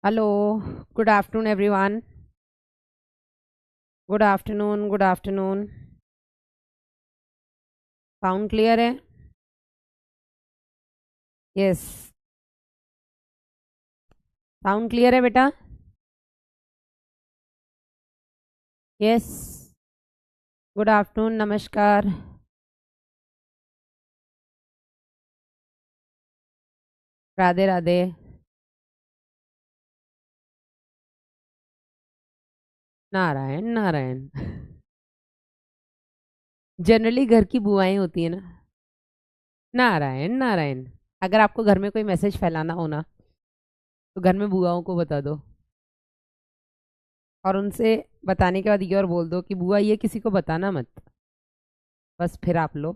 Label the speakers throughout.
Speaker 1: Hello. Good afternoon everyone. Good afternoon, good afternoon. Sound clear है? Yes. Sound clear है बेटा? Yes. Good afternoon, नमस्कार। Radhe Radhe. Narayan Narayan. Generally घर की बुआएं होती है ना। नारायण नारायण। अगर आपको घर में कोई मैसेज फैलाना हो ना, तो घर में बुआओं को बता दो। और उनसे बताने के बाद ये और बोल दो कि बुआ ये किसी को बताना मत। बस फिर आप लो।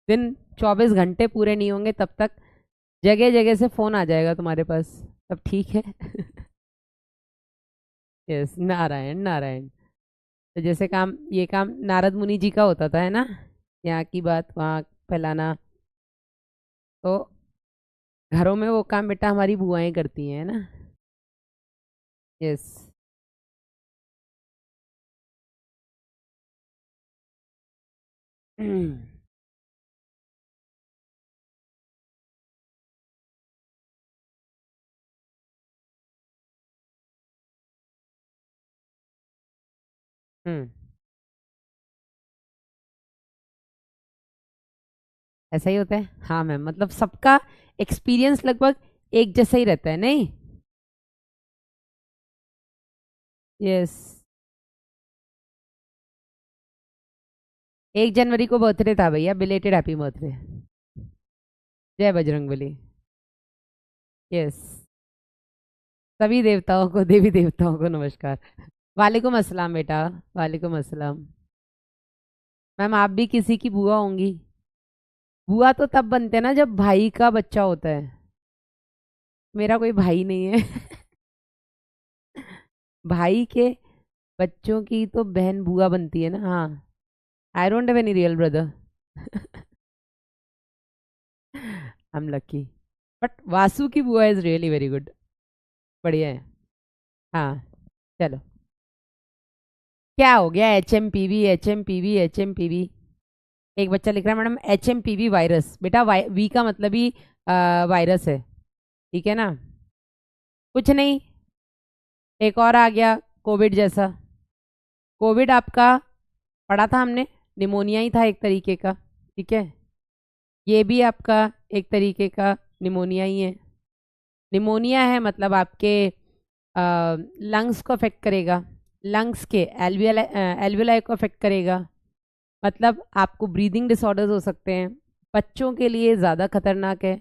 Speaker 1: दिन 24 घंटे पूरे नहीं होंगे तब तक जगह जगह से फोन आ जाएगा तुम्हारे पास। तब ठीक है। यस, नारायण नारायण। तो जैसे काम ये काम नारद मुनि जी का होता था, है ना? यहाँ की बात वहाँ फैलाना। तो घरों में वो काम बेटा हमारी बुआएं करती हैं, है ना? यस। हम्म। ऐसा ही होता है, हाँ मैम। मतलब सबका एक्सपीरियंस लगभग एक जैसा ही रहता है, नहीं? यस। 1 जनवरी को बर्थडे था भैया, बिलेटेड हैप्पी बर्थडे। जय बजरंगबली। यस। सभी देवताओं को, देवी देवताओं को नमस्कार। वालेकुम अस्सलाम बेटा। वालेकुम अस्सलाम। मैम आप भी किसी की बुआ होंगी। बुआ तो तब बनते हैं ना जब भाई का बच्चा होता है। मेरा कोई भाई नहीं है। भाई के बच्चों की तो बहन बुआ बनती है ना, हाँ। I don't have any real brother. I am lucky. But Vasu की बुआ इज रियली वेरी गुड। बढ़िया है। हाँ। चलो। क्या हो गया? HMPV, HMPV, HMPV। एक बच्चा लिख रहा है मैडम HMPV वायरस। बेटा वी का मतलब ही वायरस है। ठीक है ना? कुछ नहीं। एक और आ गया, कोविड जैसा। कोविड आपका पढ़ा था हमने, निमोनिया ही था एक तरीके का। ठीक है। ये भी आपका एक तरीके का निमोनिया ही है। निमोनिया है मतलब आपके लंग्स को अफेक्ट करेगा। लंग्स के एल्वियोलाई को अफेक्ट करेगा। मतलब आपको ब्रीदिंग डिसऑर्डर्स हो सकते हैं। बच्चों के लिए ज़्यादा खतरनाक है।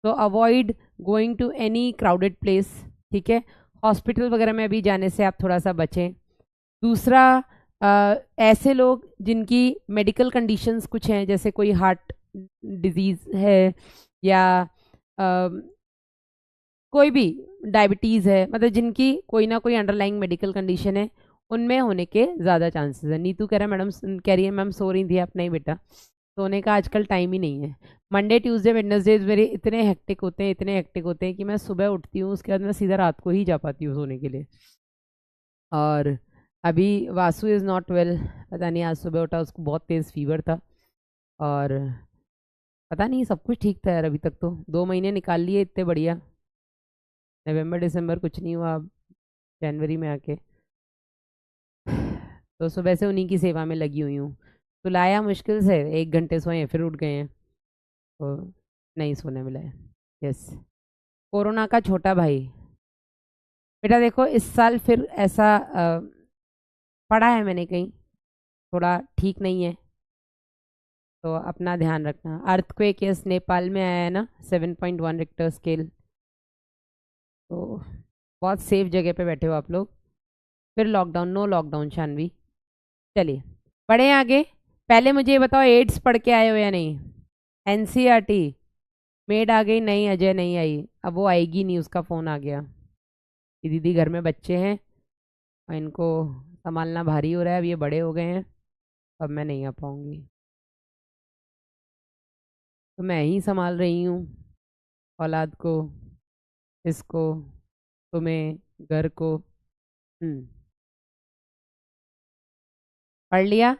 Speaker 1: तो avoid going to any crowded place. ठीक है। हॉस्पिटल वगैरह में अभी जाने से आप थोड़ा सा बचें। दूसरा, ऐसे लोग जिनकी मेडिकल कंडीशंस कुछ हैं, जैसे कोई हार्ट डिजीज़ है, या अ, कोई भी डायबिटीज़ है, मतलब जिनकी कोई ना कोई अंडरलाइंग मेडिकल कंडीशन है, उनमें होने के ज़्यादा चांसेस है। नीतू कह रहा है मैडम, कह रही है मैम सो रही थी आप? नहीं बेटा, सोने का आजकल टाइम ही नहीं है। मंडे ट्यूसडे वेडनेसडे मेरे इतने हेक्टिक होते हैं, इतने हेक्टिक होते हैं कि मैं सुबह उठती हूँ, उसके बाद मैं सीधा रात को ही जा पाती हूँ सोने के लिए। और अभी वासु इज़ नॉट वेल। पता नहीं, आज सुबह उठा उसको बहुत तेज़ फीवर था। और पता नहीं, सब कुछ ठीक था यार अभी तक। तो 2 महीने निकाल लिए इतने बढ़िया। नवंबर दिसंबर कुछ नहीं हुआ, अब जनवरी में आके तो सुबह से उन्हीं की सेवा में लगी हुई हूँ। तो लाया मुश्किल से 1 घंटे सोए हैं, फिर उठ गए हैं। तो नहीं सोने मिला है। यस। कोरोना का छोटा भाई। बेटा देखो, इस साल फिर ऐसा पढ़ा है मैंने कहीं, थोड़ा ठीक नहीं है। तो अपना ध्यान रखना। अर्थक्वेक यस, नेपाल में आया है ना, 7.1 रिक्टर स्केल। तो बहुत सेफ जगह पे बैठे हो आप लोग। फिर लॉकडाउन, नो लॉकडाउन शानवी। चलिए, पढ़े आगे। पहले मुझे ये बताओ, एड्स पढ़ के आए हो या नहीं? NCERT। मेड आ गई? नहीं, अजय नहीं आई। अब वो आएगी नहीं, उसका फ़ोन आ गया कि दीदी घर में बच्चे हैं और इनको संभालना भारी हो रहा है, अब ये बड़े हो गए हैं, अब मैं नहीं आ पाऊँगी। तो मैं ही संभाल रही हूँ औलाद को। इसको, तुम्हें, घर को। पढ़ लिया?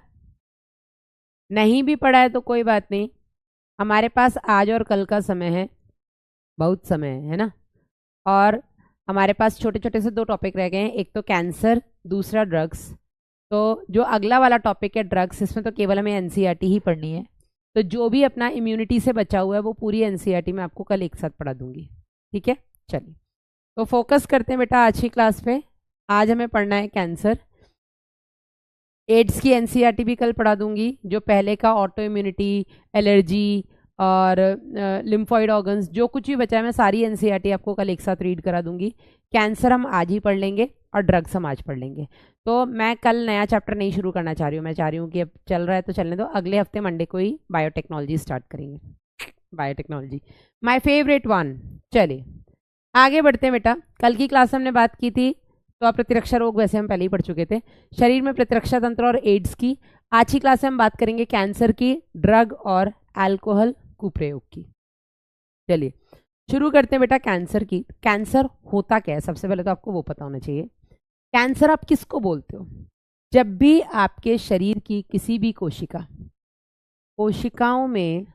Speaker 1: नहीं भी पढ़ा है तो कोई बात नहीं, हमारे पास आज और कल का समय है, बहुत समय है ना। और हमारे पास छोटे छोटे से दो टॉपिक रह गए हैं, एक तो कैंसर, दूसरा ड्रग्स। तो जो अगला वाला टॉपिक है ड्रग्स, इसमें तो केवल हमें एनसीईआरटी ही पढ़नी है। तो जो भी अपना इम्यूनिटी से बचा हुआ है वो पूरी एनसीईआरटी में आपको कल एक साथ पढ़ा दूंगी, ठीक है। चलिए, तो फोकस करते हैं बेटा आज की क्लास पे। आज हमें पढ़ना है कैंसर। एड्स की एनसीईआरटी भी कल पढ़ा दूंगी, जो पहले का ऑटो इम्यूनिटी, एलर्जी और लिम्फॉइड ऑर्गन्स, जो कुछ भी बचा है मैं सारी एनसीईआरटी आपको कल एक साथ रीड करा दूंगी। कैंसर हम आज ही पढ़ लेंगे और ड्रग्स हम आज पढ़ लेंगे। तो मैं कल नया चैप्टर नहीं शुरू करना चाह रही हूँ, मैं चाह रही हूँ कि अब चल रहा है तो चलने दो, अगले हफ्ते मंडे को ही बायोटेक्नोलॉजी स्टार्ट करेंगे। Biotechnology my favourite one. चलिए आगे बढ़ते हैं बेटा। कल की क्लास हमने बात की थी तो आप प्रतिरक्षा रोग वैसे हम पहले ही पढ़ चुके थे, शरीर में प्रतिरक्षा तंत्र और एड्स की। आज की क्लास में हम बात करेंगे कैंसर की, ड्रग और अल्कोहल कुप्रयोग की। चलिए शुरू करते हैं बेटा कैंसर की। कैंसर होता क्या है, सबसे पहले तो आपको वो पता होना चाहिए। कैंसर आप किसको बोलते हो? जब भी आपके शरीर की किसी भी कोशिकाओं में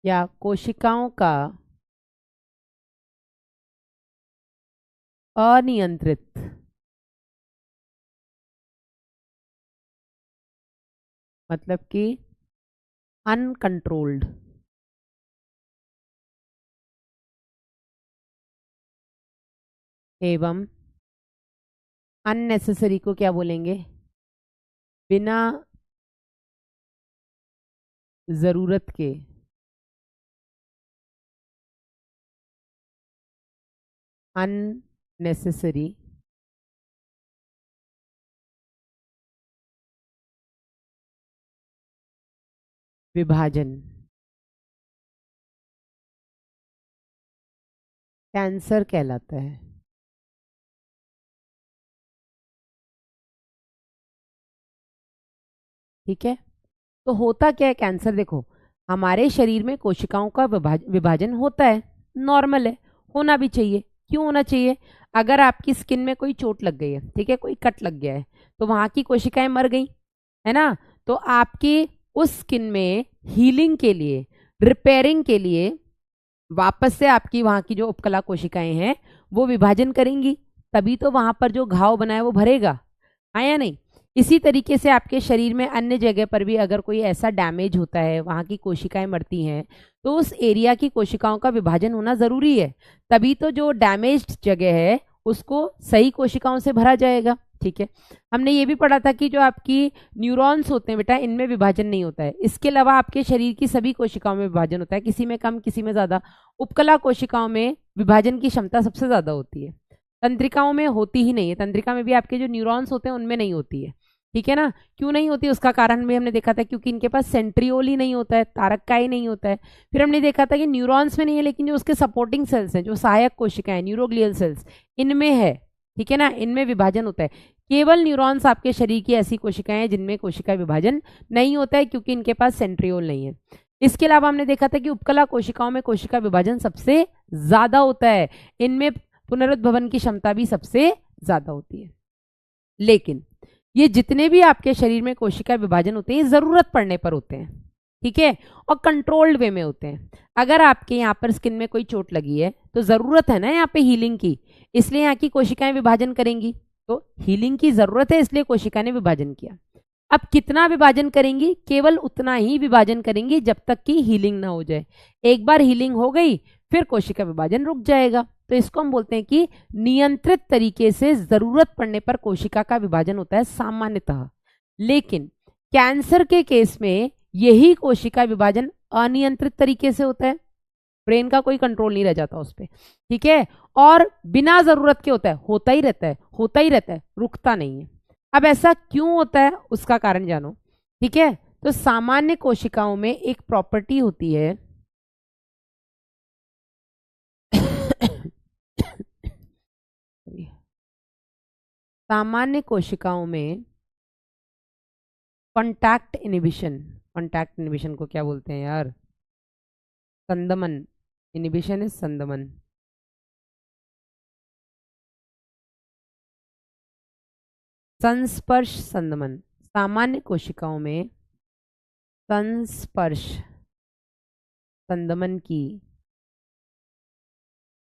Speaker 1: या कोशिकाओं का अनियंत्रित, मतलब कि अनकंट्रोल्ड, एवं अननेसेसरी को क्या बोलेंगे? बिना जरूरत के अननेसेसरी विभाजन कैंसर कहलाता है। ठीक है, तो होता क्या है कैंसर? देखो, हमारे शरीर में कोशिकाओं का विभाजन होता है, नॉर्मल है, होना भी चाहिए। क्यों होना चाहिए? अगर आपकी स्किन में कोई चोट लग गई है, ठीक है, कोई कट लग गया है, तो वहां की कोशिकाएं मर गई, है ना। तो आपकी उस स्किन में हीलिंग के लिए, रिपेयरिंग के लिए वापस से आपकी वहां की जो उपकला कोशिकाएं हैं वो विभाजन करेंगी, तभी तो वहां पर जो घाव बना है वो भरेगा, हाँ या नहीं। इसी तरीके से आपके शरीर में अन्य जगह पर भी अगर कोई ऐसा डैमेज होता है, वहां की कोशिकाएं मरती हैं, तो उस एरिया की कोशिकाओं का विभाजन होना जरूरी है, तभी तो जो डैमेज्ड जगह है उसको सही कोशिकाओं से भरा जाएगा। ठीक है, हमने ये भी पढ़ा था कि जो आपकी न्यूरॉन्स होते हैं बेटा, इनमें विभाजन नहीं होता है। इसके अलावा आपके शरीर की सभी कोशिकाओं में विभाजन होता है, किसी में कम किसी में ज्यादा। उपकला कोशिकाओं में विभाजन की क्षमता सबसे ज्यादा होती है, तंत्रिकाओं में होती ही नहीं है। तंत्रिका में भी आपके जो न्यूरॉन्स होते हैं उनमें नहीं होती है, ठीक है ना। क्यों नहीं होती उसका कारण भी हमने देखा था, क्योंकि इनके पास सेंट्रियोल ही नहीं होता है, तारक का ही नहीं होता है। फिर हमने देखा था कि न्यूरॉन्स में नहीं है, लेकिन जो उसके सपोर्टिंग सेल्स हैं, जो सहायक कोशिकाएं, न्यूरोग्लियल सेल्स, इनमें है, ठीक है ना, इनमें विभाजन होता है। केवल न्यूरॉन्स आपके शरीर की ऐसी कोशिकाएं हैं जिनमें कोशिका विभाजन नहीं होता है, क्योंकि इनके पास सेंट्रियोल नहीं है। इसके अलावा हमने देखा था कि उपकला कोशिकाओं में कोशिका विभाजन सबसे ज्यादा होता है, इनमें पुनरुद्भवन की क्षमता भी सबसे ज्यादा होती है। लेकिन ये जितने भी आपके शरीर में कोशिका विभाजन होते हैं, जरूरत पड़ने पर होते हैं, ठीक है, और कंट्रोल्ड वे में होते हैं। अगर आपके यहाँ पर स्किन में कोई चोट लगी है तो जरूरत है ना यहाँ पे हीलिंग की, इसलिए यहाँ की कोशिकाएं विभाजन करेंगी। तो हीलिंग की जरूरत है, इसलिए कोशिका ने विभाजन किया। अब कितना विभाजन करेंगी? केवल उतना ही विभाजन करेंगी जब तक कि हीलिंग ना हो जाए। एक बार हीलिंग हो गई फिर कोशिका विभाजन रुक जाएगा। तो इसको हम बोलते हैं कि नियंत्रित तरीके से जरूरत पड़ने पर कोशिका का विभाजन होता है सामान्यतः। लेकिन कैंसर के केस में यही कोशिका विभाजन अनियंत्रित तरीके से होता है, ब्रेन का कोई कंट्रोल नहीं रह जाता उस पर, ठीक है, और बिना जरूरत के होता है, होता ही रहता है, होता ही रहता है, रुकता नहीं है। अब ऐसा क्यों होता है उसका कारण जानो, ठीक है। तो सामान्य कोशिकाओं में एक प्रॉपर्टी होती है सामान्य कोशिकाओं में कॉन्टैक्ट इनिबिशन, कॉन्टैक्ट इनिबिशन को क्या बोलते हैं यार? संदमन, इनिबिशन इज संदमन। संस्पर्श संदमन, सामान्य कोशिकाओं में संस्पर्श संदमन की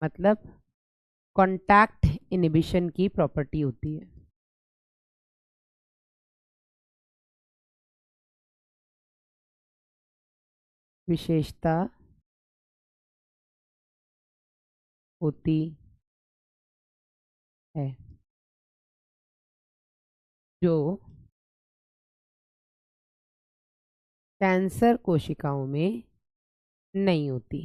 Speaker 1: मतलब कॉन्टैक्ट इनहिबिशन की प्रॉपर्टी होती है। विशेषता होती है जो कैंसर कोशिकाओं में नहीं होती।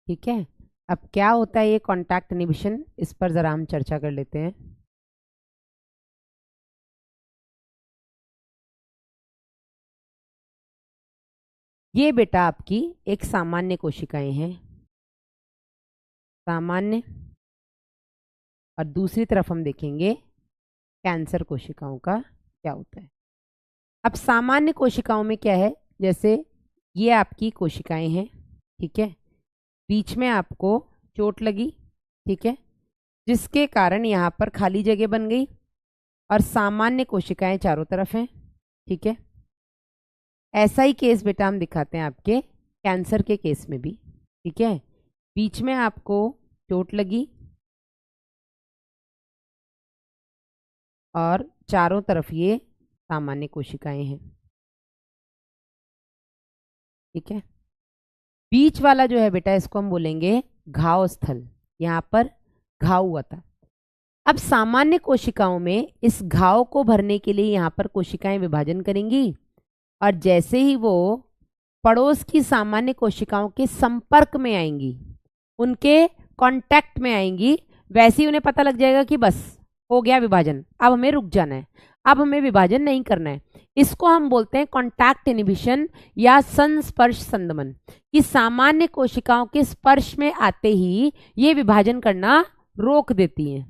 Speaker 1: ठीक है, अब क्या होता है ये कॉन्टैक्ट इनहिबिशन, इस पर जरा हम चर्चा कर लेते हैं। ये बेटा आपकी एक सामान्य कोशिकाएं हैं, सामान्य, और दूसरी तरफ हम देखेंगे कैंसर कोशिकाओं का क्या होता है। अब सामान्य कोशिकाओं में क्या है, जैसे ये आपकी कोशिकाएं हैं, ठीक है, बीच में आपको चोट लगी, ठीक है, जिसके कारण यहाँ पर खाली जगह बन गई और सामान्य कोशिकाएं चारों तरफ हैं, ठीक है। ऐसा ही केस बेटा हम दिखाते हैं आपके कैंसर के केस में भी, ठीक है। बीच में आपको चोट लगी और चारों तरफ ये सामान्य कोशिकाएं हैं, ठीक है। बीच वाला जो है बेटा, इसको हम बोलेंगे घाव स्थल, यहाँ पर घाव हुआ था। अब सामान्य कोशिकाओं में इस घाव को भरने के लिए यहाँ पर कोशिकाएं विभाजन करेंगी और जैसे ही वो पड़ोस की सामान्य कोशिकाओं के संपर्क में आएंगी, उनके कांटेक्ट में आएंगी, वैसे ही उन्हें पता लग जाएगा कि बस हो गया विभाजन, अब हमें रुक जाना है, अब हमें विभाजन नहीं करना है। इसको हम बोलते हैं कॉन्टैक्ट इनहिबिशन या संस्पर्श संदमन, कि सामान्य कोशिकाओं के स्पर्श में आते ही ये विभाजन करना रोक देती हैं।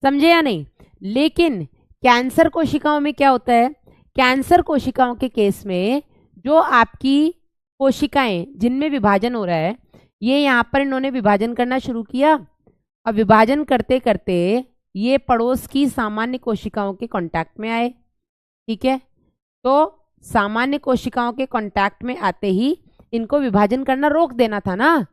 Speaker 1: समझे या नहीं? लेकिन कैंसर कोशिकाओं में क्या होता है, कैंसर कोशिकाओं के केस में जो आपकी कोशिकाएं जिनमें विभाजन हो रहा है, ये यहाँ पर इन्होंने विभाजन करना शुरू किया और विभाजन करते करते ये पड़ोस की सामान्य कोशिकाओं के कांटेक्ट में आए, ठीक है। तो सामान्य कोशिकाओं के कांटेक्ट में आते ही इनको विभाजन करना रोक देना था ना,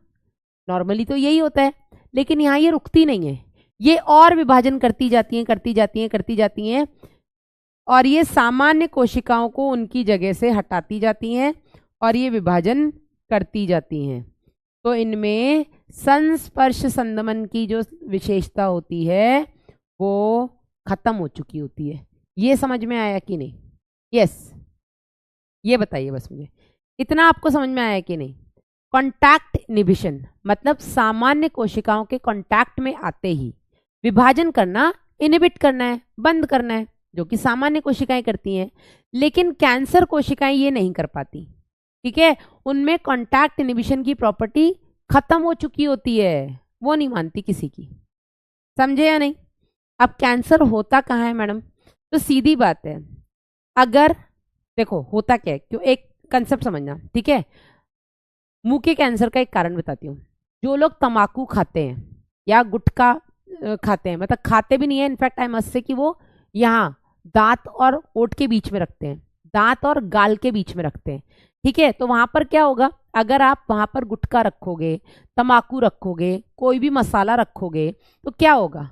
Speaker 1: नॉर्मली तो यही होता है, लेकिन यहाँ ये रुकती नहीं है, ये और विभाजन करती जाती हैं, करती जाती हैं, करती जाती हैं, और ये सामान्य कोशिकाओं को उनकी जगह से हटाती जाती हैं और ये विभाजन करती जाती हैं। तो इनमें संस्पर्श संदमन की जो विशेषता होती है वो खत्म हो चुकी होती है। ये समझ में आया कि नहीं? यस, ये बताइए बस मुझे, इतना आपको समझ में आया कि नहीं? कॉन्टैक्ट इनहिबिशन मतलब सामान्य कोशिकाओं के कॉन्टैक्ट में आते ही विभाजन करना, इनहिबिट करना है, बंद करना है, जो कि सामान्य कोशिकाएं करती हैं, लेकिन कैंसर कोशिकाएं ये नहीं कर पाती, ठीक है। उनमें कॉन्टैक्ट इनहिबिशन की प्रॉपर्टी खत्म हो चुकी होती है, वो नहीं मानती किसी की। समझे या नहीं? अब कैंसर होता कहाँ है मैडम? तो सीधी बात है, अगर देखो होता क्या है, क्यों, एक कंसेप्ट समझना, ठीक है। मुंह के कैंसर का एक कारण बताती हूँ। जो लोग तंबाकू खाते हैं या गुटखा खाते हैं, मतलब खाते भी नहीं है, इनफैक्ट आई मस्ट से कि वो यहाँ दांत और ओठ के बीच में रखते हैं, दांत और गाल के बीच में रखते हैं, ठीक है। तो वहां पर क्या होगा, अगर आप वहां पर गुटखा रखोगे, तंबाकू रखोगे, कोई भी मसाला रखोगे, तो क्या होगा?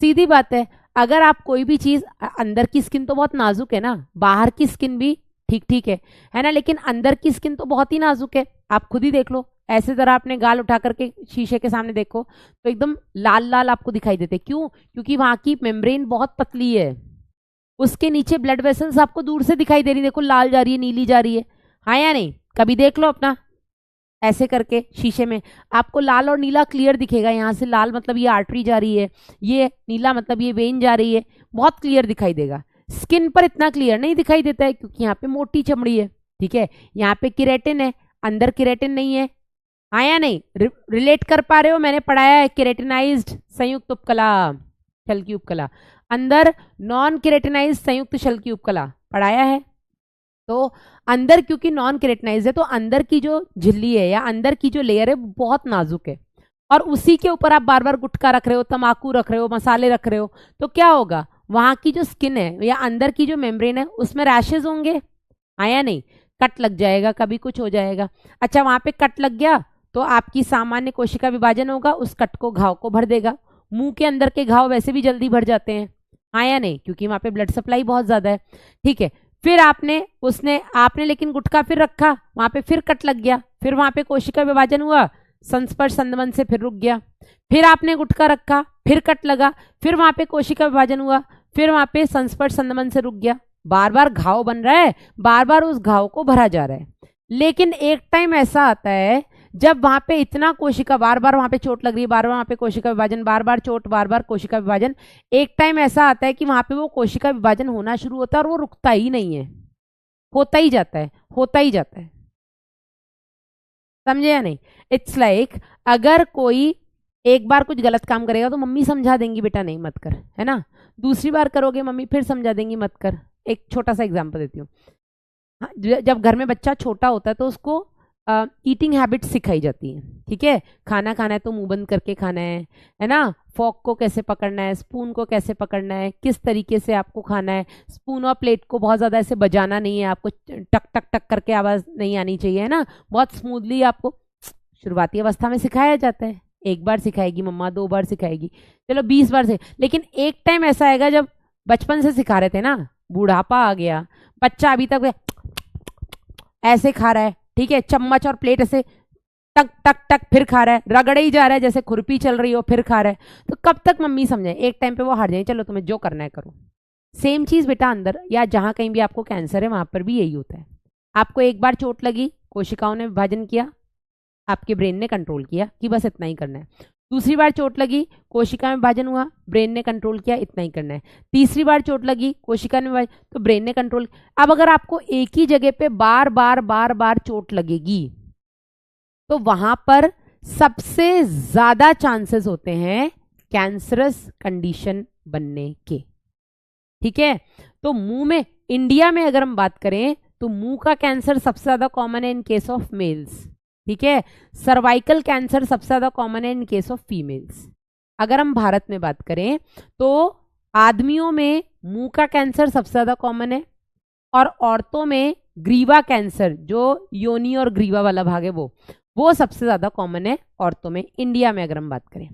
Speaker 1: सीधी बात है, अगर आप कोई भी चीज, अंदर की स्किन तो बहुत नाजुक है ना, बाहर की स्किन भी ठीक ठीक है ना, लेकिन अंदर की स्किन तो बहुत ही नाजुक है। आप खुद ही देख लो, ऐसे जरा अपने गाल उठा करके शीशे के सामने देखो तो एकदम लाल लाल आपको दिखाई देते। क्यों? क्योंकि वहां की मेम्ब्रेन बहुत पतली है, उसके नीचे ब्लड वेसल्स आपको दूर से दिखाई दे रही, देखो लाल जा रही है, नीली जा रही है, हाँ या नहीं? कभी देख लो अपना ऐसे करके शीशे में, आपको लाल और नीला क्लियर दिखेगा। यहाँ से लाल मतलब ये आर्टरी जा रही है, ये नीला मतलब ये वेन जा रही है, बहुत क्लियर दिखाई देगा। स्किन पर इतना क्लियर नहीं दिखाई देता है क्योंकि यहाँ पे मोटी चमड़ी है, ठीक है। यहाँ पे केराटिन है, अंदर केराटिन नहीं है, हाँ या नहीं? रिलेट कर पा रहे हो? मैंने पढ़ाया है केराटिनाइज्ड संयुक्त उपकला, शल की उपकला, अंदर नॉन केराटिनाइज्ड संयुक्त शल की उपकला पढ़ाया है, तो अंदर क्योंकि नॉन केराटिनाइज है तो अंदर की जो झिल्ली है या अंदर की जो लेयर है बहुत नाजुक है, और उसी के ऊपर आप बार बार गुटखा रख रहे हो, तम्बाकू रख रहे हो, मसाले रख रहे हो, तो क्या होगा, वहां की जो स्किन है या अंदर की जो मेम्ब्रेन है उसमें रैशेज होंगे, आया नहीं, कट लग जाएगा, कभी कुछ हो जाएगा। अच्छा, वहां पे कट लग गया तो आपकी सामान्य कोशिका विभाजन होगा, उस कट को, घाव को भर देगा। मुंह के अंदर के घाव वैसे भी जल्दी भर जाते हैं, आया नहीं, क्योंकि वहां पे ब्लड सप्लाई बहुत ज्यादा है। ठीक है, फिर आपने लेकिन गुटखा फिर रखा, वहां पे फिर कट लग गया, फिर वहां पे कोशिका विभाजन हुआ, संस्पर्श संबंध से फिर रुक गया, फिर आपने गुटखा रखा, फिर कट लगा, फिर वहां पे कोशिका विभाजन हुआ, फिर वहां पे संस्पर्श संबंध से रुक गया, बार बार घाव बन रहा है, बार बार उस घाव को भरा जा रहा है। लेकिन एक टाइम ऐसा आता है जब वहां पे इतना कोशिका, बार बार वहां पे चोट लग रही है, बार बार वहां पे कोशिका विभाजन, बार बार चोट, बार बार कोशिका विभाजन, एक टाइम ऐसा आता है कि वहां पे वो कोशिका विभाजन होना शुरू होता है और वो रुकता ही नहीं है, होता ही जाता है, होता ही जाता है। समझे या नहीं? इट्स लाइक अगर कोई एक बार कुछ गलत काम करेगा तो मम्मी समझा देंगी बेटा नहीं मत कर, है ना, दूसरी बार करोगे मम्मी फिर समझा देंगी मत कर। एक छोटा सा एग्जांपल देती हूँ। हाँ, जब घर में बच्चा छोटा होता है तो उसको ईटिंग हैबिट सिखाई जाती है, ठीक है, खाना खाना है तो मुंह बंद करके खाना है ना, फॉक को कैसे पकड़ना है, स्पून को कैसे पकड़ना है, किस तरीके से आपको खाना है, स्पून और प्लेट को बहुत ज्यादा ऐसे बजाना नहीं है, आपको टक टक टक करके आवाज नहीं आनी चाहिए, है ना, बहुत स्मूथली आपको शुरुआती अवस्था में सिखाया जाता है। एक बार सिखाएगी मम्मा, 2 बार सिखाएगी, चलो 20 बार से, लेकिन एक टाइम ऐसा आएगा जब बचपन से सिखा रहे थे ना, बुढ़ापा आ गया, बच्चा अभी तक ऐसे खा रहा है, ठीक है, चम्मच और प्लेट ऐसे टक टक टक फिर खा रहा है, रगड़े ही जा रहा है जैसे खुरपी चल रही हो, फिर खा रहा है, तो कब तक मम्मी समझे, एक टाइम पे वो हार जाए, चलो तुम्हें जो करना है करो। सेम चीज बेटा अंदर या जहां कहीं भी आपको कैंसर है वहां पर भी यही होता है। आपको एक बार चोट लगी, कोशिकाओं ने विभाजन किया, आपके ब्रेन ने कंट्रोल किया कि बस इतना ही करना है, दूसरी बार चोट लगी, कोशिका में विभाजन हुआ, ब्रेन ने कंट्रोल किया इतना ही करना है, तीसरी बार चोट लगी, कोशिका ने विभाजन, तो ब्रेन ने कंट्रोल। अब अगर आपको एक ही जगह पे बार बार बार बार चोट लगेगी तो वहां पर सबसे ज्यादा चांसेस होते हैं कैंसरस कंडीशन बनने के, ठीक है। तो मुंह में, इंडिया में अगर हम बात करें तो मुंह का कैंसर सबसे ज्यादा कॉमन है इन केस ऑफ मेल्स, ठीक है, सर्वाइकल कैंसर सबसे ज्यादा कॉमन है इन केस ऑफ फीमेल्स। अगर हम भारत में बात करें तो आदमियों में मुंह का कैंसर सबसे ज्यादा कॉमन है, और औरतों में ग्रीवा कैंसर, जो योनि और ग्रीवा वाला भाग है वो सबसे ज्यादा कॉमन है औरतों में, इंडिया में अगर हम बात करें।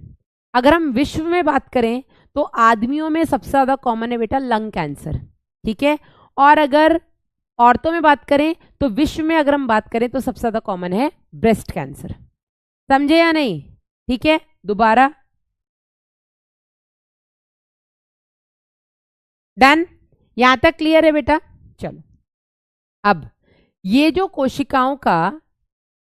Speaker 1: अगर हम विश्व में बात करें तो आदमियों में सबसे ज्यादा कॉमन है बेटा लंग कैंसर, ठीक है, और अगर औरतों में बात करें तो विश्व में अगर हम बात करें तो सबसे ज्यादा कॉमन है ब्रेस्ट कैंसर। समझे या नहीं? ठीक है, दोबारा, डन, यहां तक क्लियर है बेटा? चलो, अब ये जो कोशिकाओं का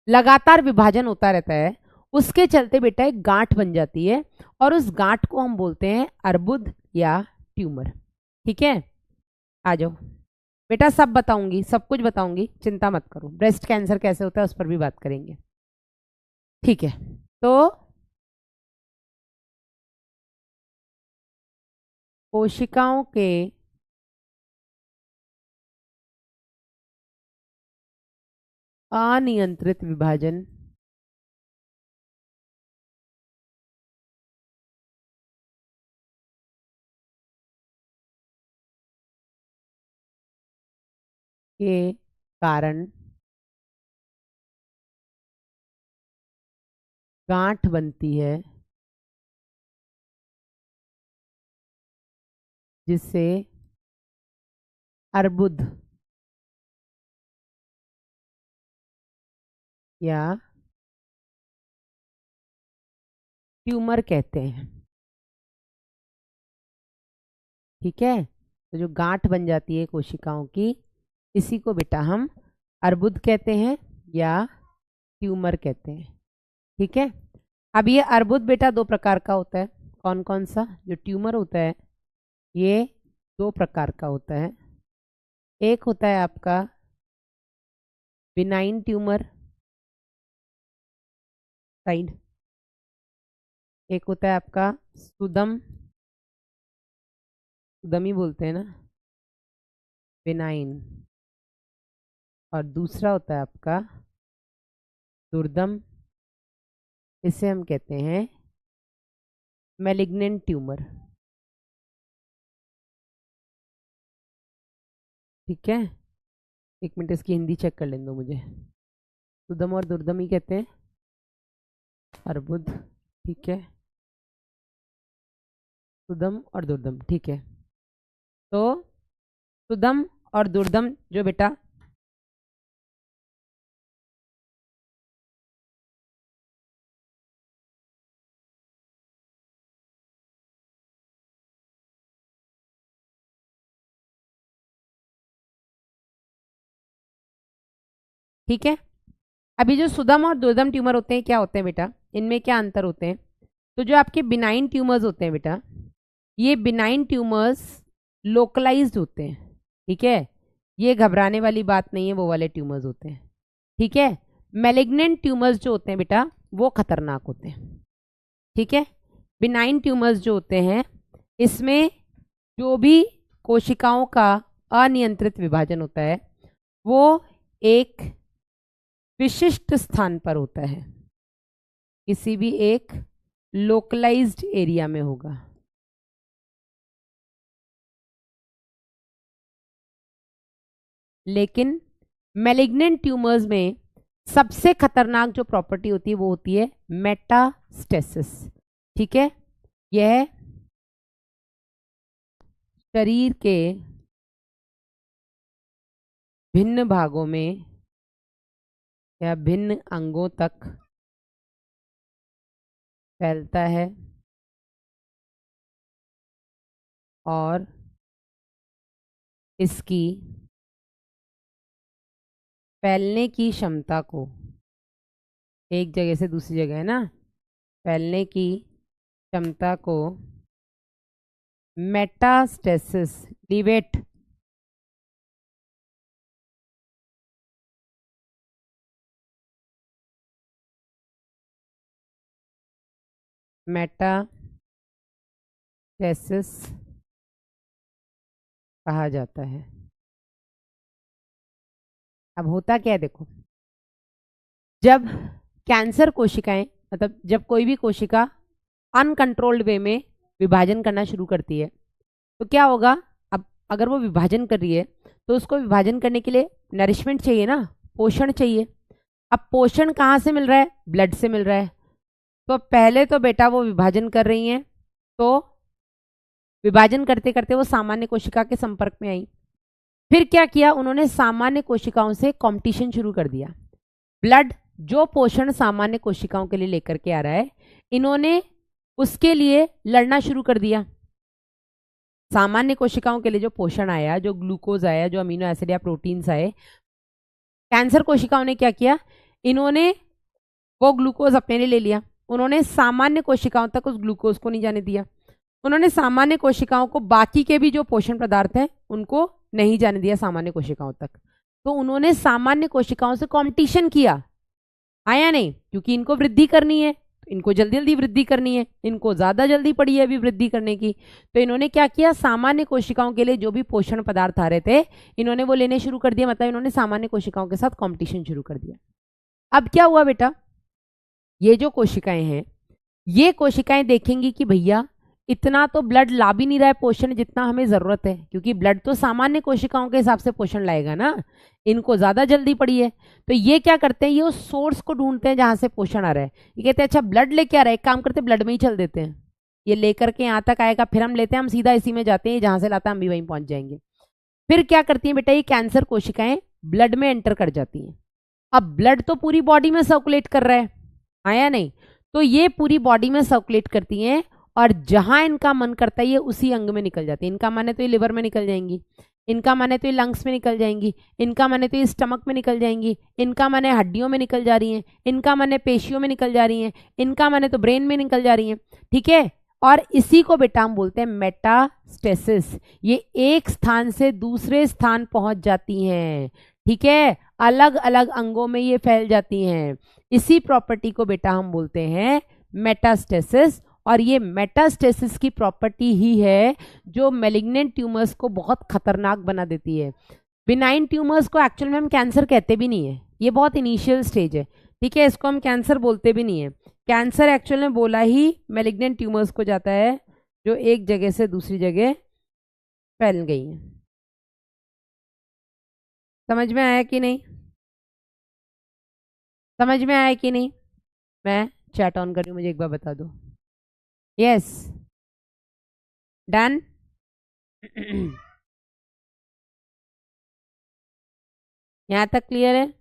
Speaker 1: लगातार विभाजन होता रहता है उसके चलते बेटा एक गांठ बन जाती है, और उस गांठ को हम बोलते हैं अर्बुद या ट्यूमर, ठीक है। आ जाओ बेटा, सब बताऊंगी, सब कुछ बताऊंगी, चिंता मत करो, ब्रेस्ट कैंसर कैसे होता है उस पर भी बात करेंगे, ठीक है। तो कोशिकाओं के अनियंत्रित विभाजन के कारण गांठ बनती है जिससे अर्बुद या ट्यूमर कहते हैं, ठीक है। तो जो गांठ बन जाती है कोशिकाओं की, इसी को बेटा हम अर्बुद कहते हैं या ट्यूमर कहते हैं, ठीक है। अब ये अर्बुद बेटा 2 प्रकार का होता है, कौन कौन सा? जो ट्यूमर होता है ये 2 प्रकार का होता है, एक होता है आपका बिनाइन ट्यूमर साइड, एक होता है आपका सुदम, सुदम ही बोलते हैं ना, बिनाइन, और दूसरा होता है आपका दुर्दम, इसे हम कहते हैं मैलिग्नेंट ट्यूमर। ठीक है, एक मिनट इसकी हिंदी चेक कर लेने दो मुझे। सुदम और दुर्दम ही कहते हैं, अर्बुद। ठीक है, सुदम और दुर्दम। ठीक है, तो सुदम और दुर्दम जो बेटा ठीक है, अभी जो सुदम और दुर्दम ट्यूमर होते हैं क्या होते हैं बेटा, इनमें क्या अंतर होते हैं? तो जो आपके बिनाइन ट्यूमर्स होते हैं बेटा, ये बिनाइन ट्यूमर्स लोकलाइज्ड होते हैं। ठीक है, ये घबराने वाली बात नहीं है, वो वाले ट्यूमर्स होते हैं। ठीक है, मैलिग्नेंट ट्यूमर्स जो होते हैं बेटा वो खतरनाक होते हैं। ठीक है, बिनाइन ट्यूमर्स जो होते हैं इसमें जो भी कोशिकाओं का अनियंत्रित विभाजन होता है वो एक विशिष्ट स्थान पर होता है, किसी भी एक लोकलाइज्ड एरिया में होगा। लेकिन मैलिग्नेंट ट्यूमर्स में सबसे खतरनाक जो प्रॉपर्टी होती है वो होती है मेटास्टेसिस। ठीक है, यह शरीर के भिन्न भागों में या भिन्न अंगों तक फैलता है और इसकी फैलने की क्षमता को, एक जगह से दूसरी जगह है ना, फैलने की क्षमता को मेटास्टेसिस, लिवेट, मेटास्टेसिस कहा जाता है। अब होता क्या है देखो, जब कैंसर कोशिकाएं, मतलब जब कोई भी कोशिका अनकंट्रोल्ड वे में विभाजन करना शुरू करती है तो क्या होगा, अब अगर वो विभाजन कर रही है तो उसको विभाजन करने के लिए नरिशमेंट चाहिए ना, पोषण चाहिए। अब पोषण कहाँ से मिल रहा है? ब्लड से मिल रहा है। तो पहले तो बेटा वो विभाजन कर रही हैं, तो विभाजन करते करते वो सामान्य कोशिका के संपर्क में आई। फिर क्या किया उन्होंने, सामान्य कोशिकाओं से कंपटीशन शुरू कर दिया। ब्लड जो पोषण सामान्य कोशिकाओं के लिए लेकर के आ रहा है, इन्होंने उसके लिए लड़ना शुरू कर दिया। सामान्य कोशिकाओं के लिए जो पोषण आया, जो ग्लूकोज आया, जो अमीनो एसिड या प्रोटीन्स आए, कैंसर कोशिकाओं ने क्या किया, इन्होंने वो ग्लूकोज अपने लिए ले लिया। उन्होंने सामान्य कोशिकाओं तक उस ग्लूकोज को नहीं जाने दिया। उन्होंने सामान्य कोशिकाओं को बाकी के भी जो पोषण पदार्थ हैं उनको नहीं जाने दिया सामान्य कोशिकाओं तक। तो उन्होंने सामान्य कोशिकाओं से कंपटीशन किया, आया नहीं, क्योंकि इनको वृद्धि करनी है, तो इनको जल्दी जल्दी वृद्धि करनी है, इनको ज्यादा जल्दी पड़ी है अभी वृद्धि करने की। तो इन्होंने क्या किया, सामान्य कोशिकाओं के लिए जो भी पोषण पदार्थ आ रहे थे इन्होंने वो लेने शुरू कर दिया, मतलब इन्होंने सामान्य कोशिकाओं के साथ कंपटीशन शुरू कर दिया। अब क्या हुआ बेटा, ये जो कोशिकाएं हैं, ये कोशिकाएं देखेंगी कि भैया इतना तो ब्लड ला भी नहीं रहा है पोषण जितना हमें जरूरत है, क्योंकि ब्लड तो सामान्य कोशिकाओं के हिसाब से पोषण लाएगा ना, इनको ज्यादा जल्दी पड़ी है। तो ये क्या करते हैं, ये उस सोर्स को ढूंढते हैं जहां से पोषण आ रहा है। ये कहते हैं अच्छा ब्लड लेके आ रहा है, एक काम करते ब्लड में ही चल देते हैं, ये लेकर के यहाँ तक आएगा, फिर हम लेते हैं, हम सीधा इसी में जाते हैं, जहां से लाता हम भी वहीं पहुंच जाएंगे। फिर क्या करती है बेटा, ये कैंसर कोशिकाएं ब्लड में एंटर कर जाती हैं। अब ब्लड तो पूरी बॉडी में सर्कुलेट कर रहा है, आया नहीं, तो ये पूरी बॉडी में सर्कुलेट करती हैं और जहां इनका मन करता है ये उसी अंग में निकल जाती है। इनका मन है तो ये लिवर में निकल जाएंगी, इनका मन है तो ये लंग्स में निकल जाएंगी, इनका मन है तो ये स्टमक में निकल जाएंगी, इनका मन है हड्डियों में निकल जा रही हैं, इनका मन है पेशियों में निकल जा रही हैं, इनका मन है तो ब्रेन में निकल जा रही हैं। ठीक है, और इसी को बेटा हम बोलते हैं मेटास्टेसिस। ये एक स्थान से दूसरे स्थान पहुंच जाती हैं। ठीक है, अलग अलग अंगों में ये फैल जाती हैं। इसी प्रॉपर्टी को बेटा हम बोलते हैं मेटास्टेसिस। और ये मेटास्टेसिस की प्रॉपर्टी ही है जो मैलिग्नेंट ट्यूमर्स को बहुत खतरनाक बना देती है। बिनाइन ट्यूमर्स को एक्चुअल में हम कैंसर कहते भी नहीं है, ये बहुत इनिशियल स्टेज है, ठीक है, इसको हम कैंसर बोलते भी नहीं है। कैंसर एक्चुअल में बोला ही मैलिग्नेंट ट्यूमर्स को जाता है जो एक जगह से दूसरी जगह फैल गई है। समझ में आया कि नहीं? समझ में आया कि नहीं? मैं चैट ऑन कर रही हूँ, मुझे एक बार बता दो। Yes, done. यहाँ तक क्लियर है?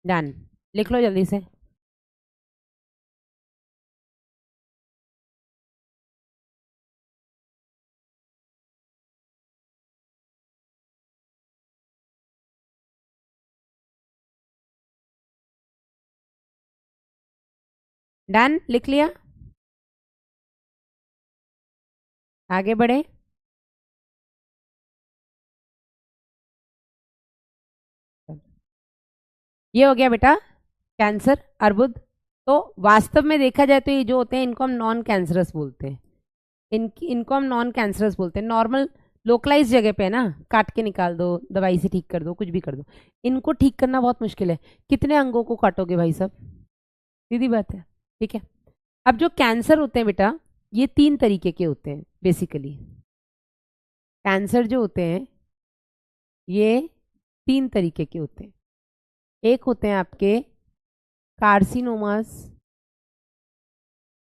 Speaker 1: डन, लिख लो जल्दी से। डन, लिख लिया? आगे बढ़े। ये हो गया बेटा कैंसर, अर्बुद। तो वास्तव में देखा जाए तो ये जो होते हैं इनको हम नॉन कैंसरस बोलते हैं, इनको हम नॉन कैंसरस बोलते हैं। नॉर्मल लोकलाइज जगह पे है ना, काट के निकाल दो, दवाई से ठीक कर दो, कुछ भी कर दो। इनको ठीक करना बहुत मुश्किल है। कितने अंगों को काटोगे भाई साहब, सीधी बात है, ठीक है। अब जो कैंसर होते हैं बेटा, ये 3 तरीके के होते हैं बेसिकली। कैंसर जो होते हैं ये 3 तरीके के होते हैं। एक होते हैं आपके कार्सिनोमास,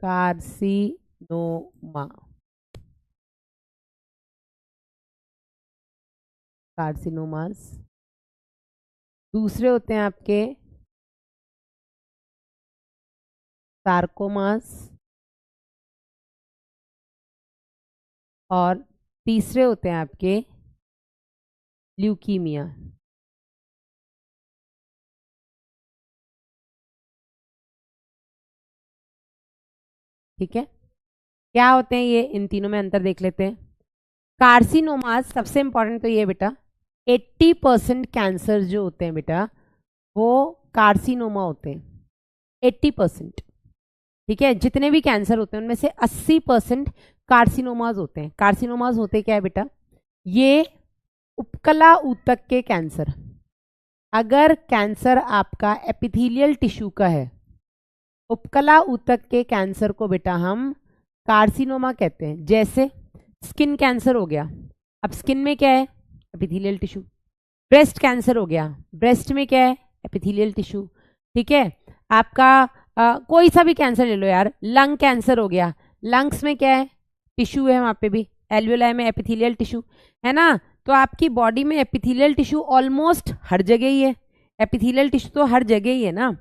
Speaker 1: कार्सिनोमा, कार्सिनोमास। दूसरे होते हैं आपके सार्कोमास, और तीसरे होते हैं आपके ल्यूकीमिया। ठीक है, क्या होते हैं ये, इन तीनों में अंतर देख लेते हैं। कार्सिनोमास सबसे इंपॉर्टेंट तो ये बेटा, 80% कैंसर जो होते हैं बेटा वो कार्सिनोमा होते हैं, 80%। ठीक है, जितने भी कैंसर होते हैं उनमें से 80% कार्सिनोमाज होते हैं। कार्सिनोमाज होते क्या है बेटा, ये उपकला ऊतक के कैंसर। अगर कैंसर आपका एपिथेलियल टिश्यू का है, उपकला ऊतक के कैंसर को बेटा हम कार्सिनोमा कहते हैं। जैसे स्किन कैंसर हो गया, अब स्किन में क्या है, एपिथेलियल टिश्यू। ब्रेस्ट कैंसर हो गया, ब्रेस्ट में क्या है, एपिथेलियल टिश्यू। ठीक है, आपका कोई सा भी कैंसर ले लो यार, लंग कैंसर हो गया, लंग्स में क्या है, टिश्यू है, वहां पे भी एल्वियोलाई में एपिथेलियल टिश्यू है ना। तो आपकी बॉडी में एपिथेलियल टिश्यू ऑलमोस्ट हर जगह ही है, एपिथेलियल टिश्यू तो हर जगह ही है ना।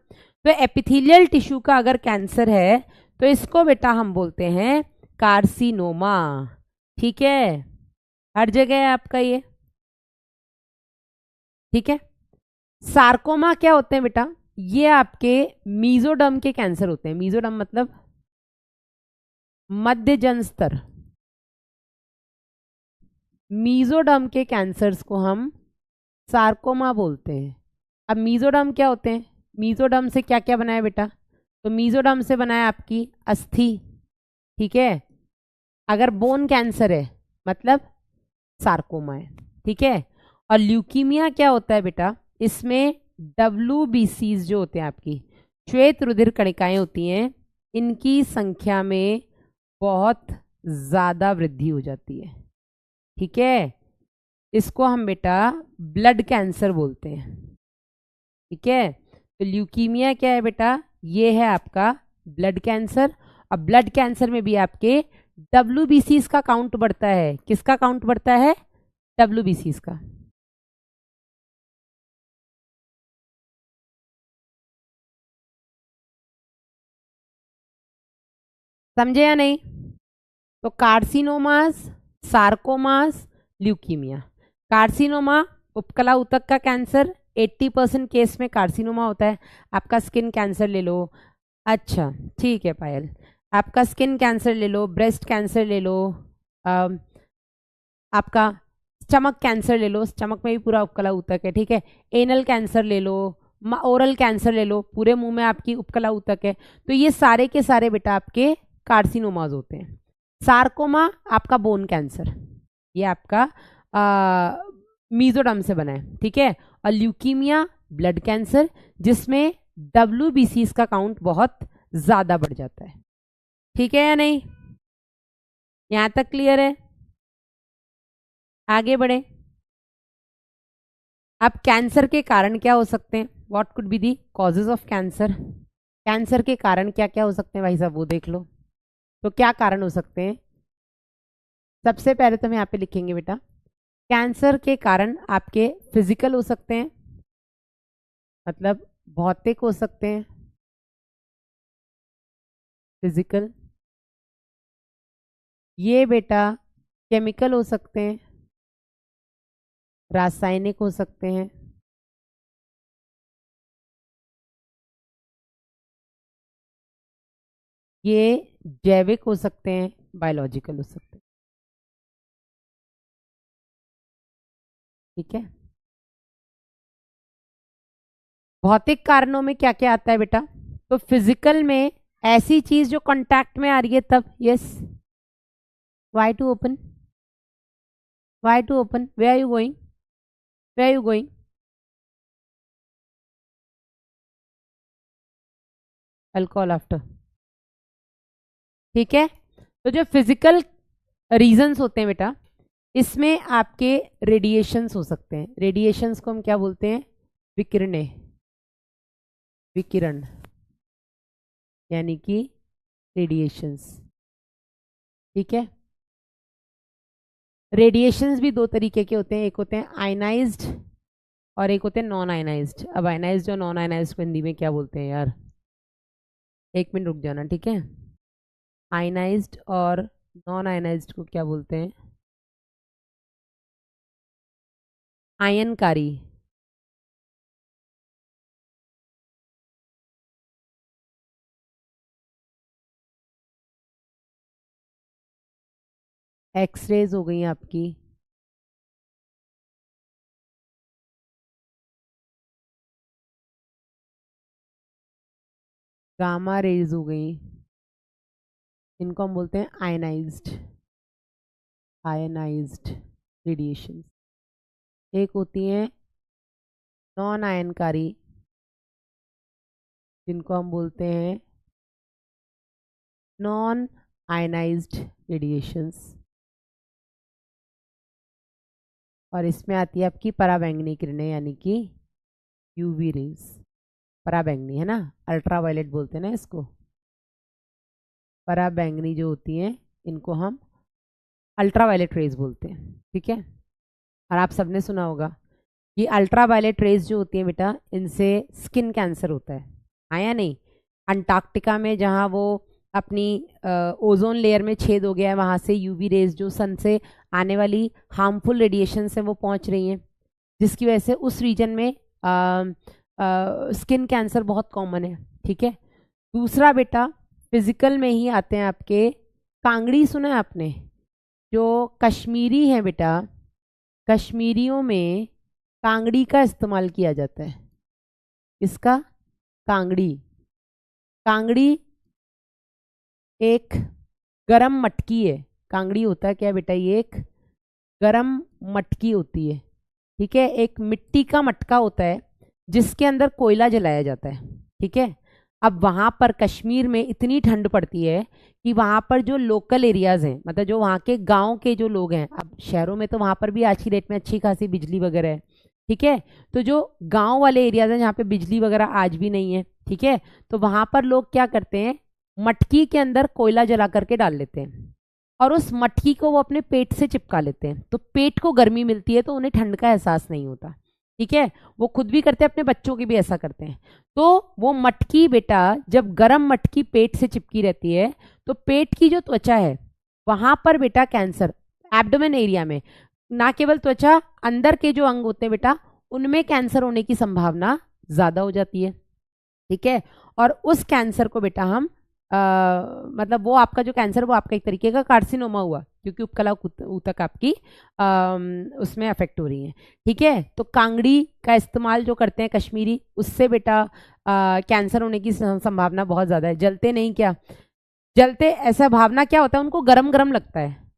Speaker 1: तो एपिथेलियल टिश्यू का अगर कैंसर है तो इसको बेटा हम बोलते हैं कार्सिनोमा। ठीक है, हर जगह है आपका ये। ठीक है, सार्कोमा क्या होते हैं बेटा, ये आपके मीजोडर्म के कैंसर होते हैं। मीजोडर्म मतलब मध्य जनस्तर, मीजोडर्म के कैंसर्स को हम सार्कोमा बोलते हैं। अब मीजोडर्म क्या होते हैं, मीजोडर्म से क्या क्या बना है बेटा, तो मीजोडर्म से बना है आपकी अस्थि। ठीक है, अगर बोन कैंसर है मतलब सार्कोमा है। ठीक है, और ल्यूकीमिया क्या होता है बेटा, इसमें WBCs जो होते हैं आपकी श्वेत रुधिर कणिकाएं होती हैं, इनकी संख्या में बहुत ज्यादा वृद्धि हो जाती है। ठीक है, इसको हम बेटा ब्लड कैंसर बोलते हैं। ठीक है, तो ल्यूकीमिया क्या है बेटा, ये है आपका ब्लड कैंसर। अब ब्लड कैंसर में भी आपके WBCs का काउंट बढ़ता है। किसका काउंट बढ़ता है, WBCs का। समझे या नहीं? तो कार्सिनोमास, सार्कोमास, ल्यूकीमिया। कार्सिनोमा उपकला ऊतक का कैंसर, 80% केस में कार्सिनोमा होता है। आपका स्किन कैंसर ले लो। अच्छा ठीक है पायल, आपका स्किन कैंसर ले लो, ब्रेस्ट कैंसर ले लो, आपका स्टमक कैंसर ले लो, स्टमक में भी पूरा उपकला ऊतक है, ठीक है। एनल कैंसर ले लो, ओरल कैंसर ले लो, पूरे मुंह में आपकी उपकला ऊतक है। तो ये सारे के सारे बेटा आपके कार्सिनोमाज होते हैं। सार्कोमा आपका बोन कैंसर, ये आपका मीजोडर्म से बना है, ठीक है। और ल्यूकीमिया ब्लड कैंसर, जिसमें WBCs का काउंट बहुत ज्यादा बढ़ जाता है, ठीक है या नहीं? यहां तक क्लियर है? आगे बढ़े। अब कैंसर के कारण क्या हो सकते हैं? What could be the causes of cancer? Cancer के कारण क्या क्या हो सकते हैं भाई साहब, वो देख लो। तो क्या कारण हो सकते हैं? सबसे पहले तो हम यहाँ पे लिखेंगे बेटा, कैंसर के कारण आपके फिजिकल हो सकते हैं, मतलब भौतिक हो सकते हैं, फिजिकल। ये बेटा केमिकल हो सकते हैं, रासायनिक हो सकते हैं, ये जैविक हो सकते हैं, बायोलॉजिकल हो सकते हैं, ठीक है। भौतिक कारणों में क्या क्या आता है बेटा? तो फिजिकल में ऐसी चीज जो कांटेक्ट में आ रही है तब, yes. Why to open, why to open, where are you going, where are you going? Alcohol after, ठीक है। तो जो फिजिकल रीजंस होते हैं बेटा, इसमें आपके रेडिएशंस हो सकते हैं। रेडिएशंस को हम क्या बोलते हैं? विकिरणें, विकिरण यानी कि रेडिएशंस, ठीक है। रेडिएशंस भी दो तरीके के होते हैं, एक होते हैं आयनाइज्ड और एक होते हैं नॉन आयनाइज्ड। अब आयनाइज्ड और नॉन आयनाइज्ड को हिंदी में क्या बोलते हैं यार? एक मिनट रुक जाना, ठीक है। आयनाइज्ड और नॉन आयनाइज्ड को क्या बोलते हैं? आयनकारी, एक्सरेज हो गई आपकी, गामा रेज हो गई, इनको हम बोलते हैं आयनाइज्ड, आयनाइज्ड रेडिएशन। एक होती हैं नॉन आयनकारी, जिनको हम बोलते हैं नॉन आयनाइज्ड रेडिएशंस। और इसमें आती है आपकी पराबैंगनी किरणें यानी कि यूवी रेज। पराबैंगनी है ना, अल्ट्रावायलेट बोलते हैं ना इसको। पराबैंगनी जो होती हैं इनको हम अल्ट्रावायलेट रेज बोलते हैं, ठीक है। और आप सबने सुना होगा ये अल्ट्रावायलेट रेज जो होती है बेटा, इनसे स्किन कैंसर होता है, हाँ या नहीं? अंटार्कटिका में जहाँ वो अपनी ओजोन लेयर में छेद हो गया है, वहाँ से यूवी रेज जो सन से आने वाली हार्मफुल रेडिएशन से वो पहुँच रही हैं, जिसकी वजह से उस रीजन में स्किन कैंसर बहुत कॉमन है, ठीक है। दूसरा बेटा फिजिकल में ही आते हैं आपके कांगड़ी, सुना है आपने? जो कश्मीरी है बेटा, कश्मीरियों में कांगड़ी का इस्तेमाल किया जाता है। इसका कांगड़ी, कांगड़ी एक गरम मटकी है। कांगड़ी होता है क्या बेटा? ये एक गरम मटकी होती है, ठीक है। एक मिट्टी का मटका होता है जिसके अंदर कोयला जलाया जाता है, ठीक है। अब वहां पर कश्मीर में इतनी ठंड पड़ती है कि वहां पर जो लोकल एरियाज हैं, मतलब जो वहाँ के गांव के जो लोग हैं, अब शहरों में तो वहां पर भी आज की डेट में अच्छी खासी बिजली वगैरह है, ठीक है। तो जो गांव वाले एरियाज हैं जहाँ पे बिजली वगैरह आज भी नहीं है, ठीक है, तो वहां पर लोग क्या करते हैं, मटकी के अंदर कोयला जला करके डाल लेते हैं और उस मटकी को वो अपने पेट से चिपका लेते हैं, तो पेट को गर्मी मिलती है, तो उन्हें ठंड का एहसास नहीं होता, ठीक है। वो खुद भी करते हैं, अपने बच्चों की भी ऐसा करते हैं। तो वो मटकी बेटा, जब गर्म मटकी पेट से चिपकी रहती है, तो पेट की जो त्वचा है वहां पर बेटा कैंसर, एब्डोमेन एरिया में, ना केवल त्वचा, अंदर के जो अंग होते हैं बेटा, उनमें कैंसर होने की संभावना ज्यादा हो जाती है, ठीक है। और उस कैंसर को बेटा हम मतलब वो आपका जो कैंसर वो आपका एक तरीके का कार्सिनोमा हुआ, क्योंकि उपकला ऊतक आपकी उसमें अफेक्ट हो रही है। ठीक है, तो कांगड़ी का इस्तेमाल जो करते हैं कश्मीरी, उससे बेटा कैंसर होने की संभावना बहुत ज़्यादा है। जलते नहीं क्या, जलते ऐसा भावना क्या होता है, उनको गरम गरम लगता है।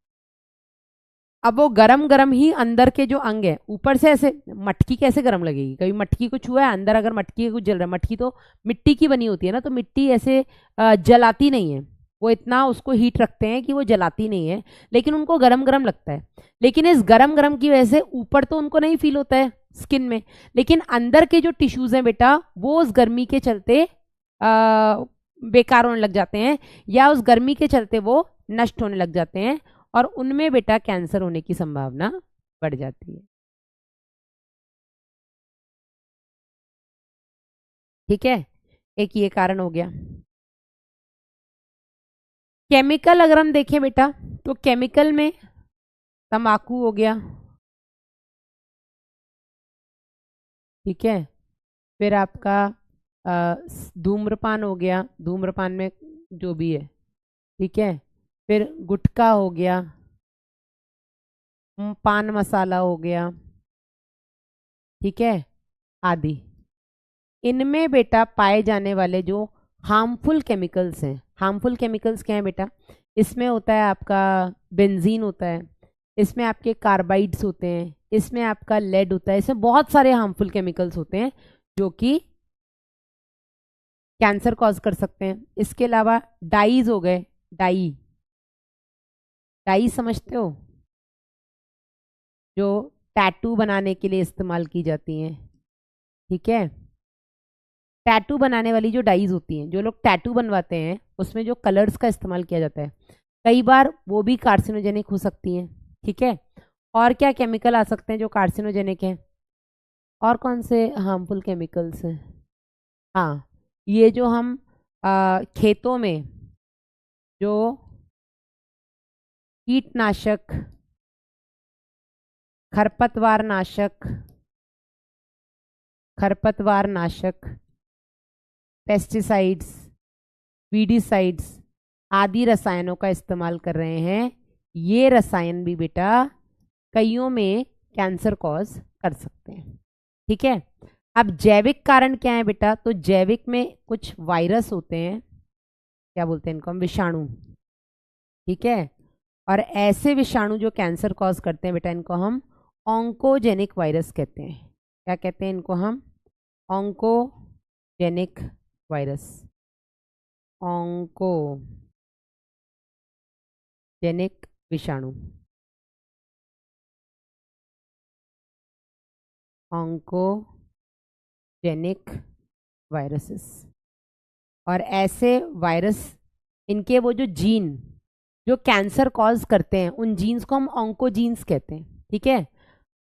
Speaker 1: अब वो गरम गरम ही अंदर के जो अंग है, ऊपर से ऐसे मटकी कैसे गरम लगेगी, कभी मटकी को छुआ है अंदर, अगर मटकी कुछ जल रहा है, मटकी तो मिट्टी की बनी होती है ना, तो मिट्टी ऐसे जलाती नहीं है, वो इतना उसको हीट रखते हैं कि वो जलाती नहीं है, लेकिन उनको गरम गरम लगता है। लेकिन इस गरम गरम की वजह से ऊपर तो उनको नहीं फील होता है स्किन में, लेकिन अंदर के जो टिश्यूज हैं बेटा, वो उस गर्मी के चलते बेकार होने लग जाते हैं, या उस गर्मी के चलते वो नष्ट होने लग जाते हैं, और उनमें बेटा कैंसर होने की संभावना बढ़ जाती है। ठीक है, एक ये कारण हो गया। केमिकल अगर हम देखें बेटा, तो केमिकल में तंबाकू हो गया, ठीक है, फिर आपका धूम्रपान हो गया, धूम्रपान में जो भी है, ठीक है, फिर गुटखा हो गया, पान मसाला हो गया, ठीक है, आदि। इनमें बेटा पाए जाने वाले जो हार्मफुल केमिकल्स हैं, हार्मफुल केमिकल्स क्या है बेटा, इसमें होता है आपका बेंजीन होता है, इसमें आपके कार्बाइड्स होते हैं, इसमें आपका लेड होता है, इसमें बहुत सारे हार्मफुल केमिकल्स होते हैं जो कि कैंसर कॉज कर सकते हैं। इसके अलावा डाइज हो गए, डाई, डाई समझते हो, जो टैटू बनाने के लिए इस्तेमाल की जाती हैं, ठीक है, टैटू बनाने वाली जो डाइज होती हैं, जो लोग टैटू बनवाते हैं, उसमें जो कलर्स का इस्तेमाल किया जाता है, कई बार वो भी कार्सिनोजेनिक हो सकती हैं। ठीक है, और क्या केमिकल आ सकते हैं जो कार्सिनोजेनिक हैं, और कौन से हार्मफुल केमिकल्स हैं, हाँ, ये जो हम खेतों में जो कीटनाशक, खरपतवार नाशक, खरपतवार नाशक, पेस्टिसाइड्स, वीडीसाइड्स आदि रसायनों का इस्तेमाल कर रहे हैं, ये रसायन भी बेटा कईयों में कैंसर कॉज कर सकते हैं। ठीक है, अब जैविक कारण क्या है बेटा, तो जैविक में कुछ वायरस होते हैं, क्या बोलते हैं इनको हम, विषाणु, ठीक है, और ऐसे विषाणु जो कैंसर कॉज करते हैं बेटा, इनको हम ऑन्कोजेनिक वायरस कहते हैं। क्या कहते हैं इनको हम, ऑन्कोजेनिक वायरस, ऑन्कोजेनिक विषाणु, ऑन्कोजेनिक वायरसेस। और ऐसे वायरस, इनके वो जो जीन जो कैंसर कॉज करते हैं, उन जीन्स को हम ऑन्कोजीन्स कहते हैं। ठीक है,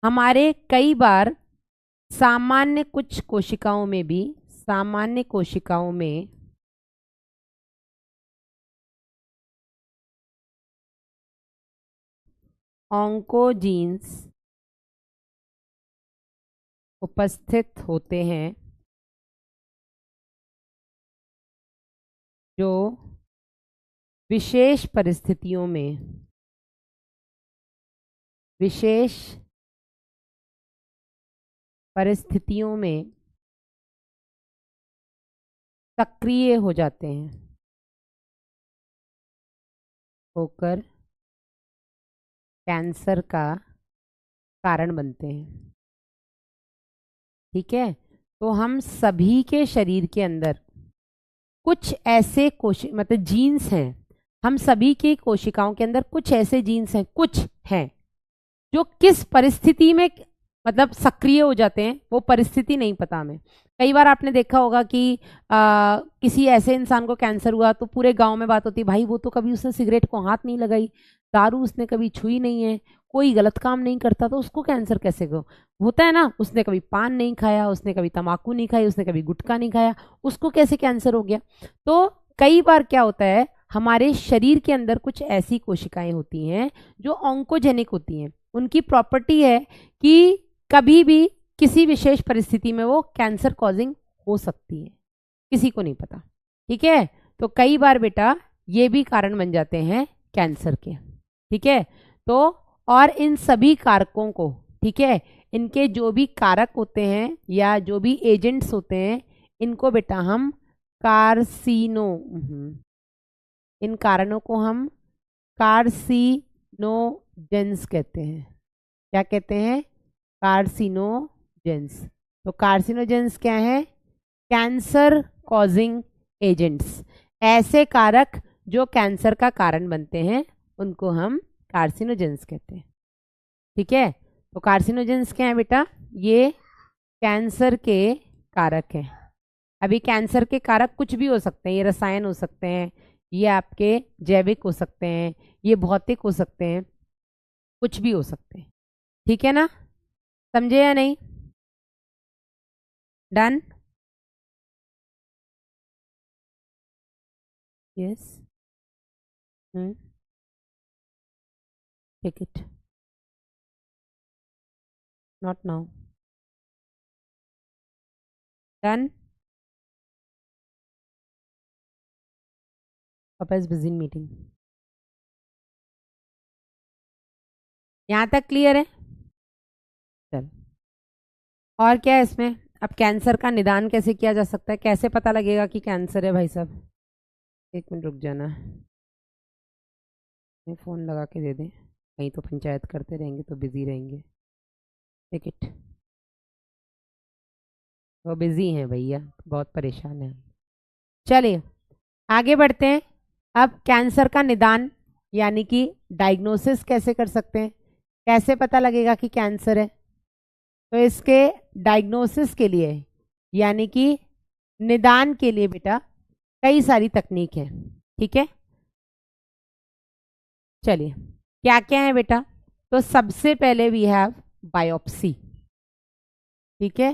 Speaker 1: हमारे कई बार सामान्य कुछ कोशिकाओं में भी, सामान्य कोशिकाओं में ऑन्कोजीन्स उपस्थित होते हैं जो विशेष परिस्थितियों में, विशेष परिस्थितियों में सक्रिय हो जाते हैं, होकर कैंसर का कारण बनते हैं। ठीक है, तो हम सभी के शरीर के अंदर कुछ ऐसे मतलब जीन्स हैं, हम सभी की कोशिकाओं के अंदर कुछ ऐसे जीन्स हैं, कुछ हैं जो किस परिस्थिति में मतलब सक्रिय हो जाते हैं, वो परिस्थिति नहीं पता हमें। कई बार आपने देखा होगा कि किसी ऐसे इंसान को कैंसर हुआ तो पूरे गांव में बात होती है, भाई वो तो कभी उसने सिगरेट को हाथ नहीं लगाई, दारू उसने कभी छुई नहीं है, कोई गलत काम नहीं करता, तो उसको कैंसर कैसे हो होता है ना, उसने कभी पान नहीं खाया, उसने कभी तम्बाकू नहीं खाई, उसने कभी गुटखा नहीं खाया, उसको कैसे कैंसर हो गया। तो कई बार क्या होता है, हमारे शरीर के अंदर कुछ ऐसी कोशिकाएं होती हैं जो ऑन्कोजेनिक होती हैं, उनकी प्रॉपर्टी है कि कभी भी किसी विशेष परिस्थिति में वो कैंसर कॉजिंग हो सकती है, किसी को नहीं पता। ठीक है, तो कई बार बेटा ये भी कारण बन जाते हैं कैंसर के। ठीक है, तो और इन सभी कारकों को, ठीक है, इनके जो भी कारक होते हैं या जो भी एजेंट्स होते हैं, इनको बेटा हम कार्सिनो, इन कारणों को हम कार्सिनोजेंस कहते हैं। क्या कहते हैं? कार्सिनोजेंस। तो कार्सिनोजेंस क्या है? Cancer causing agents. ऐसे कारक जो कैंसर का कारण बनते हैं उनको हम कार्सिनोजेंस कहते हैं। ठीक है, तो कार्सिनोजेंस क्या है बेटा? ये कैंसर के कारक हैं। अभी कैंसर के कारक कुछ भी हो सकते हैं, ये रसायन हो सकते हैं, ये आपके जैविक हो सकते हैं, ये भौतिक हो सकते हैं, कुछ भी हो सकते हैं। ठीक है ना, समझे या नहीं? Done? Yes. Take it, not now. Done? Papa is busy meeting. यहाँ तक क्लियर है? चल, और क्या है इसमें? अब कैंसर का निदान कैसे किया जा सकता है? कैसे पता लगेगा कि कैंसर है भाई साहब? एक मिनट रुक जाना, मैं फ़ोन लगा के दे दें, कहीं तो पंचायत करते रहेंगे तो बिजी रहेंगे। Take it. वो बिजी हैं भैया, बहुत परेशान है। चलिए आगे बढ़ते हैं। अब कैंसर का निदान यानी कि डायग्नोसिस कैसे कर सकते हैं? कैसे पता लगेगा कि कैंसर है? तो इसके डायग्नोसिस के लिए यानी कि निदान के लिए बेटा कई सारी तकनीक है। ठीक है, चलिए क्या क्या है बेटा? तो सबसे पहले वी हैव बायोप्सी। ठीक है,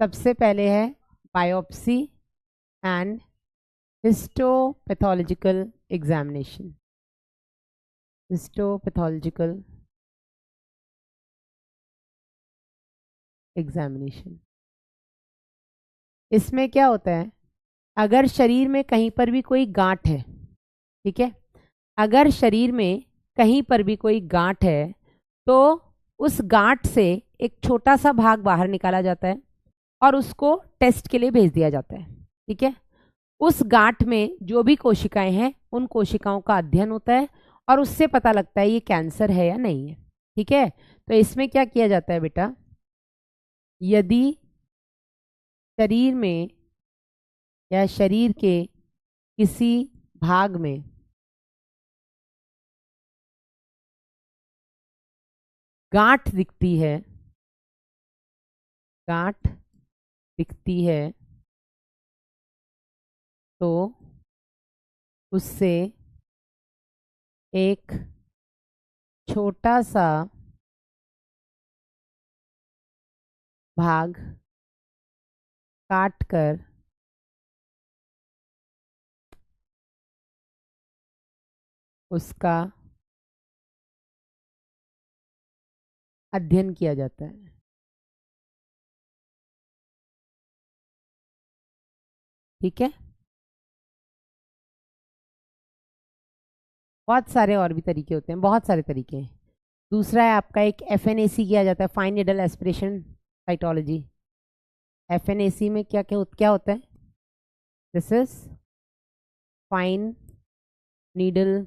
Speaker 1: सबसे पहले है biopsy and histopathological examination. Histopathological examination, इसमें क्या होता है? अगर शरीर में कहीं पर भी कोई गांठ है, ठीक है, अगर शरीर में कहीं पर भी कोई गांठ है तो उस गांठ से एक छोटा सा भाग बाहर निकाला जाता है और उसको टेस्ट के लिए भेज दिया जाता है। ठीक है, उस गांठ में जो भी कोशिकाएं हैं उन कोशिकाओं का अध्ययन होता है और उससे पता लगता है ये कैंसर है या नहीं है। ठीक है, तो इसमें क्या किया जाता है बेटा? यदि शरीर में या शरीर के किसी भाग में गांठ दिखती है, गांठ दिखती है, तो उससे एक छोटा सा भाग काट कर उसका अध्ययन किया जाता है। ठीक है, बहुत सारे और भी तरीके होते हैं, बहुत सारे तरीके हैं। दूसरा है आपका एक एफएनएसी किया जाता है, fine needle aspiration cytology. FNAC में क्या क्या क्या होता है? This is fine needle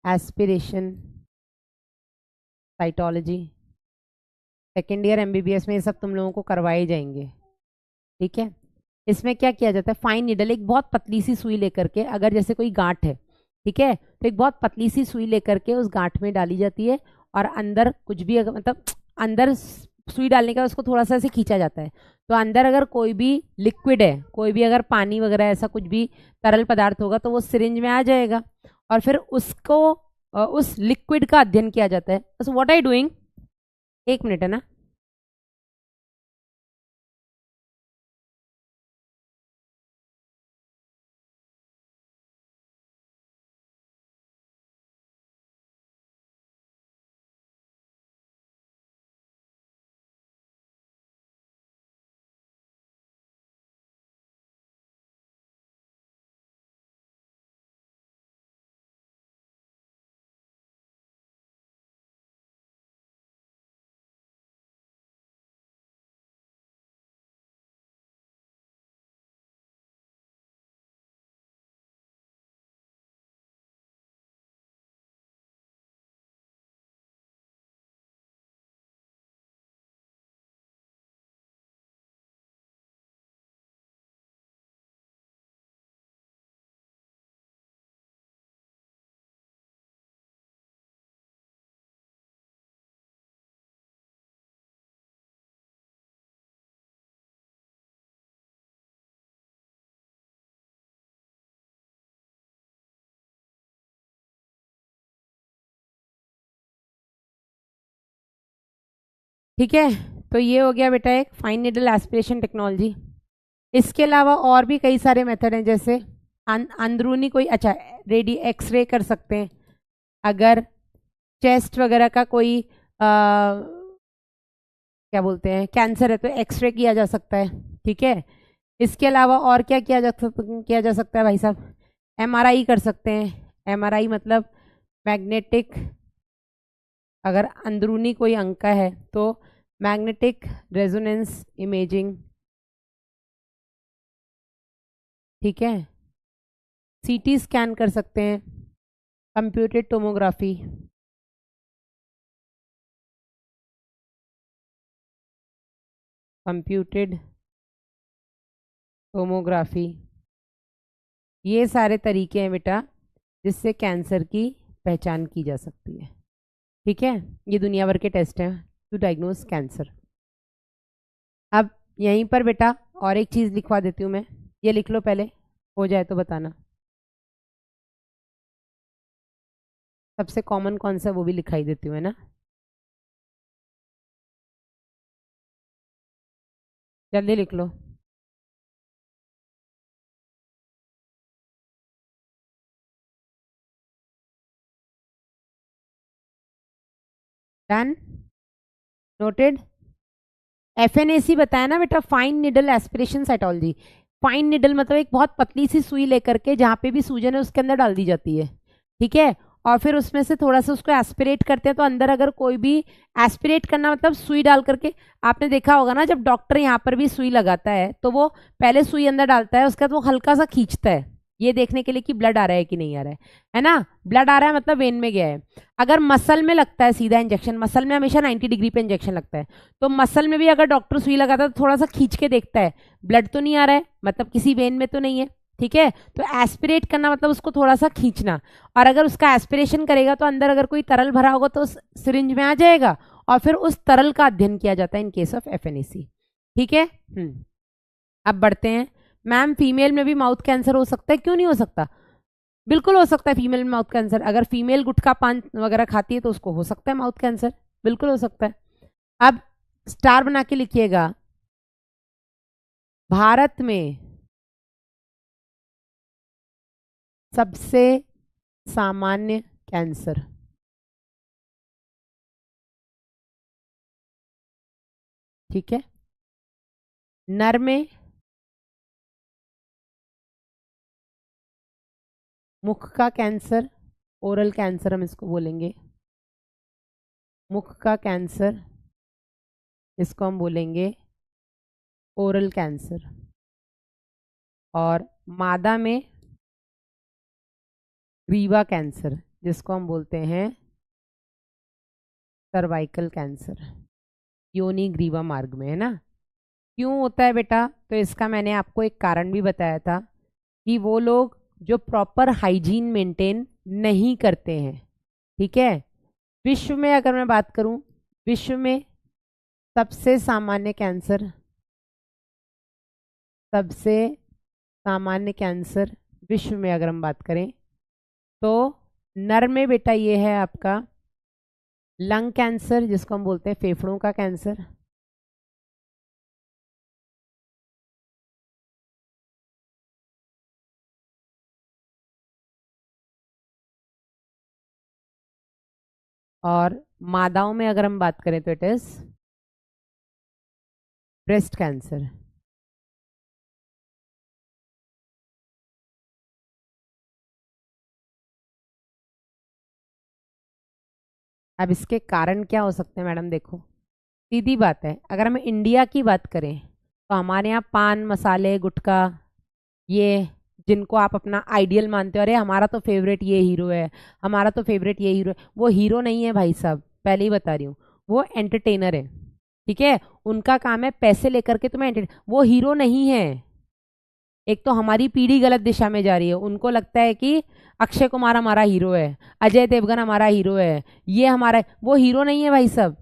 Speaker 1: aspiration cytology. Second year MBBS में ये सब तुम लोगों को करवाए जाएंगे। ठीक है, इसमें क्या किया जाता है? फाइन नीडल, एक बहुत पतली सी सुई लेकर के, अगर जैसे कोई गांठ है, ठीक है, तो एक बहुत पतली सी सुई लेकर के उस गांठ में डाली जाती है और अंदर कुछ भी अगर मतलब अंदर सुई डालने का उसको थोड़ा सा ऐसे खींचा जाता है, तो अंदर अगर कोई भी लिक्विड है, कोई भी अगर पानी वगैरह ऐसा कुछ भी तरल पदार्थ होगा तो वो सिरिंज में आ जाएगा और फिर उसको उस लिक्विड का अध्ययन किया जाता है। बस व्हाट आई डूइंग, एक मिनट है ना। ठीक है, तो ये हो गया बेटा एक फाइन निडल एस्पिरेशन टेक्नोलॉजी। इसके अलावा और भी कई सारे मेथड हैं, जैसे अंदरूनी कोई, अच्छा, रेडी एक्सरे कर सकते हैं। अगर चेस्ट वगैरह का कोई क्या बोलते हैं कैंसर है तो एक्सरे किया जा सकता है। ठीक है, इसके अलावा और क्या किया जा सकता है भाई साहब? एमआरआई कर सकते हैं। एमआरआई मतलब मैग्नेटिक, अगर अंदरूनी कोई अंग का है तो मैग्नेटिक रेजोनेंस इमेजिंग। ठीक है, सीटी स्कैन कर सकते हैं, कंप्यूटेड टोमोग्राफी, कंप्यूटेड टोमोग्राफी, ये सारे तरीके हैं बेटा जिससे कैंसर की पहचान की जा सकती है। ठीक है, ये दुनिया भर के टेस्ट हैं टू डायग्नोज कैंसर। अब यहीं पर बेटा और एक चीज़ लिखवा देती हूँ मैं, ये लिख लो पहले, हो जाए तो बताना। सबसे कॉमन कौन सा वो भी लिखाई देती हूँ, है ना? जल्दी लिख लो। Done, noted. एफएनएसी बताया ना बेटा, fine needle aspiration cytology. Fine needle मतलब एक बहुत पतली सी सुई लेकर के जहां पे भी सूजन है उसके अंदर डाल दी जाती है। ठीक है, और फिर उसमें से थोड़ा सा उसको एस्पिरेट करते हैं, तो अंदर अगर कोई भी, एस्पिरेट करना मतलब सुई डाल करके, आपने देखा होगा ना जब डॉक्टर यहाँ पर भी सुई लगाता है तो वो पहले सुई अंदर डालता है, उसके बाद वो हल्का सा खींचता है, ये देखने के लिए कि ब्लड आ रहा है कि नहीं आ रहा है ना? ब्लड आ रहा है मतलब वेन में गया है। अगर मसल में लगता है सीधा इंजेक्शन, मसल में हमेशा 90 डिग्री पे इंजेक्शन लगता है, तो मसल में भी अगर डॉक्टर सुई लगाता है तो थोड़ा सा खींच के देखता है, ब्लड तो नहीं आ रहा है, मतलब किसी वेन में तो नहीं है। ठीक है, तो एस्पिरेट करना मतलब उसको थोड़ा सा खींचना, और अगर उसका एस्पिरेशन करेगा तो अंदर अगर कोई तरल भरा होगा तो उस सिरिंज में आ जाएगा, और फिर उस तरल का अध्ययन किया जाता है इन केस ऑफ एफएनएसी। ठीक है, अब बढ़ते हैं। मैम, फीमेल में भी माउथ कैंसर हो सकता है? क्यों नहीं हो सकता, बिल्कुल हो सकता है फीमेल में माउथ कैंसर। अगर फीमेल गुटखा पान वगैरह खाती है तो उसको हो सकता है माउथ कैंसर, बिल्कुल हो सकता है। अब स्टार बना के लिखिएगा, भारत में सबसे सामान्य कैंसर। ठीक है, नर में मुख का कैंसर, ओरल कैंसर हम इसको बोलेंगे, मुख का कैंसर, इसको हम बोलेंगे ओरल कैंसर। और मादा में ग्रीवा कैंसर, जिसको हम बोलते हैं सर्वाइकल कैंसर, योनि ग्रीवा मार्ग में, है ना? क्यों होता है बेटा? तो इसका मैंने आपको एक कारण भी बताया था कि वो लोग जो प्रॉपर हाइजीन मेंटेन नहीं करते हैं। ठीक है, विश्व में अगर मैं बात करूं, विश्व में सबसे सामान्य कैंसर, सबसे सामान्य कैंसर विश्व में अगर हम बात करें तो नर में बेटा ये है आपका लंग कैंसर, जिसको हम बोलते हैं फेफड़ों का कैंसर। और मादाओं में अगर हम बात करें तो इट इज ब्रेस्ट कैंसर। अब इसके कारण क्या हो सकते हैं मैडम? देखो, सीधी बात है, अगर हम इंडिया की बात करें तो हमारे यहाँ पान मसाले गुटखा, ये जिनको आप अपना आइडियल मानते हो, अरे हमारा तो फेवरेट ये हीरो है, हमारा तो फेवरेट ये हीरो है, वो हीरो नहीं है भाई साहब, पहले ही बता रही हूँ, वो एंटरटेनर है। ठीक है, उनका काम है पैसे लेकर के तुम्हें वो हीरो नहीं है। एक तो हमारी पीढ़ी गलत दिशा में जा रही है, उनको लगता है कि अक्षय कुमार हमारा हीरो है, अजय देवगन हमारा हीरो है, ये हमारा, वो हीरो नहीं है भाई साहब,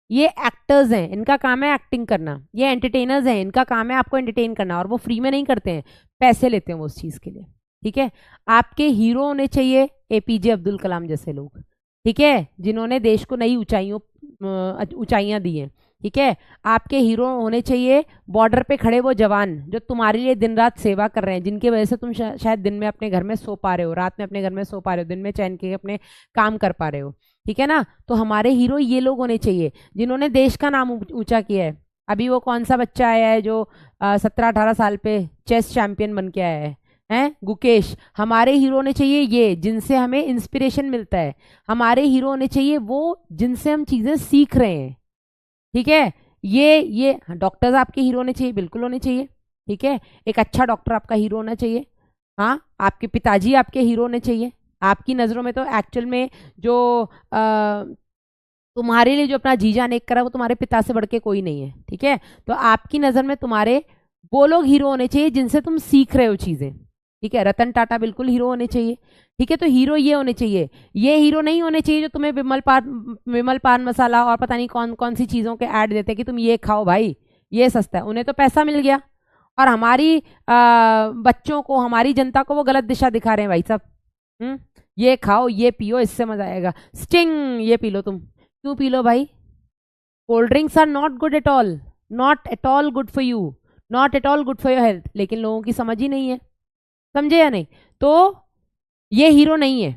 Speaker 1: ये एक्टर्स हैं, इनका काम है एक्टिंग करना, ये एंटरटेनर्स हैं, इनका काम है आपको एंटरटेन करना, और वो फ्री में नहीं करते हैं, पैसे लेते हैं वो उस चीज़ के लिए। ठीक है, आपके हीरो होने चाहिए एपीजे अब्दुल कलाम जैसे लोग, ठीक है, जिन्होंने देश को नई ऊंचाइयां दी हैं, ठीक है। आपके हीरो होने चाहिए बॉर्डर पे खड़े वो जवान जो तुम्हारे लिए दिन रात सेवा कर रहे हैं, जिनकी वजह से तुम शायद दिन में अपने घर में सो पा रहे हो, रात में अपने घर में सो पा रहे हो, दिन में चैन के अपने काम कर पा रहे हो, ठीक है ना। तो हमारे हीरो ये लोग होने चाहिए जिन्होंने देश का नाम ऊंचा किया है। अभी वो कौन सा बच्चा आया है जो 17-18 साल पे चेस चैंपियन बन के आया है, गुकेश। हमारे हीरो होने चाहिए ये जिनसे हमें इंस्पिरेशन मिलता है। हमारे हीरो होने चाहिए वो जिनसे हम चीजें सीख रहे हैं, ठीक है। ये डॉक्टर्स आपके हीरो होने चाहिए, बिल्कुल होने चाहिए, ठीक है। एक अच्छा डॉक्टर आपका हीरो होना चाहिए। हाँ, आपके पिताजी आपके हीरो होने चाहिए। आपकी नज़रों में तो एक्चुअल में जो तुम्हारे लिए जो अपना जी जान एक करा वो तुम्हारे पिता से बढ़ के कोई नहीं है, ठीक है। तो आपकी नज़र में तुम्हारे वो लोग हीरो होने चाहिए जिनसे तुम सीख रहे हो चीज़ें, ठीक है। रतन टाटा बिल्कुल हीरो होने चाहिए, ठीक है। तो हीरो ये होने चाहिए, ये हीरो नहीं होने चाहिए जो तुम्हें विमल पान मसाला और पता नहीं कौन कौन सी चीज़ों के ऐड देते हैं कि तुम ये खाओ भाई, ये सस्ता है। उन्हें तो पैसा मिल गया और हमारी बच्चों को, हमारी जनता को वो गलत दिशा दिखा रहे हैं भाई साहब। ये खाओ, ये पियो, इससे मजा आएगा। स्टिंग ये पी लो, तुम क्यों पी लो भाई? Cold drinks are not good at all, not at all good for you, not at all good for your health. लेकिन लोगों की समझ ही नहीं है, समझे या नहीं? तो ये हीरो नहीं है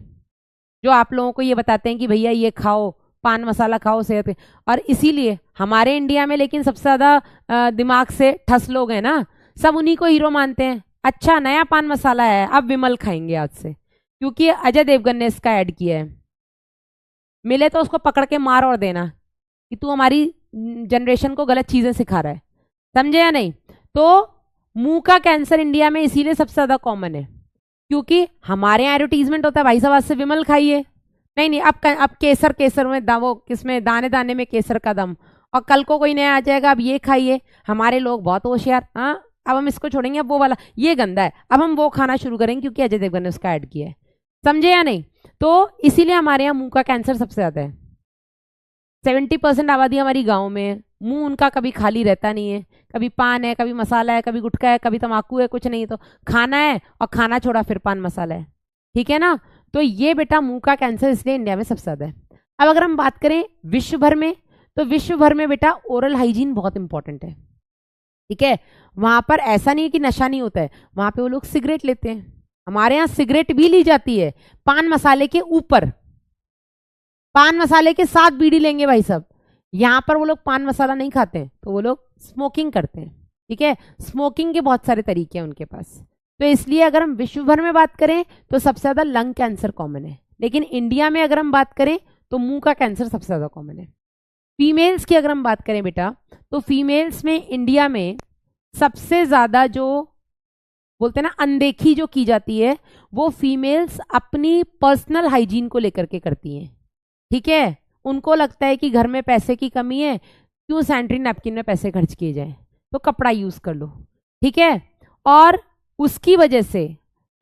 Speaker 1: जो आप लोगों को ये बताते हैं कि भैया ये खाओ, पान मसाला खाओ सेहत पे। और इसीलिए हमारे इंडिया में लेकिन सबसे ज्यादा दिमाग से ठस लोग हैं ना, सब उन्हीं को हीरो मानते हैं। अच्छा नया पान मसाला है, अब विमल खाएंगे आज से, क्योंकि अजय देवगन ने इसका ऐड किया है। मिले तो उसको पकड़ के मार और देना कि तू हमारी जनरेशन को गलत चीजें सिखा रहा है, समझे या नहीं? तो मुंह का कैंसर इंडिया में इसीलिए सबसे ज्यादा कॉमन है, क्योंकि हमारे यहाँ एडवर्टीजमेंट होता है भाई साहब आज से विमल खाइए, नहीं नहीं अब केसर, केसर में वो किसमें दाने दाने में केसर का दम, और कल को कोई नया आ जाएगा अब ये खाइए। हमारे लोग बहुत होशियार, हाँ अब हम इसको छोड़ेंगे, अब वो वाला ये गंदा है, अब हम वो खाना शुरू करेंगे क्योंकि अजय देवगन ने उसका ऐड किया है, समझे या नहीं? तो इसीलिए हमारे यहाँ मुंह का कैंसर सबसे ज्यादा है। 70% आबादी हमारी गाँव में है, मुंह उनका कभी खाली रहता नहीं है। कभी पान है, कभी मसाला है, कभी गुटखा है, कभी तम्बाकू है, कुछ नहीं तो खाना है, और खाना छोड़ा फिर पान मसाला है, ठीक है ना। तो ये बेटा मुंह का कैंसर इसलिए इंडिया में सबसे ज्यादा है। अब अगर हम बात करें विश्व भर में, तो विश्व भर में बेटा ओरल हाइजीन बहुत इंपॉर्टेंट है, ठीक है। वहां पर ऐसा नहीं है कि नशा नहीं होता है, वहां पे वो लोग सिगरेट लेते हैं। हमारे यहाँ सिगरेट भी ली जाती है पान मसाले के ऊपर, पान मसाले के साथ बीड़ी लेंगे भाई साहब। यहाँ पर वो लोग पान मसाला नहीं खाते हैं, तो वो लोग स्मोकिंग करते हैं, ठीक है। स्मोकिंग के बहुत सारे तरीके हैं उनके पास। तो इसलिए अगर हम विश्व भर में बात करें तो सबसे ज्यादा लंग कैंसर कॉमन है, लेकिन इंडिया में अगर हम बात करें तो मुंह का कैंसर सबसे ज्यादा कॉमन है। फीमेल्स की अगर हम बात करें बेटा, तो फीमेल्स में इंडिया में सबसे ज्यादा जो बोलते हैं ना अनदेखी जो की जाती है, वो फीमेल्स अपनी पर्सनल हाइजीन को लेकर के करती हैं, ठीक है। उनको लगता है कि घर में पैसे की कमी है, क्यों सैनिटरी नैपकिन में पैसे खर्च किए जाए, तो कपड़ा यूज कर लो, ठीक है। और उसकी वजह से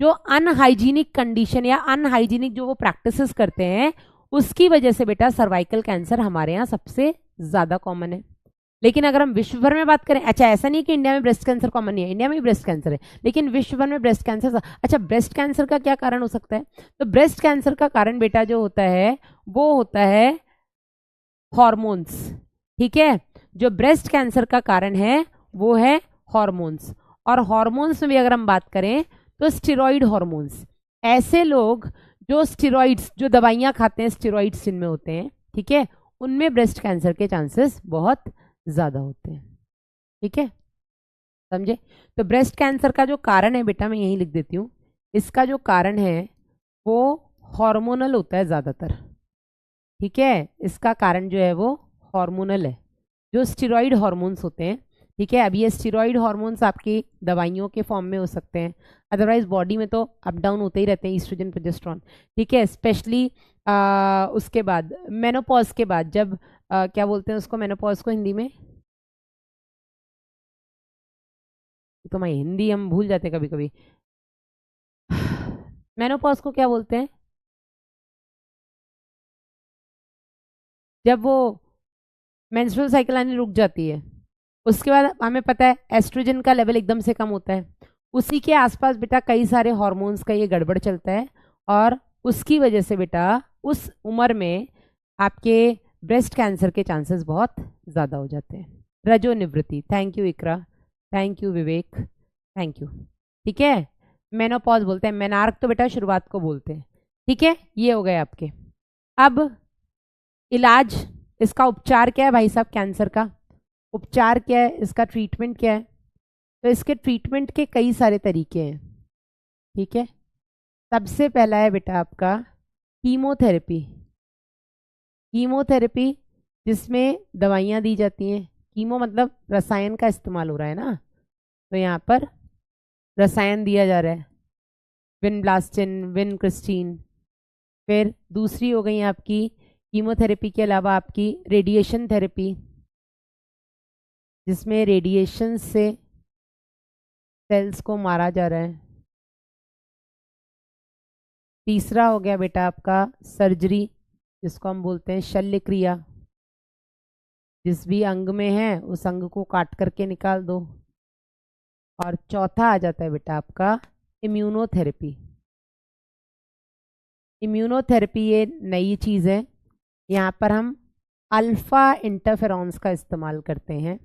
Speaker 1: जो अनहाइजीनिक कंडीशन या अनहाइजीनिक जो वो प्रैक्टिसेस करते हैं, उसकी वजह से बेटा सर्वाइकल कैंसर हमारे यहाँ सबसे ज्यादा कॉमन है। लेकिन अगर हम विश्व भर में बात करें, अच्छा ऐसा नहीं कि इंडिया में ब्रेस्ट कैंसर कॉमन नहीं है, इंडिया में भी ब्रेस्ट कैंसर है, लेकिन विश्व भर में ब्रेस्ट कैंसर। अच्छा ब्रेस्ट कैंसर का क्या कारण हो सकता है? तो ब्रेस्ट कैंसर का कारण बेटा जो होता है वो होता है हॉर्मोन्स, ठीक है। जो ब्रेस्ट कैंसर का कारण है वो है हॉर्मोन्स, और हॉर्मोन्स में भी अगर हम बात करें तो स्टेरॉइड हॉर्मोन्स। ऐसे लोग जो स्टेरॉइड्स, जो दवाइयां खाते हैं स्टेरॉइड्स जिनमें होते हैं, ठीक है, उनमें ब्रेस्ट कैंसर के चांसेस बहुत ज्यादा होते हैं, ठीक है, समझे? तो ब्रेस्ट कैंसर का जो कारण है बेटा मैं यही लिख देती हूँ, इसका जो कारण है वो हार्मोनल होता है ज्यादातर, ठीक है। इसका कारण जो है वो हार्मोनल है, जो स्टेरॉइड हार्मोन्स होते हैं, ठीक है। अब ये स्टेरॉइड हार्मोन्स आपकी दवाइयों के फॉर्म में हो सकते हैं, अदरवाइज बॉडी में तो अप डाउन होते ही रहते हैं, ईस्ट्रोजन प्रोजेस्टेरोन, ठीक है। स्पेशली उसके बाद मेनोपॉज के बाद, जब क्या बोलते हैं उसको, मेनोपॉज को हिंदी में, तो मैं हिंदी हम भूल जाते हैं कभी कभी, मेनोपॉज को क्या बोलते हैं? जब वो मेंस्ट्रुअल साइकिल आनी रुक जाती है, उसके बाद हमें पता है एस्ट्रोजन का लेवल एकदम से कम होता है, उसी के आसपास बेटा कई सारे हार्मोन्स का ये गड़बड़ चलता है, और उसकी वजह से बेटा उस उम्र में आपके ब्रेस्ट कैंसर के चांसेस बहुत ज़्यादा हो जाते हैं। रजोनिवृत्ति, thank you Iqra, thank you Vivek, thank you. ठीक है, मेनोपॉज बोलते हैं, मेनार्क तो बेटा शुरुआत को बोलते हैं। ठीक है, ये हो गए आपके। अब इलाज, इसका उपचार क्या है भाई साहब, कैंसर का उपचार क्या है, इसका ट्रीटमेंट क्या है? तो इसके ट्रीटमेंट के कई सारे तरीके हैं। ठीक है, सबसे पहला है बेटा आपका कीमोथेरेपी। कीमोथेरेपी जिसमें दवाइयाँ दी जाती हैं, कीमो मतलब रसायन का इस्तेमाल हो रहा है ना, तो यहाँ पर रसायन दिया जा रहा है, विनब्लास्टिन, विनक्रिस्टीन। फिर दूसरी हो गई आपकी कीमोथेरेपी के अलावा आपकी रेडिएशन थेरेपी, जिसमें रेडिएशन से सेल्स को मारा जा रहा है। तीसरा हो गया बेटा आपका सर्जरी, जिसको हम बोलते हैं शल्य क्रिया, जिस भी अंग में है उस अंग को काट करके निकाल दो। और चौथा आ जाता है बेटा आपका इम्यूनोथेरेपी। इम्यूनोथेरेपी ये नई चीज़ है, यहाँ पर हम अल्फा इंटरफेरॉन्स का इस्तेमाल करते हैं।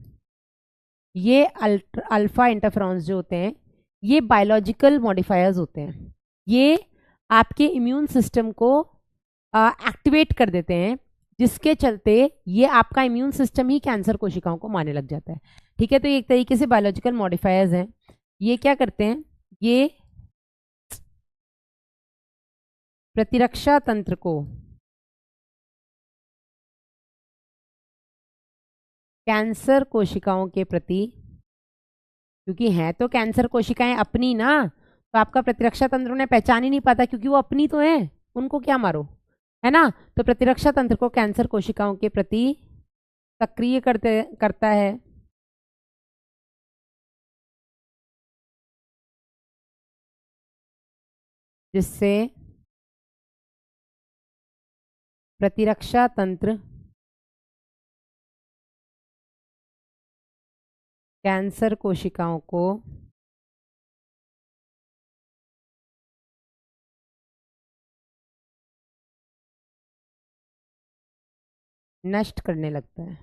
Speaker 1: ये अल्फा इंटरफेरॉन्स जो होते हैं ये बायोलॉजिकल मॉडिफायर्स होते हैं, ये आपके इम्यून सिस्टम को एक्टिवेट कर देते हैं, जिसके चलते ये आपका इम्यून सिस्टम ही कैंसर कोशिकाओं को मारने लग जाता है। ठीक है, तो ये एक तरीके से बायोलॉजिकल मॉडिफायर्स हैं। ये क्या करते हैं, ये प्रतिरक्षा तंत्र को कैंसर कोशिकाओं के प्रति, क्योंकि हैं तो कैंसर कोशिकाएं अपनी ना, तो आपका प्रतिरक्षा तंत्र उन्हें पहचान ही नहीं पाता, क्योंकि वो अपनी तो है, उनको क्या मारो, है ना। तो प्रतिरक्षा तंत्र को कैंसर कोशिकाओं के प्रति सक्रिय करता है, जिससे प्रतिरक्षा तंत्र कैंसर कोशिकाओं को नष्ट करने लगता है।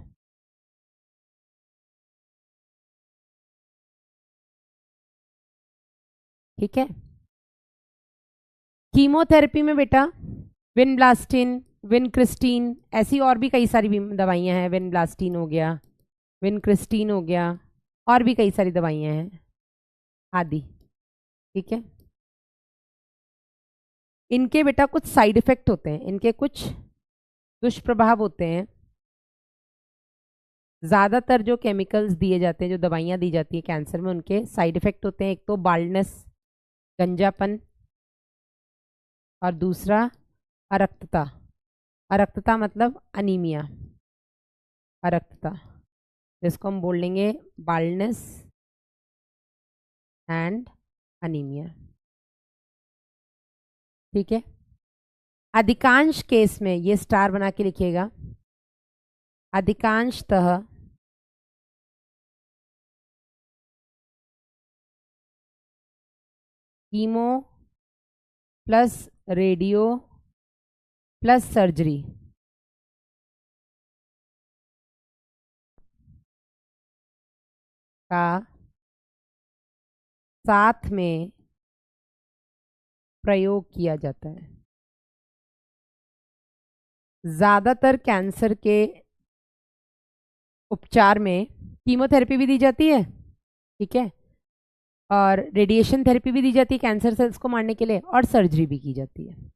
Speaker 1: ठीक है, कीमोथेरेपी में बेटा विनब्लास्टिन, विनक्रिस्टीन, ऐसी और भी कई सारी दवाइयां हैं, विनब्लास्टिन हो गया, विनक्रिस्टीन हो गया, और भी कई सारी दवाइयां हैं आदि। ठीक है, इनके बेटा कुछ साइड इफेक्ट होते हैं, इनके कुछ दुष्प्रभाव होते हैं। ज़्यादातर जो केमिकल्स दिए जाते हैं, जो दवाइयाँ दी जाती है कैंसर में, उनके साइड इफेक्ट होते हैं, एक तो बाल्डनेस, गंजापन, और दूसरा अरक्तता। अरक्तता मतलब अनीमिया, अरक्तता, जिसको हम बोलेंगे बाल्डनेस एंड अनीमिया। ठीक है, अधिकांश केस में, ये स्टार बना के लिखिएगा, अधिकांशतः chemo plus radio plus surgery का साथ में प्रयोग किया जाता है। ज़्यादातर कैंसर के उपचार में कीमोथेरेपी भी दी जाती है, ठीक है, और रेडिएशन थेरेपी भी दी जाती है कैंसर सेल्स को मारने के लिए, और सर्जरी भी की जाती है।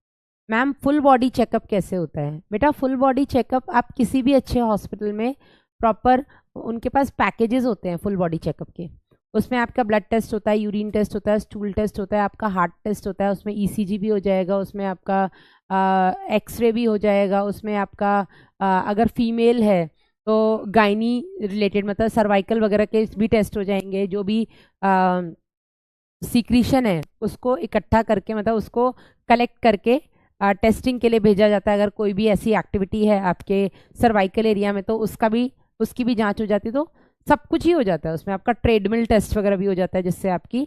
Speaker 1: मैम फुल बॉडी चेकअप कैसे होता है? बेटा फुल बॉडी चेकअप आप किसी भी अच्छे हॉस्पिटल में प्रॉपर, उनके पास पैकेजेस होते हैं फुल बॉडी चेकअप के, उसमें आपका ब्लड टेस्ट होता है, यूरिन टेस्ट होता है, स्टूल टेस्ट होता है, आपका हार्ट टेस्ट होता है, उसमें ईसीजी भी हो जाएगा, उसमें आपका एक्सरे भी हो जाएगा, उसमें आपका अगर फीमेल है तो गायनी रिलेटेड मतलब सर्वाइकल वगैरह के भी टेस्ट हो जाएंगे, जो भी सीक्रीशन है उसको इकट्ठा करके मतलब उसको कलेक्ट करके टेस्टिंग के लिए भेजा जाता है। अगर कोई भी ऐसी एक्टिविटी है आपके सर्वाइकल एरिया में तो उसकी भी जांच हो जाती है, तो सब कुछ ही हो जाता है उसमें। आपका ट्रेडमिल टेस्ट वगैरह भी हो जाता है, जिससे आपकी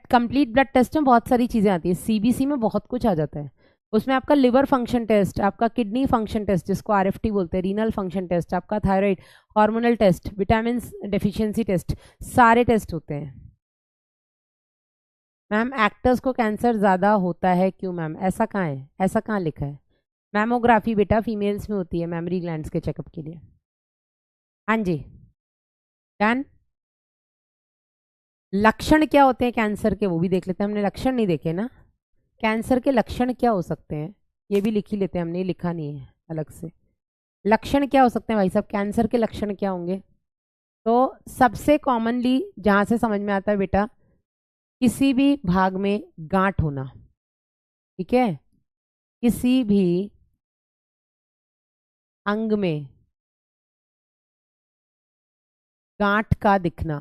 Speaker 1: कंप्लीट ब्लड टेस्ट में बहुत सारी चीज़ें आती है, सीबीसी में बहुत कुछ आ जाता है, उसमें आपका लिवर फंक्शन टेस्ट, आपका किडनी फंक्शन टेस्ट जिसको आरएफटी बोलते हैं, रीनल फंक्शन टेस्ट, आपका thyroid, hormonal test, vitamin deficiency test, सारे टेस्ट होते हैं। मैम एक्टर्स को कैंसर ज़्यादा होता है क्यों मैम? ऐसा कहाँ है, ऐसा कहाँ लिखा है? मैमोग्राफी बेटा फीमेल्स में होती है मैमरी ग्लैंड्स के चेकअप के लिए। हाँ जी, डन। लक्षण क्या होते हैं कैंसर के वो भी देख लेते हैं। हमने लक्षण नहीं देखे ना, कैंसर के लक्षण क्या हो सकते हैं ये भी लिख ही लेते हैं, हमने ये लिखा नहीं है अलग से। लक्षण क्या हो सकते हैं भाई साहब, कैंसर के लक्षण क्या होंगे? तो सबसे कॉमनली जहां से समझ में आता है बेटा, किसी भी भाग में गांठ होना, ठीक है, किसी भी अंग में गांठ का दिखना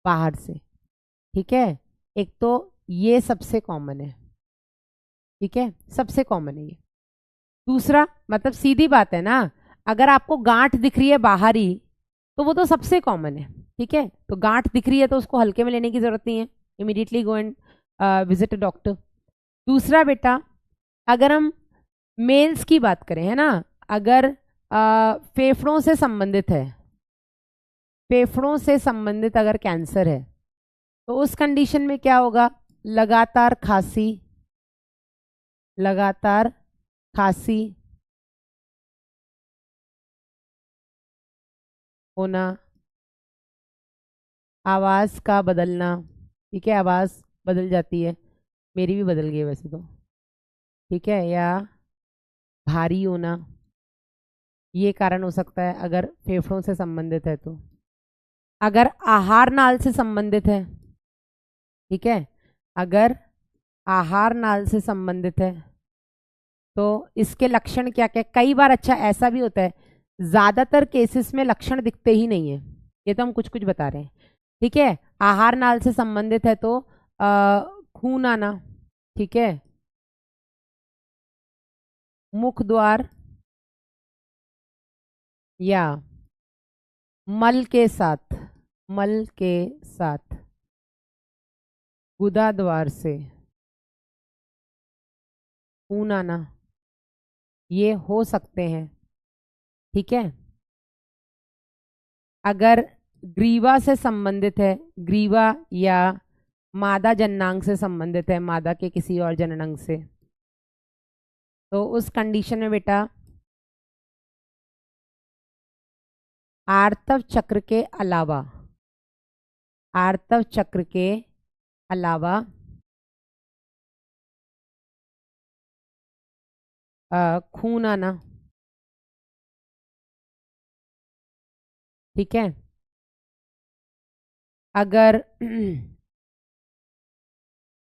Speaker 1: बाहर से, ठीक है। एक तो ये सबसे कॉमन है, ठीक है, सबसे कॉमन है ये। दूसरा मतलब सीधी बात है ना, अगर आपको गांठ दिख रही है बाहर ही तो वो तो सबसे कॉमन है, ठीक है। तो गांठ दिख रही है तो उसको हल्के में लेने की जरूरत नहीं है, immediately go and visit a doctor. दूसरा बेटा, अगर हम मेल्स की बात करें, है ना, अगर फेफड़ों से संबंधित है, फेफड़ों से संबंधित अगर कैंसर है तो उस कंडीशन में क्या होगा? लगातार खांसी, लगातार खांसी होना, आवाज का बदलना, ठीक है, आवाज बदल जाती है, मेरी भी बदल गई है वैसे तो, ठीक है, या भारी होना, ये कारण हो सकता है अगर फेफड़ों से संबंधित है तो। अगर आहार नाल से संबंधित है, ठीक है, अगर आहार नाल से संबंधित है तो इसके लक्षण क्या क्या? कई बार अच्छा ऐसा भी होता है, ज्यादातर केसेस में लक्षण दिखते ही नहीं है, ये तो हम कुछ कुछ बता रहे हैं, ठीक है। आहार नाल से संबंधित है तो खून आना, ठीक है, मुख द्वार या मल के साथ, मल के साथ गुदा द्वार से खून आना, ये हो सकते हैं, ठीक है। अगर ग्रीवा से संबंधित है, ग्रीवा या मादा जननांग से संबंधित है, मादा के किसी और जननांग से, तो उस कंडीशन में बेटा आर्तव चक्र के अलावा, आर्तव चक्र के अलावा खून आना, ठीक है। अगर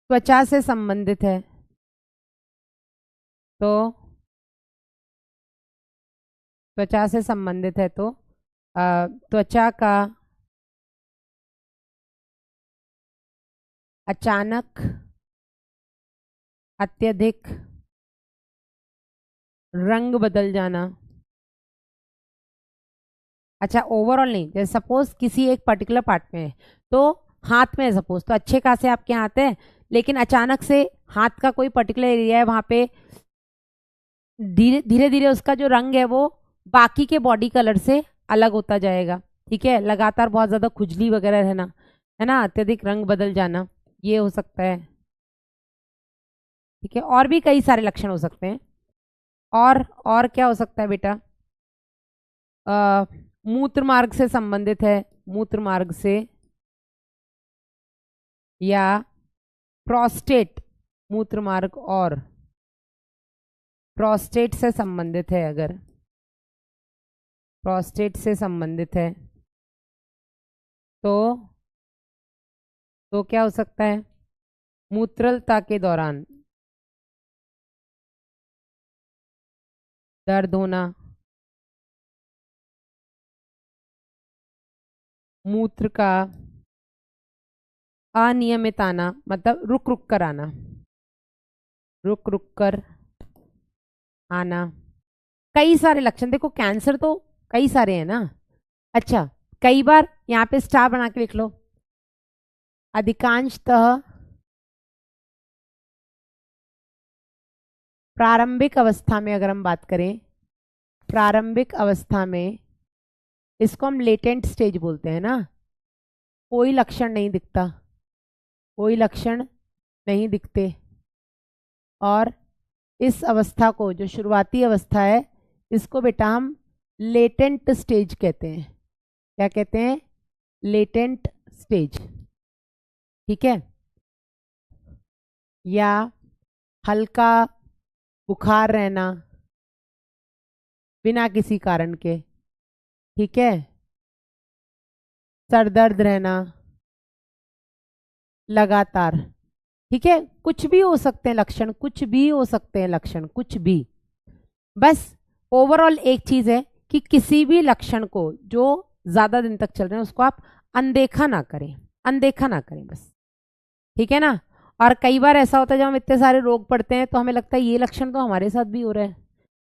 Speaker 1: त्वचा से संबंधित है तो, त्वचा से संबंधित है तो त्वचा का अचानक अत्यधिक रंग बदल जाना। अच्छा ओवरऑल नहीं, जैसे सपोज किसी एक पर्टिकुलर पार्ट में है, तो हाथ में है सपोज, तो अच्छे खासे आपके हाथ है, लेकिन अचानक से हाथ का कोई पर्टिकुलर एरिया है वहां पे धीरे धीरे धीरे उसका जो रंग है वो बाकी के बॉडी कलर से अलग होता जाएगा, ठीक है। लगातार बहुत ज्यादा खुजली वगैरह रहना, है ना, अत्यधिक रंग बदल जाना, ये हो सकता है, ठीक है। और भी कई सारे लक्षण हो सकते हैं। और क्या हो सकता है बेटा? मूत्र मार्ग से संबंधित है, मूत्र मार्ग से, या प्रोस्टेट, मूत्र मार्ग और प्रोस्टेट से संबंधित है, अगर प्रोस्टेट से संबंधित है तो क्या हो सकता है? मूत्रलता के दौरान दर्द होना, मूत्र का अनियमित आना, मतलब रुक रुक कर आना, रुक रुक कर आना, कई सारे लक्षण। देखो कैंसर तो कई सारे हैं ना। अच्छा, कई बार यहाँ पे स्टार बना के लिख लो, अधिकांशतः प्रारंभिक अवस्था में अगर हम बात करें, प्रारंभिक अवस्था में इसको हम लेटेंट स्टेज बोलते हैं ना, कोई लक्षण नहीं दिखता, कोई लक्षण नहीं दिखते, और इस अवस्था को, जो शुरुआती अवस्था है, इसको बेटा हम लेटेंट स्टेज कहते हैं। क्या कहते हैं? Latent stage. ठीक है, या हल्का बुखार रहना बिना किसी कारण के, ठीक है, सर दर्द रहना लगातार, ठीक है, कुछ भी हो सकते हैं लक्षण, कुछ भी हो सकते हैं लक्षण, कुछ भी। बस ओवरऑल एक चीज है कि किसी भी लक्षण को जो ज्यादा दिन तक चल रहे हैं उसको आप अनदेखा ना करें, अनदेखा ना करें बस, ठीक है ना। और कई बार ऐसा होता है जब हम इतने सारे रोग पड़ते हैं तो हमें लगता है ये लक्षण तो हमारे साथ भी हो रहे हैं,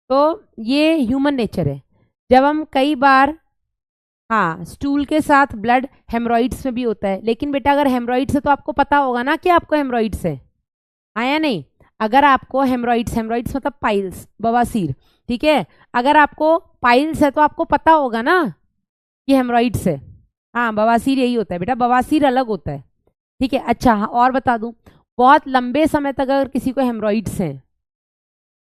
Speaker 1: तो ये ह्यूमन नेचर है। जब हम कई बार, हाँ, स्टूल के साथ ब्लड हेमरॉइड्स में भी होता है, लेकिन बेटा अगर हेमरॉइड्स है तो आपको पता होगा ना कि आपको हेमरॉइड्स है, हाँ या नहीं? अगर आपको हेमरॉइड्स, हेमरॉइड्स मतलब पाइल्स, बवासीर, ठीक है, अगर आपको पाइल्स है तो आपको पता होगा ना कि हेमरॉइड्स है। हाँ, बवासीर यही होता है बेटा, बवासीर अलग होता है, ठीक है। अच्छा, हाँ, और बता दूं, बहुत लंबे समय तक अगर किसी को हेमरॉइड्स हैं,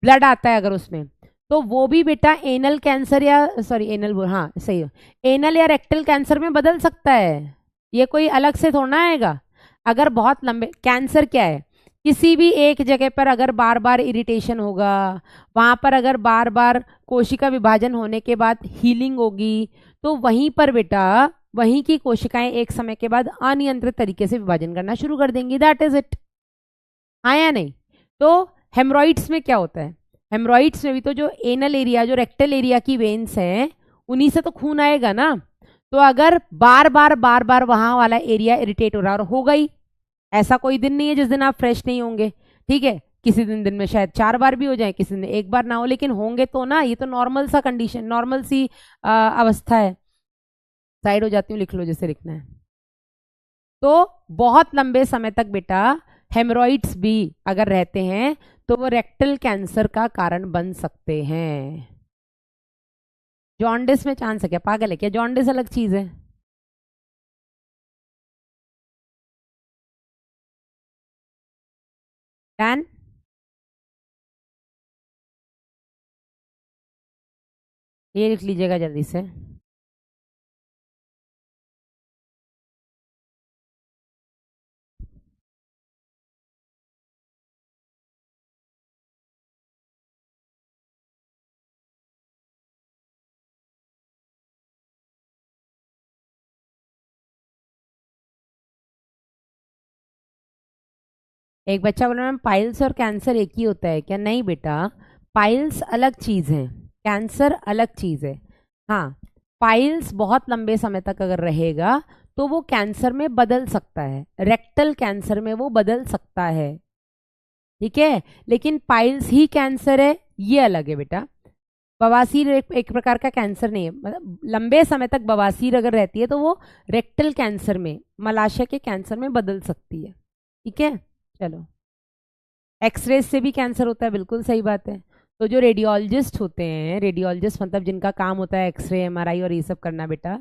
Speaker 1: ब्लड आता है अगर उसमें, तो वो भी बेटा एनल कैंसर या सॉरी एनल, हाँ सही है, एनल या रेक्टल कैंसर में बदल सकता है। ये कोई अलग से थोड़ा आएगा। अगर बहुत लंबे, कैंसर क्या है? किसी भी एक जगह पर अगर बार बार इरिटेशन होगा, वहां पर अगर बार बार कोशिका विभाजन होने के बाद हीलिंग होगी, तो वहीं पर बेटा वहीं की कोशिकाएं एक समय के बाद अनियंत्रित तरीके से विभाजन करना शुरू कर देंगी। दैट इज इट, हाँ या नहीं? तो हेमरॉइड्स में क्या होता है? हेमरॉइड्स में भी तो जो एनल एरिया, जो रेक्टल एरिया की वेन्स हैं, उन्हीं से तो खून आएगा ना। तो अगर बार बार वहां वाला एरिया इरिटेट हो रहा और हो गई, ऐसा कोई दिन नहीं है जिस दिन आप फ्रेश नहीं होंगे, ठीक है, किसी दिन में शायद 4 बार भी हो जाए, किसी दिन 1 बार ना हो, लेकिन होंगे तो ना। ये तो नॉर्मल सा कंडीशन, नॉर्मल सी अवस्था है। साइड हो जाती हूँ, लिख लो जैसे लिखना है। तो बहुत लंबे समय तक बेटा हेमरॉइड्स भी अगर रहते हैं तो वो रेक्टल कैंसर का कारण बन सकते हैं। जॉन्डिस में चांस है क्या? पागल है क्या? जॉन्डिस अलग चीज है। डन। ये लिख लीजिएगा जल्दी से। एक बच्चा बोला मैम पाइल्स और कैंसर एक ही होता है क्या? नहीं बेटा, पाइल्स अलग चीज है, कैंसर अलग चीज है। हाँ, पाइल्स बहुत लंबे समय तक अगर रहेगा तो वो कैंसर में बदल सकता है, रेक्टल कैंसर में वो बदल सकता है, ठीक है, लेकिन पाइल्स ही कैंसर है, ये अलग है बेटा। बवासीर एक प्रकार का कैंसर नहीं है, मतलब लंबे समय तक बवासीर अगर रहती है तो वो रेक्टल कैंसर में, मलाशय के कैंसर में बदल सकती है, ठीक है। चलो, एक्सरे से भी कैंसर होता है, बिल्कुल सही बात है। तो जो रेडियोलॉजिस्ट होते हैं, रेडियोलॉजिस्ट मतलब जिनका काम होता है एक्सरे, एमआरआई और ये सब करना बेटा,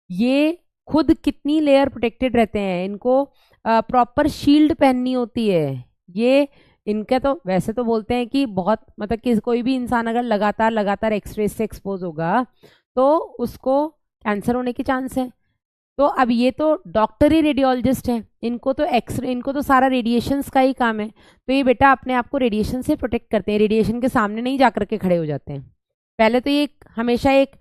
Speaker 1: ये खुद कितनी लेयर प्रोटेक्टेड रहते हैं, इनको प्रॉपर शील्ड पहननी होती है। ये इनके तो वैसे तो बोलते हैं कि बहुत, मतलब कि कोई भी इंसान अगर लगातार लगातार एक्सरे से एक्सपोज होगा तो उसको कैंसर होने के चांस है। तो अब ये तो डॉक्टर ही रेडियोलॉजिस्ट हैं, इनको तो एक्सरे, इनको तो सारा रेडिएशंस का ही काम है। तो ये बेटा अपने आप को रेडिएशन से प्रोटेक्ट करते हैं, रेडिएशन के सामने नहीं जाकर के खड़े हो जाते हैं। पहले तो ये हमेशा एक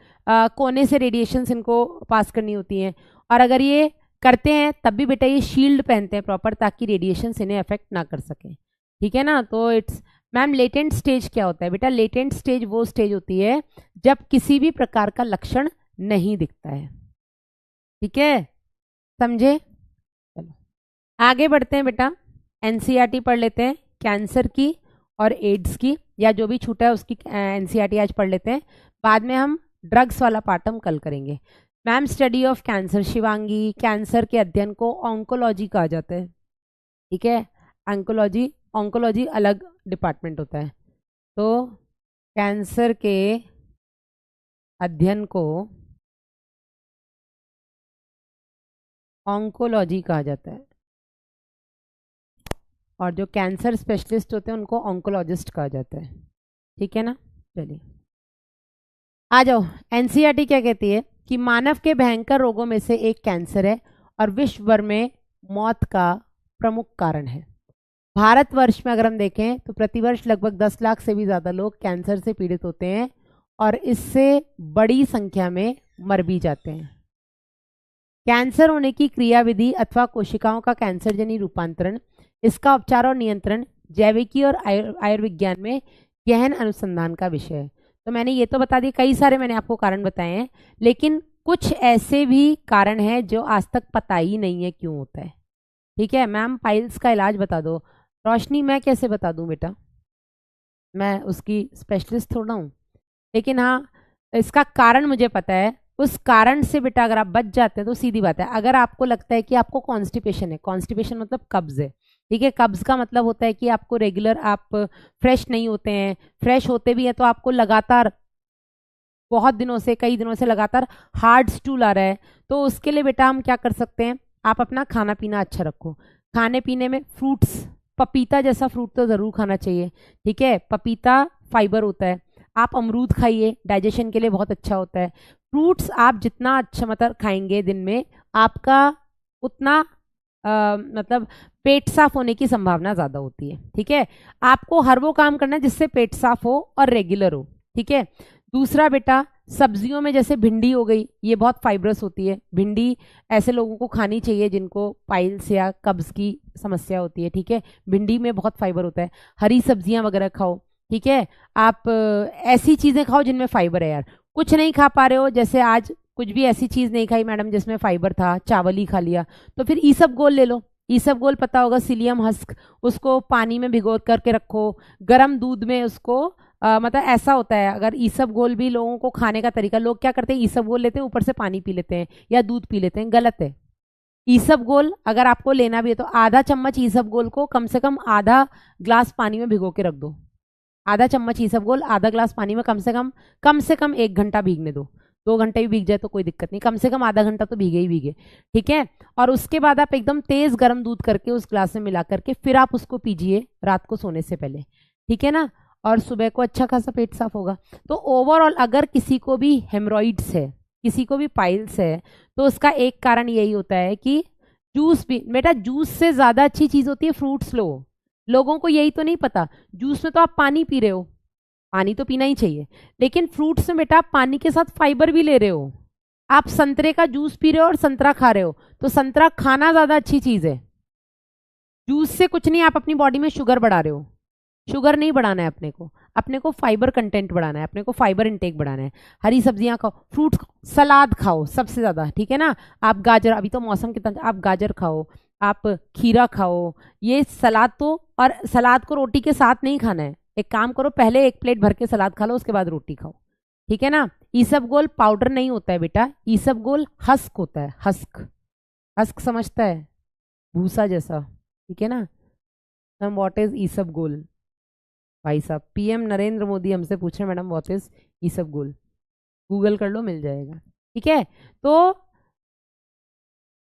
Speaker 1: कोने से रेडिएशंस इनको पास करनी होती हैं, और अगर ये करते हैं तब भी बेटा ये शील्ड पहनते हैं प्रॉपर, ताकि रेडिएशन इन्हें अफेक्ट ना कर सके, ठीक है ना। तो इट्स, मैम लेटेंट स्टेज क्या होता है? बेटा लेटेंट स्टेज वो स्टेज होती है जब किसी भी प्रकार का लक्षण नहीं दिखता है, ठीक है, समझे? चलो आगे बढ़ते हैं बेटा, एनसीईआरटी पढ़ लेते हैं कैंसर की और एड्स की, या जो भी छूटा है उसकी एनसीईआरटी आज पढ़ लेते हैं, बाद में हम ड्रग्स वाला पार्ट हम कल करेंगे। Ma'am study of cancer, Shivangi, cancer के अध्ययन को ऑन्कोलॉजी कहा जाता है, ठीक है। ऑन्कोलॉजी, ऑन्कोलॉजी अलग डिपार्टमेंट होता है। तो कैंसर के अध्ययन को ऑन्कोलॉजी कहा जाता है, और जो कैंसर स्पेशलिस्ट होते हैं उनको ऑन्कोलॉजिस्ट कहा जाता है। ठीक है ना। चलिए आ जाओ। एनसीईआरटी क्या कहती है कि मानव के भयंकर रोगों में से एक कैंसर है और विश्व भर में मौत का प्रमुख कारण है। भारतवर्ष में अगर हम देखें तो प्रतिवर्ष लगभग 10 लाख से भी ज़्यादा लोग कैंसर से पीड़ित होते हैं और इससे बड़ी संख्या में मर भी जाते हैं। कैंसर होने की क्रियाविधि अथवा कोशिकाओं का कैंसरजन्य रूपांतरण, इसका उपचार और नियंत्रण जैविकी और आयुर्विज्ञान में गहन अनुसंधान का विषय है। तो मैंने ये तो बता दिया, कई सारे मैंने आपको कारण बताए हैं, लेकिन कुछ ऐसे भी कारण हैं जो आज तक पता ही नहीं है क्यों होता है। ठीक है मैम, पाइल्स का इलाज बता दो। रोशनी मैं कैसे बता दूं बेटा, मैं उसकी स्पेशलिस्ट थोड़ा हूँ, लेकिन हाँ इसका कारण मुझे पता है। उस कारण से बेटा अगर आप बच जाते हैं तो सीधी बात है। अगर आपको लगता है कि आपको कॉन्स्टिपेशन है, कॉन्स्टिपेशन मतलब कब्ज है, ठीक है, कब्ज का मतलब होता है कि आपको रेगुलर आप फ्रेश नहीं होते हैं, फ्रेश होते भी हैं तो आपको लगातार बहुत दिनों से, कई दिनों से लगातार हार्ड स्टूल आ रहा है, तो उसके लिए बेटा हम क्या कर सकते हैं, आप अपना खाना पीना अच्छा रखो। खाने पीने में फ्रूट्स, पपीता जैसा फ्रूट तो ज़रूर खाना चाहिए। ठीक है, पपीता फाइबर होता है। आप अमरूद खाइए, डाइजेशन के लिए बहुत अच्छा होता है। फ्रूट्स आप जितना अच्छा मतलब खाएंगे दिन में, आपका उतना मतलब पेट साफ होने की संभावना ज़्यादा होती है। ठीक है, आपको हर वो काम करना है जिससे पेट साफ हो और रेगुलर हो। ठीक है, दूसरा बेटा सब्जियों में जैसे भिंडी हो गई, ये बहुत फाइब्रस होती है। भिंडी ऐसे लोगों को खानी चाहिए जिनको पाइल्स या कब्ज की समस्या होती है। ठीक है, भिंडी में बहुत फाइबर होता है। हरी सब्जियां वगैरह खाओ। ठीक है, आप ऐसी चीज़ें खाओ जिनमें फाइबर है। यार कुछ नहीं खा पा रहे हो, जैसे आज कुछ भी ऐसी चीज़ नहीं खाई मैडम जिसमें फाइबर था, चावल ही खा लिया, तो फिर ईसबगोल ले लो। ईसबगोल पता होगा, सीलियम हस्क, उसको पानी में भिगो करके रखो, गर्म दूध में उसको मतलब ऐसा होता है, अगर ईसबगोल भी लोगों को खाने का तरीका, लोग क्या करते हैं ईसबगोल लेते हैं ऊपर से पानी पी लेते हैं या दूध पी लेते हैं, गलत है। ईसबगोल अगर आपको लेना भी है तो आधा चम्मच ईसबगोल को कम से कम आधा ग्लास पानी में भिगो के रख दो। आधा चम्मच ईसबगोल आधा ग्लास पानी में कम से कम 1 घंटा भीगने दो। 2 घंटे भी भीग जाए तो कोई दिक्कत नहीं, कम से कम आधा घंटा तो भीगे ही भीगे। ठीक है, और उसके बाद आप एकदम तेज गर्म दूध करके उस ग्लास में मिला करके फिर आप उसको पीजिए रात को सोने से पहले। ठीक है ना, और सुबह को अच्छा खासा पेट साफ होगा। तो ओवरऑल अगर किसी को भी हेमरॉइड्स है, किसी को भी पाइल्स है, तो उसका एक कारण यही होता है कि जूस भी, बेटा जूस से ज्यादा अच्छी चीज होती है फ्रूट्स लो। लोगों को यही तो नहीं पता, जूस में तो आप पानी पी रहे हो, पानी तो पीना ही चाहिए, लेकिन फ्रूट्स में बेटा आप पानी के साथ फाइबर भी ले रहे हो। आप संतरे का जूस पी रहे हो और संतरा खा रहे हो, तो संतरा खाना ज्यादा अच्छी चीज है। जूस से कुछ नहीं, आप अपनी बॉडी में शुगर बढ़ा रहे हो। शुगर नहीं बढ़ाना है अपने को फाइबर कंटेंट बढ़ाना है, अपने को फाइबर इंटेक बढ़ाना है। हरी सब्जियां खाओ, फ्रूट खाओ, सलाद खाओ सबसे ज्यादा। ठीक है ना, आप गाजर, अभी तो मौसम कितना, आप गाजर खाओ, आप खीरा खाओ, ये सलाद तो, और सलाद को रोटी के साथ नहीं खाना है। एक काम करो, पहले 1 प्लेट भर के सलाद खा लो, उसके बाद रोटी खाओ। ठीक है ना, ईसबगोल पाउडर नहीं होता है बेटा, ईसबगोल हस्क होता है, हस्क, हस्क समझता है, भूसा जैसा। ठीक है ना मैम, व्हाट इज ईसबगोल? भाई साहब पीएम नरेंद्र मोदी हमसे पूछ रहे हैं madam what is isabgol, Google कर लो मिल जाएगा। ठीक है, तो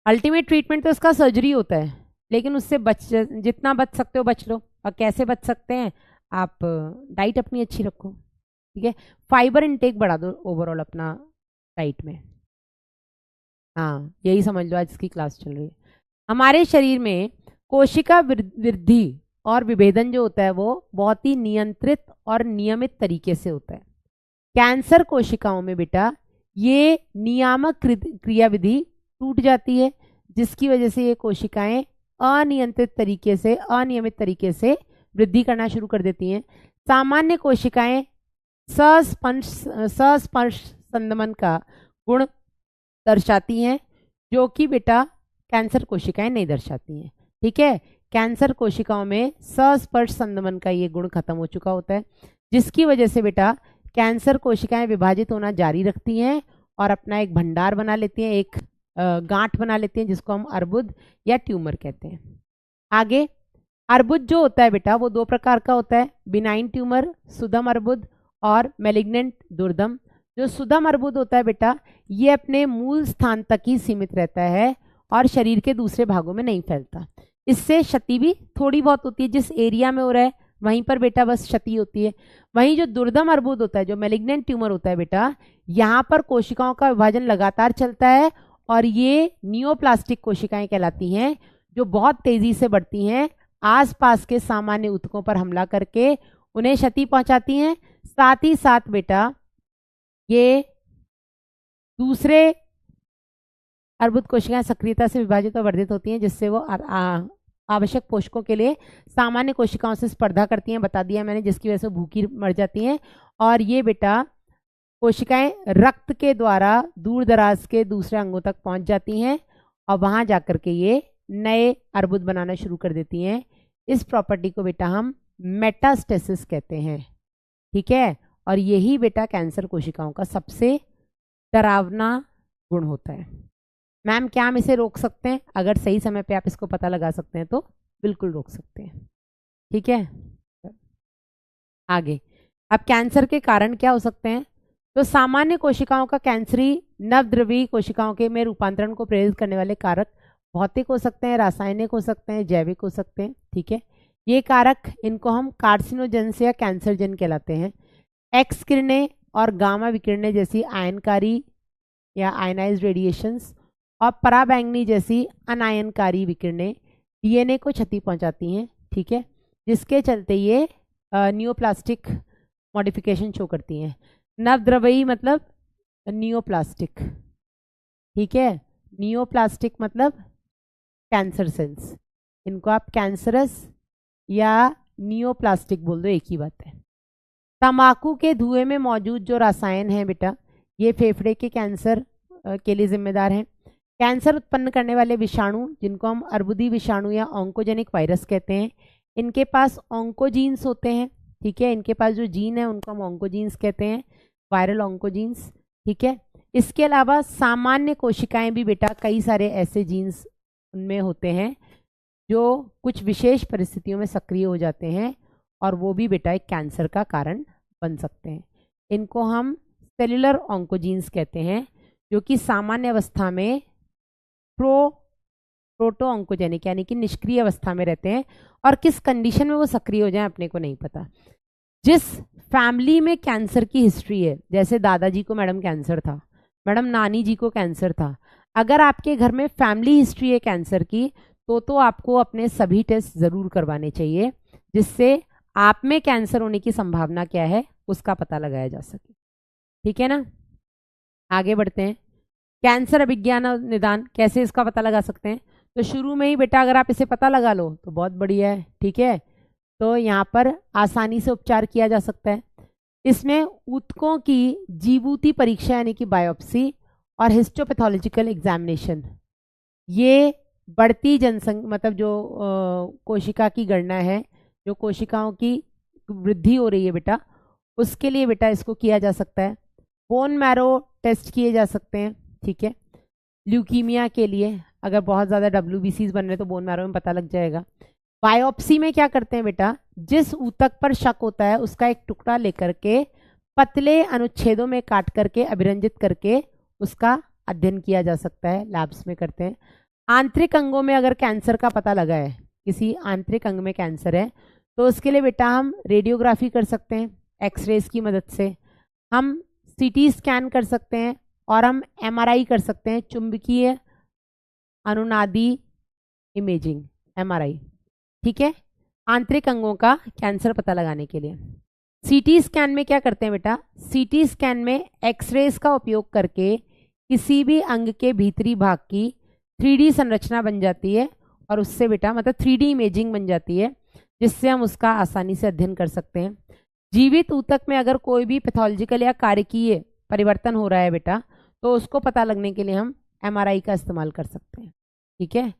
Speaker 1: अल्टीमेट ट्रीटमेंट तो इसका सर्जरी होता है, लेकिन उससे जितना बच सकते हो बच लो। और कैसे बच सकते हैं, आप डाइट अपनी अच्छी रखो। ठीक है, फाइबर इनटेक बढ़ा दो ओवरऑल अपना डाइट में। हाँ यही समझ लो आज इसकी क्लास चल रही है। हमारे शरीर में कोशिका वृद्धि और विभेदन जो होता है वो बहुत ही नियंत्रित और नियमित तरीके से होता है। कैंसर कोशिकाओं में बेटा ये नियामक क्रियाविधि टूट जाती है, जिसकी वजह से ये कोशिकाएं अनियमित तरीके से वृद्धि करना शुरू कर देती हैं। सामान्य कोशिकाएं सस्पर्श संदमन का गुण दर्शाती हैं, जो कि बेटा कैंसर कोशिकाएं नहीं दर्शाती हैं। ठीक है, कैंसर कोशिकाओं में सस्पर्श संदमन का ये गुण खत्म हो चुका होता है, जिसकी वजह से बेटा कैंसर कोशिकाएं विभाजित होना जारी रखती हैं और अपना एक भंडार बना लेती हैं, एक गांठ बना लेती हैं, जिसको हम अर्बुद या ट्यूमर कहते हैं। आगे अर्बुद जो होता है बेटा वो 2 प्रकार का होता है, बिनाइन ट्यूमर सुदम अर्बुद और मेलिग्नेंट दुर्दम। जो सुदम अर्बुद होता है बेटा ये अपने मूल स्थान तक ही सीमित रहता है और शरीर के दूसरे भागों में नहीं फैलता। इससे क्षति भी थोड़ी बहुत होती है, जिस एरिया में हो रहा है वहीं पर बेटा बस क्षति होती है। वहीं जो दुर्दम अर्बुद होता है, जो मेलिग्नेंट ट्यूमर होता है बेटा, यहाँ पर कोशिकाओं का विभाजन लगातार चलता है और ये नियोप्लास्टिक कोशिकाएं कहलाती हैं, जो बहुत तेजी से बढ़ती हैं, आसपास के सामान्य ऊतकों पर हमला करके उन्हें क्षति पहुंचाती हैं। साथ ही साथ बेटा ये दूसरे अर्बुद कोशिकाएं सक्रियता से विभाजित और वर्धित होती हैं, जिससे वो आवश्यक पोषकों के लिए सामान्य कोशिकाओं से स्पर्धा करती हैं, बता दिया मैंने, जिसकी वजह से भूखी मर जाती हैं। और ये बेटा कोशिकाएं रक्त के द्वारा दूर दराज के दूसरे अंगों तक पहुंच जाती हैं और वहां जाकर के ये नए अर्बुद बनाना शुरू कर देती हैं। इस प्रॉपर्टी को बेटा हम मेटास्टेसिस कहते हैं, ठीक है। और यही बेटा कैंसर कोशिकाओं का सबसे डरावना गुण होता है। मैम क्या हम इसे रोक सकते हैं? अगर सही समय पे आप इसको पता लगा सकते हैं तो बिल्कुल रोक सकते हैं, ठीक है। आगे, अब कैंसर के कारण क्या हो सकते हैं? तो सामान्य कोशिकाओं का कैंसरी नवद्रव्यी कोशिकाओं के में रूपांतरण को प्रेरित करने वाले कारक भौतिक हो सकते हैं, रासायनिक हो सकते हैं, जैविक हो सकते हैं, ठीक है। ये कारक, इनको हम कार्सिनोजेंस या कैंसरजन कहलाते हैं। एक्स किरणें और गामा विकिरणें जैसी आयनकारी या आयनाइज्ड रेडिएशंस और पराबैंगनी जैसी अनायनकारी विकिरणें डीएनए को क्षति पहुंचाती हैं, ठीक है, जिसके चलते ये नियोप्लास्टिक मॉडिफिकेशन शो करती हैं। नवद्रव्यी मतलब नियोप्लास्टिक, ठीक है। नियोप्लास्टिक मतलब कैंसर सेल्स, इनको आप कैंसरस या नियोप्लास्टिक बोल दो, एक ही बात है। तंबाकू के धुएं में मौजूद जो रसायन है बेटा, ये फेफड़े के कैंसर के लिए जिम्मेदार हैं। कैंसर उत्पन्न करने वाले विषाणु, जिनको हम अर्बुदी विषाणु या ऑन्कोजेनिक वायरस कहते हैं, इनके पास ऑन्कोजीन्स होते हैं, ठीक है। इनके पास जो जीन है उनको हम ऑन्कोजीन्स कहते हैं, वायरल ऑन्कोजीन्स, ठीक है। इसके अलावा सामान्य कोशिकाएं भी बेटा कई सारे ऐसे जीन्स उनमें होते हैं जो कुछ विशेष परिस्थितियों में सक्रिय हो जाते हैं और वो भी बेटा एक कैंसर का कारण बन सकते हैं। इनको हम सेलुलर ऑन्कोजीन्स कहते हैं, जो कि सामान्य अवस्था में प्रोटो ऑन्कोजेनिक यानी कि निष्क्रिय अवस्था में रहते हैं और किस कंडीशन में वो सक्रिय हो जाए अपने को नहीं पता। जिस फैमिली में कैंसर की हिस्ट्री है, जैसे दादाजी को मैडम कैंसर था, मैडम नानी जी को कैंसर था, अगर आपके घर में फैमिली हिस्ट्री है कैंसर की, तो आपको अपने सभी टेस्ट जरूर करवाने चाहिए, जिससे आप में कैंसर होने की संभावना क्या है उसका पता लगाया जा सके, ठीक है ना। आगे बढ़ते हैं। कैंसर अभिज्ञान और निदान, कैसे इसका पता लगा सकते हैं? तो शुरू में ही बेटा अगर आप इसे पता लगा लो तो बहुत बढ़िया है, ठीक है। तो यहाँ पर आसानी से उपचार किया जा सकता है। इसमें ऊतकों की जीवूती परीक्षा यानी कि बायोप्सी और हिस्टोपैथोलॉजिकल एग्जामिनेशन, ये बढ़ती जनसंख्या मतलब जो कोशिका की गणना है, जो कोशिकाओं की वृद्धि हो रही है बेटा, उसके लिए बेटा इसको किया जा सकता है। बोन मैरो टेस्ट किए जा सकते हैं, ठीक है। ल्यूकीमिया के लिए अगर बहुत ज़्यादा WBCs बन रहे तो बोन मैरो में पता लग जाएगा। बायोप्सी में क्या करते हैं बेटा, जिस ऊतक पर शक होता है उसका एक टुकड़ा लेकर के पतले अनुच्छेदों में काट करके अभिरंजित करके उसका अध्ययन किया जा सकता है, लैब्स में करते हैं। आंतरिक अंगों में अगर कैंसर का पता लगा है, किसी आंतरिक अंग में कैंसर है, तो उसके लिए बेटा हम रेडियोग्राफी कर सकते हैं एक्सरेज की मदद से, हम CT स्कैन कर सकते हैं और हम MRI कर सकते हैं, चुंबकीय अनुनादी इमेजिंग MRI, ठीक है, आंतरिक अंगों का कैंसर पता लगाने के लिए। CT स्कैन में क्या करते हैं बेटा, CT स्कैन में एक्सरेज का उपयोग करके किसी भी अंग के भीतरी भाग की 3D संरचना बन जाती है और उससे बेटा मतलब 3D इमेजिंग बन जाती है, जिससे हम उसका आसानी से अध्ययन कर सकते हैं। जीवित ऊतक में अगर कोई भी पैथोलॉजिकल या कार्यकीय परिवर्तन हो रहा है बेटा, तो उसको पता लगने के लिए हम MRI का इस्तेमाल कर सकते हैं, ठीक है।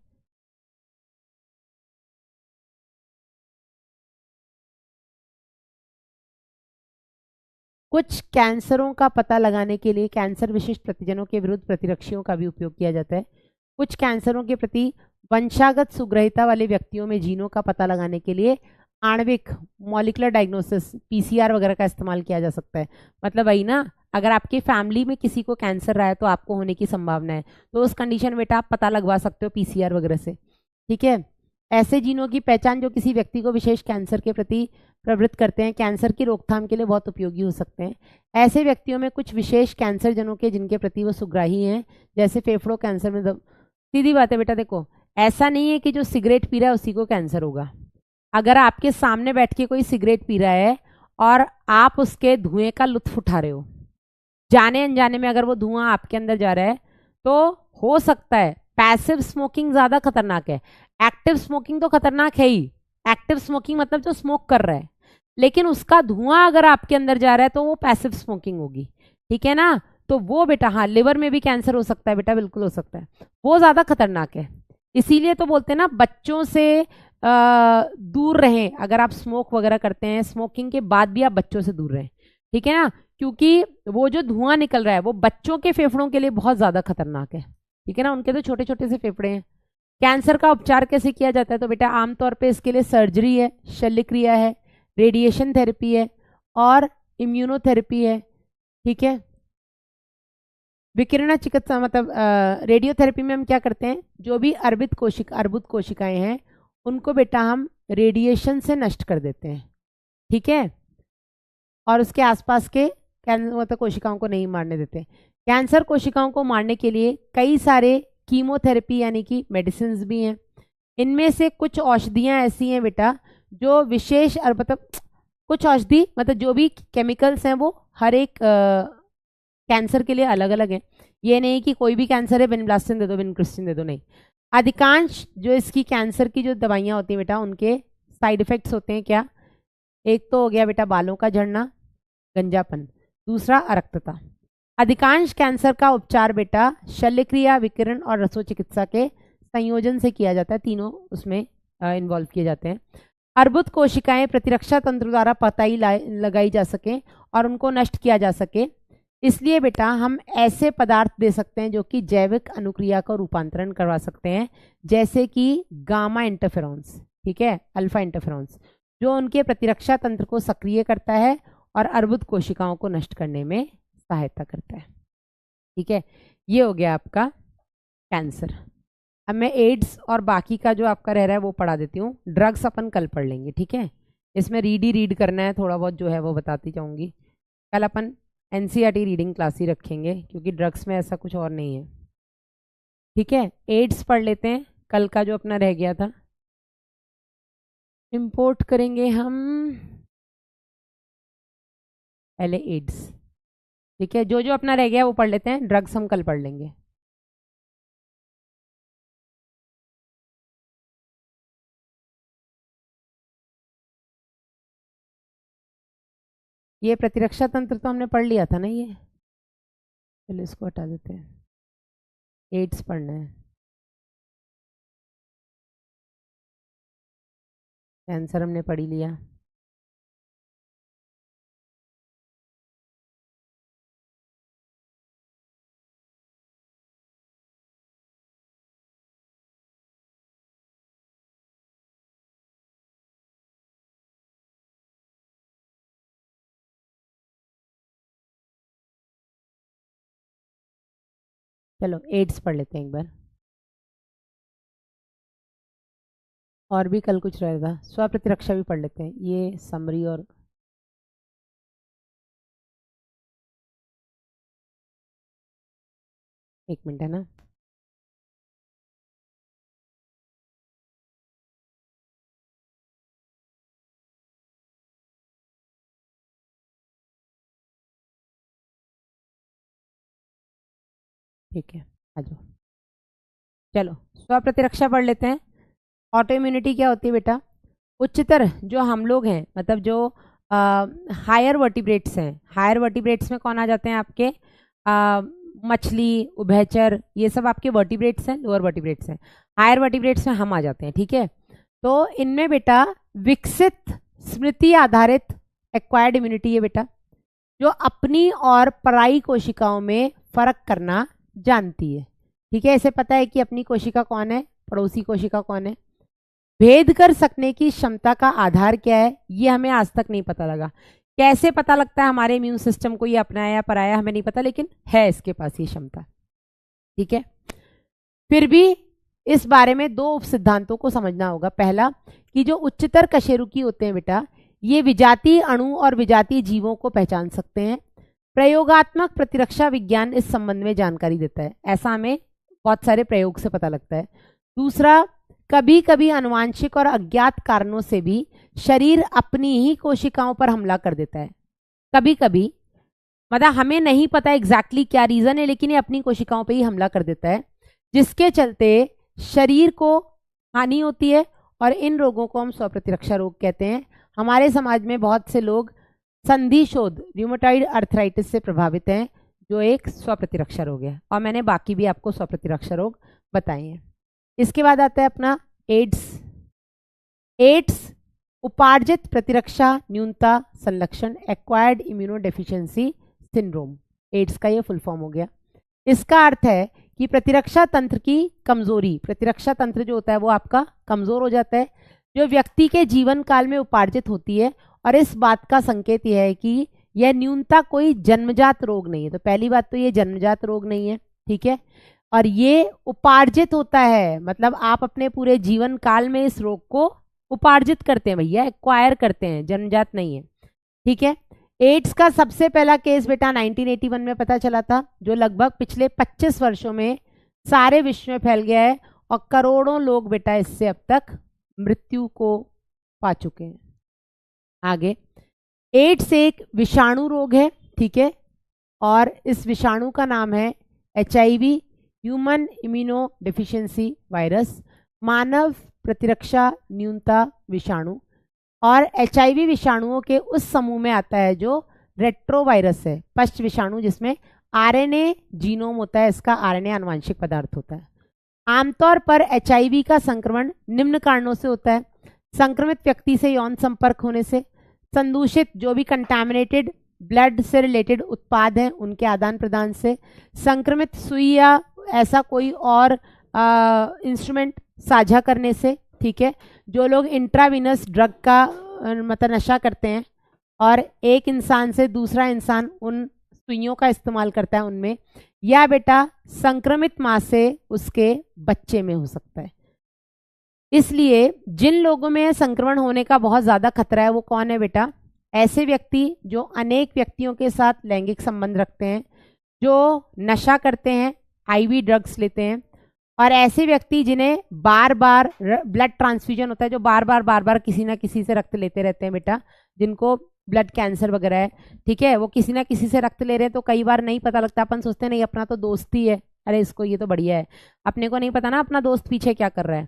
Speaker 1: कुछ कैंसरों का पता लगाने के लिए कैंसर विशिष्ट प्रतिजनों के विरुद्ध प्रतिरक्षियों का भी उपयोग किया जाता है। कुछ कैंसरों के प्रति वंशागत सुग्रहिता वाले व्यक्तियों में जीनों का पता लगाने के लिए आणविक मॉलिक्यूलर डायग्नोसिस पीसीआर वगैरह का इस्तेमाल किया जा सकता है। मतलब वही ना, अगर आपकी फैमिली में किसी को कैंसर रहा है तो आपको होने की संभावना है, तो उस कंडीशन में बेटा आप पता लगवा सकते हो पीसीआर वगैरह से। ठीक है, ऐसे जीनों की पहचान जो किसी व्यक्ति को विशेष कैंसर के प्रति प्रवृत्त करते हैं, कैंसर की रोकथाम के लिए बहुत उपयोगी हो सकते हैं। ऐसे व्यक्तियों में कुछ विशेष कैंसर जनों के जिनके प्रति वो सुग्राही हैं, जैसे फेफड़ों कैंसर में सीधी बात है बेटा, देखो ऐसा नहीं है कि जो सिगरेट पी रहा है उसी को कैंसर होगा। अगर आपके सामने बैठ के कोई सिगरेट पी रहा है और आप उसके धुएं का लुत्फ उठा रहे हो, जाने अनजाने में अगर वो धुआं आपके अंदर जा रहा है, तो हो सकता है पैसिव स्मोकिंग ज्यादा खतरनाक है। एक्टिव स्मोकिंग तो खतरनाक है ही, एक्टिव स्मोकिंग मतलब जो स्मोक कर रहा है, लेकिन उसका धुआं अगर आपके अंदर जा रहा है तो वो पैसिव स्मोकिंग होगी। ठीक है ना, तो वो बेटा हाँ, लिवर में भी कैंसर हो सकता है बेटा, बिल्कुल हो सकता है, वो ज्यादा खतरनाक है। इसीलिए तो बोलते हैं ना, बच्चों से दूर रहें। अगर आप स्मोक वगैरह करते हैं, स्मोकिंग के बाद भी आप बच्चों से दूर रहें। ठीक है ना, क्योंकि वो जो धुआं निकल रहा है वो बच्चों के फेफड़ों के लिए बहुत ज्यादा खतरनाक है। ठीक है ना, उनके तो छोटे छोटे से फेफड़े हैं। कैंसर का उपचार कैसे किया जाता है, तो बेटा आमतौर पे इसके लिए सर्जरी है, शल्य क्रिया है, रेडिएशन थेरेपी है और इम्यूनोथेरेपी है। ठीक है, विकिरण चिकित्सा मतलब रेडियोथेरेपी में हम क्या करते हैं, जो भी अर्बुद कोशिकाएं हैं उनको बेटा हम रेडिएशन से नष्ट कर देते हैं। ठीक है, और उसके आसपास के मतलब कोशिकाओं को नहीं मारने देते। कैंसर कोशिकाओं को मारने के लिए कई सारे कीमोथेरेपी यानी कि मेडिसिन भी हैं। इनमें से कुछ औषधियां ऐसी हैं बेटा जो विशेष मतलब कुछ औषधि मतलब जो भी केमिकल्स हैं वो हर एक कैंसर के लिए अलग अलग हैं। ये नहीं कि कोई भी कैंसर है विनब्लास्टिन दे दो, विनक्रिस्टिन दे दो, नहीं। अधिकांश जो इसकी कैंसर की जो दवाइयाँ होती हैं बेटा उनके साइड इफेक्ट्स होते हैं क्या, एक तो हो गया बेटा बालों का झड़ना, गंजापन, दूसरा अरक्तता। अधिकांश कैंसर का उपचार बेटा शल्यक्रिया, विकिरण और रसो चिकित्सा के संयोजन से किया जाता है, तीनों उसमें इन्वॉल्व किए जाते हैं। अर्बुद कोशिकाएं प्रतिरक्षा तंत्र द्वारा पताई लगाई जा सके और उनको नष्ट किया जा सके, इसलिए बेटा हम ऐसे पदार्थ दे सकते हैं जो कि जैविक अनुक्रिया का रूपांतरण करवा सकते हैं, जैसे कि गामा इंटरफेरॉन्स, ठीक है, अल्फा इंटरफेरॉन्स, जो उनके प्रतिरक्षा तंत्र को सक्रिय करता है और अर्बुद कोशिकाओं को नष्ट करने में सहायता करता है। ठीक है, ये हो गया आपका कैंसर। अब मैं एड्स और बाकी का जो आपका रह रहा है वो पढ़ा देती हूँ। ड्रग्स अपन कल पढ़ लेंगे, ठीक है, इसमें रीड करना है, थोड़ा बहुत जो है वो बताती जाऊंगी। कल अपन एनसीईआरटी रीडिंग क्लास ही रखेंगे क्योंकि ड्रग्स में ऐसा कुछ और नहीं है। ठीक है, एड्स पढ़ लेते हैं, कल का जो अपना रह गया था। इंपोर्ट करेंगे हम पहले एड्स, ठीक है, जो जो अपना रह गया वो पढ़ लेते हैं, ड्रग्स हम कल पढ़ लेंगे। ये प्रतिरक्षा तंत्र तो हमने पढ़ लिया था ना, ये चलो इसको हटा देते हैं, एड्स पढ़ना है। कैंसर हमने पढ़ ही लिया। चलो एड्स पढ़ लेते हैं एक बार, और भी कल कुछ रहेगा, स्व प्रतिरक्षा भी पढ़ लेते हैं, ये समरी और एक मिनट है ना। ठीक है, आ जाओ, चलो स्व प्रतिरक्षा पढ़ लेते हैं। ऑटो इम्यूनिटी क्या होती है बेटा, उच्चतर जो हम लोग हैं, मतलब जो हायर वर्टिब्रेट्स हैं, हायर वर्टिब्रेट्स में कौन आ जाते हैं आपके, मछली, उभयचर, ये सब आपके वर्टिब्रेट्स हैं, लोअर वर्टिब्रेट्स हैं, हायर वर्टिब्रेट्स में हम आ जाते हैं। ठीक है, तो इनमें बेटा विकसित स्मृति आधारित एक्वायर्ड इम्यूनिटी है बेटा, जो अपनी और पराई कोशिकाओं में फर्क करना जानती है। ठीक है, इसे पता है कि अपनी कोशिका कौन है पड़ोसी कोशिका कौन है। भेद कर सकने की क्षमता का आधार क्या है, ये हमें आज तक नहीं पता लगा। कैसे पता लगता है हमारे इम्यून सिस्टम को ये अपनाया या पराया, हमें नहीं पता, लेकिन है इसके पास ये क्षमता। ठीक है, फिर भी इस बारे में दो उप सिद्धांतों को समझना होगा। पहला कि जो उच्चतर कशेरुकी होते हैं बेटा, ये विजातीय अणु और विजातीय जीवों को पहचान सकते हैं। प्रयोगात्मक प्रतिरक्षा विज्ञान इस संबंध में जानकारी देता है, ऐसा हमें बहुत सारे प्रयोग से पता लगता है। दूसरा, कभी कभी अनुवांशिक और अज्ञात कारणों से भी शरीर अपनी ही कोशिकाओं पर हमला कर देता है। कभी कभी मतलब हमें नहीं पता एग्जैक्टली क्या रीजन है, लेकिन ये अपनी कोशिकाओं पे ही हमला कर देता है, जिसके चलते शरीर को हानि होती है, और इन रोगों को हम स्वप्रतिरक्षा रोग कहते हैं। हमारे समाज में बहुत से लोग संधि शोध र्यूमेटॉइड अर्थराइटिस से प्रभावित हैं, जो एक स्वप्रतिरक्षा रोग है, और मैंने बाकी भी आपको स्वप्रतिरक्षा रोग बताए हैं। इसके बाद आता है अपना एड्स। एड्स उपार्जित प्रतिरक्षा न्यूनता संलक्षण, एक्वायर्ड इम्यूनोडेफिशिएंसी सिंड्रोम, एड्स का ये फुल फॉर्म हो गया। इसका अर्थ है कि प्रतिरक्षा तंत्र की कमजोरी, प्रतिरक्षा तंत्र जो होता है वो आपका कमजोर हो जाता है, जो व्यक्ति के जीवन काल में उपार्जित होती है, और इस बात का संकेत यह है कि यह न्यूनता कोई जन्मजात रोग नहीं है। तो पहली बात तो ये जन्मजात रोग नहीं है, ठीक है, और ये उपार्जित होता है, मतलब आप अपने पूरे जीवन काल में इस रोग को उपार्जित करते हैं भैया, एक्वायर करते हैं, जन्मजात नहीं है। ठीक है, एड्स का सबसे पहला केस बेटा 1981 में पता चला था, जो लगभग पिछले 25 वर्षों में सारे विश्व में फैल गया है, और करोड़ों लोग बेटा इससे अब तक मृत्यु को पा चुके हैं। आगे, एड्स एक विषाणु रोग है, ठीक है, और इस विषाणु का नाम है HIV, human immuno deficiency virus, मानव प्रतिरक्षा न्यूनता विषाणु। और HIV विषाणुओं के उस समूह में आता है जो रेट्रोवायरस है, पश्च विषाणु, जिसमें RNA जीनोम होता है, इसका RNA आनुवांशिक पदार्थ होता है। आमतौर पर HIV का संक्रमण निम्न कारणों से होता है: संक्रमित व्यक्ति से यौन संपर्क होने से, संदूषित जो भी कंटामिनेटेड ब्लड से रिलेटेड उत्पाद हैं उनके आदान प्रदान से, संक्रमित सुई या ऐसा कोई और इंस्ट्रूमेंट साझा करने से, ठीक है, जो लोग इंट्रावीनस ड्रग का मतलब नशा करते हैं और एक इंसान से दूसरा इंसान उन सुइयों का इस्तेमाल करता है उनमें, या बेटा संक्रमित मां से उसके बच्चे में हो सकता है। इसलिए जिन लोगों में संक्रमण होने का बहुत ज़्यादा खतरा है वो कौन है बेटा? ऐसे व्यक्ति जो अनेक व्यक्तियों के साथ लैंगिक संबंध रखते हैं, जो नशा करते हैं, IV ड्रग्स लेते हैं, और ऐसे व्यक्ति जिन्हें बार बार ब्लड ट्रांसफ्यूजन होता है, जो बार बार किसी ना किसी से रक्त लेते रहते हैं बेटा, जिनको ब्लड कैंसर वगैरह है, ठीक है, वो किसी ना किसी से रक्त ले रहे हैं, तो कई बार नहीं पता लगता, अपन सोचते नहीं अपना तो दोस्त ही है, अरे इसको ये तो बढ़िया है, अपने को नहीं पता ना अपना दोस्त पीछे क्या कर रहा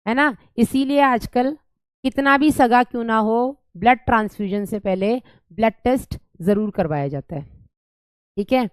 Speaker 1: है ना। इसीलिए आजकल कितना भी सगा क्यों ना हो, ब्लड ट्रांसफ्यूजन से पहले ब्लड टेस्ट जरूर करवाया जाता है, ठीक है।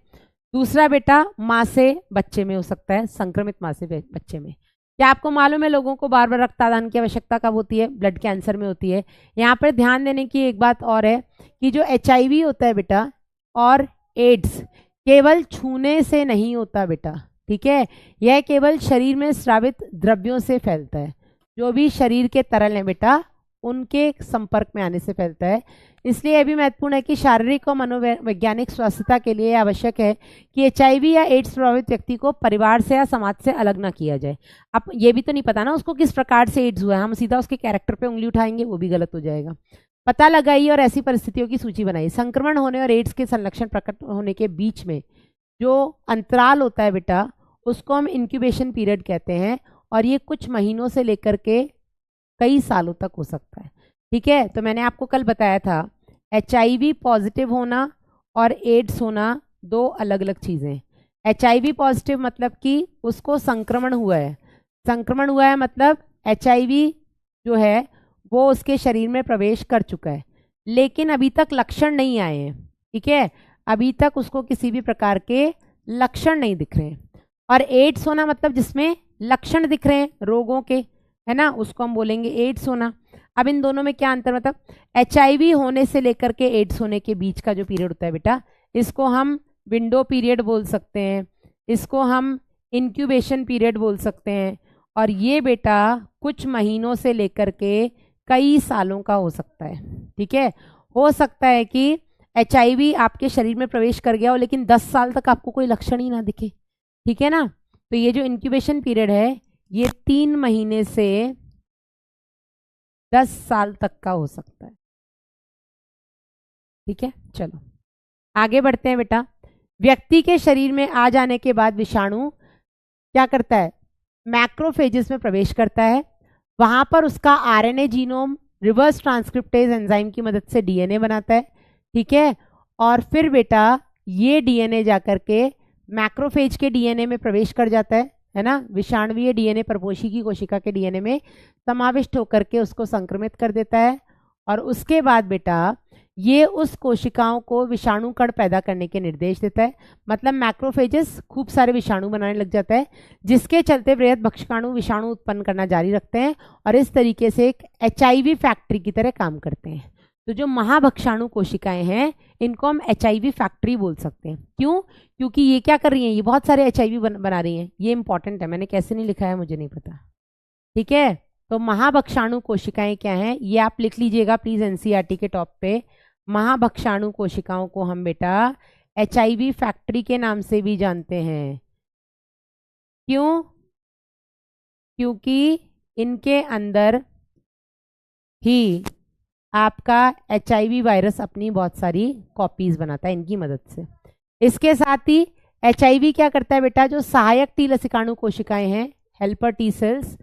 Speaker 1: दूसरा बेटा माँ से बच्चे में हो सकता है, संक्रमित माँ से बच्चे में। क्या आपको मालूम है लोगों को बार बार रक्तदान की आवश्यकता कब होती है? ब्लड कैंसर में होती है। यहाँ पर ध्यान देने की एक बात और है कि जो HIV होता है बेटा और एड्स केवल छूने से नहीं होता बेटा, ठीक है, यह केवल शरीर में स्रावित द्रव्यों से फैलता है, जो भी शरीर के तरल हैं बेटा उनके संपर्क में आने से फैलता है। इसलिए यह भी महत्वपूर्ण है कि शारीरिक और मनोवैज्ञानिक स्वास्थ्यता के लिए आवश्यक है कि HIV या एड्स प्रभावित व्यक्ति को परिवार से या समाज से अलग ना किया जाए। अब ये भी तो नहीं पता ना उसको किस प्रकार से एड्स हुआ है, हम सीधा उसके कैरेक्टर पे उंगली उठाएंगे, वो भी गलत हो जाएगा। पता लगाइए और ऐसी परिस्थितियों की सूची बनाइए। संक्रमण होने और एड्स के संलक्षण प्रकट होने के बीच में जो अंतराल होता है बेटा, उसको हम इंक्यूबेशन पीरियड कहते हैं, और ये कुछ महीनों से लेकर के कई सालों तक हो सकता है, ठीक है। तो मैंने आपको कल बताया था HIV पॉजिटिव होना और एड्स होना दो अलग अलग चीज़ें। HIV पॉजिटिव मतलब कि उसको संक्रमण हुआ है, संक्रमण हुआ है मतलब HIV जो है वो उसके शरीर में प्रवेश कर चुका है, लेकिन अभी तक लक्षण नहीं आए हैं, ठीक है, अभी तक उसको किसी भी प्रकार के लक्षण नहीं दिख रहे हैं। और एड्स होना मतलब जिसमें लक्षण दिख रहे हैं रोगों के, है ना, उसको हम बोलेंगे एड्स होना। अब इन दोनों में क्या अंतर, मतलब HIV होने से लेकर के एड्स होने के बीच का जो पीरियड होता है बेटा, इसको हम विंडो पीरियड बोल सकते हैं, इसको हम इंक्यूबेशन पीरियड बोल सकते हैं, और ये बेटा कुछ महीनों से लेकर के कई सालों का हो सकता है। ठीक है, हो सकता है कि HIV आपके शरीर में प्रवेश कर गया हो लेकिन 10 साल तक आपको कोई लक्षण ही ना दिखे। ठीक है ना, तो ये जो इंक्यूबेशन पीरियड है ये 3 महीने से 10 साल तक का हो सकता है। ठीक है, चलो आगे बढ़ते हैं बेटा। व्यक्ति के शरीर में आ जाने के बाद विषाणु क्या करता है, मैक्रोफेजेस में प्रवेश करता है। वहां पर उसका RNA genome reverse transcriptase enzyme की मदद से DNA बनाता है। ठीक है, और फिर बेटा ये DNA जाकर के मैक्रोफेज के DNA में प्रवेश कर जाता है ना, विषाणुवीय DNA परपोषी की कोशिका के DNA में समाविष्ट होकर के उसको संक्रमित कर देता है। और उसके बाद बेटा ये उस कोशिकाओं को विषाणु कण पैदा करने के निर्देश देता है। मतलब मैक्रोफेजेस खूब सारे विषाणु बनाने लग जाता है, जिसके चलते बृहद भक्षकाणु विषाणु उत्पन्न करना जारी रखते हैं और इस तरीके से एक HIV फैक्ट्री की तरह काम करते हैं। तो जो महाभक्षाणु कोशिकाएं हैं इनको हम HIV फैक्ट्री बोल सकते हैं। क्यों? क्योंकि ये क्या कर रही हैं, ये बहुत सारे HIV बना रही हैं। ये इंपॉर्टेंट है, मैंने कैसे नहीं लिखा है मुझे नहीं पता। ठीक है, तो महाभक्षाणु कोशिकाएं क्या हैं ये आप लिख लीजिएगा प्लीज NCERT के टॉप पे। महाभक्षाणु कोशिकाओं को हम बेटा HIV फैक्ट्री के नाम से भी जानते हैं। क्यों? क्योंकि इनके अंदर ही आपका HIV वायरस अपनी बहुत सारी कॉपीज बनाता है इनकी मदद से। इसके साथ ही HIV क्या करता है बेटा, जो सहायक टी लसिकाणु कोशिकाएं हैं हेल्पर टी सेल्स,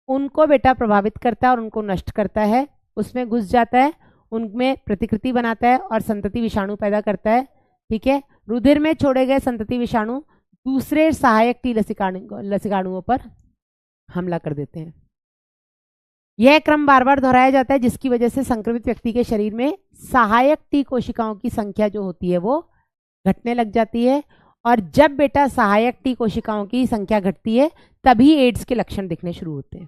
Speaker 1: उनको बेटा प्रभावित करता है और उनको नष्ट करता है, उसमें घुस जाता है, उनमें प्रतिकृति बनाता है और संतति विषाणु पैदा करता है। ठीक है, रुधिर में छोड़े गए संतति विषाणु दूसरे सहायक टी लसिकाणुओं पर हमला कर देते हैं। यह क्रम बार बार दोहराया जाता है जिसकी वजह से संक्रमित व्यक्ति के शरीर में सहायक टी कोशिकाओं की संख्या जो होती है वो घटने लग जाती है। और जब बेटा सहायक टी कोशिकाओं की संख्या घटती है तभी एड्स के लक्षण दिखने शुरू होते हैं।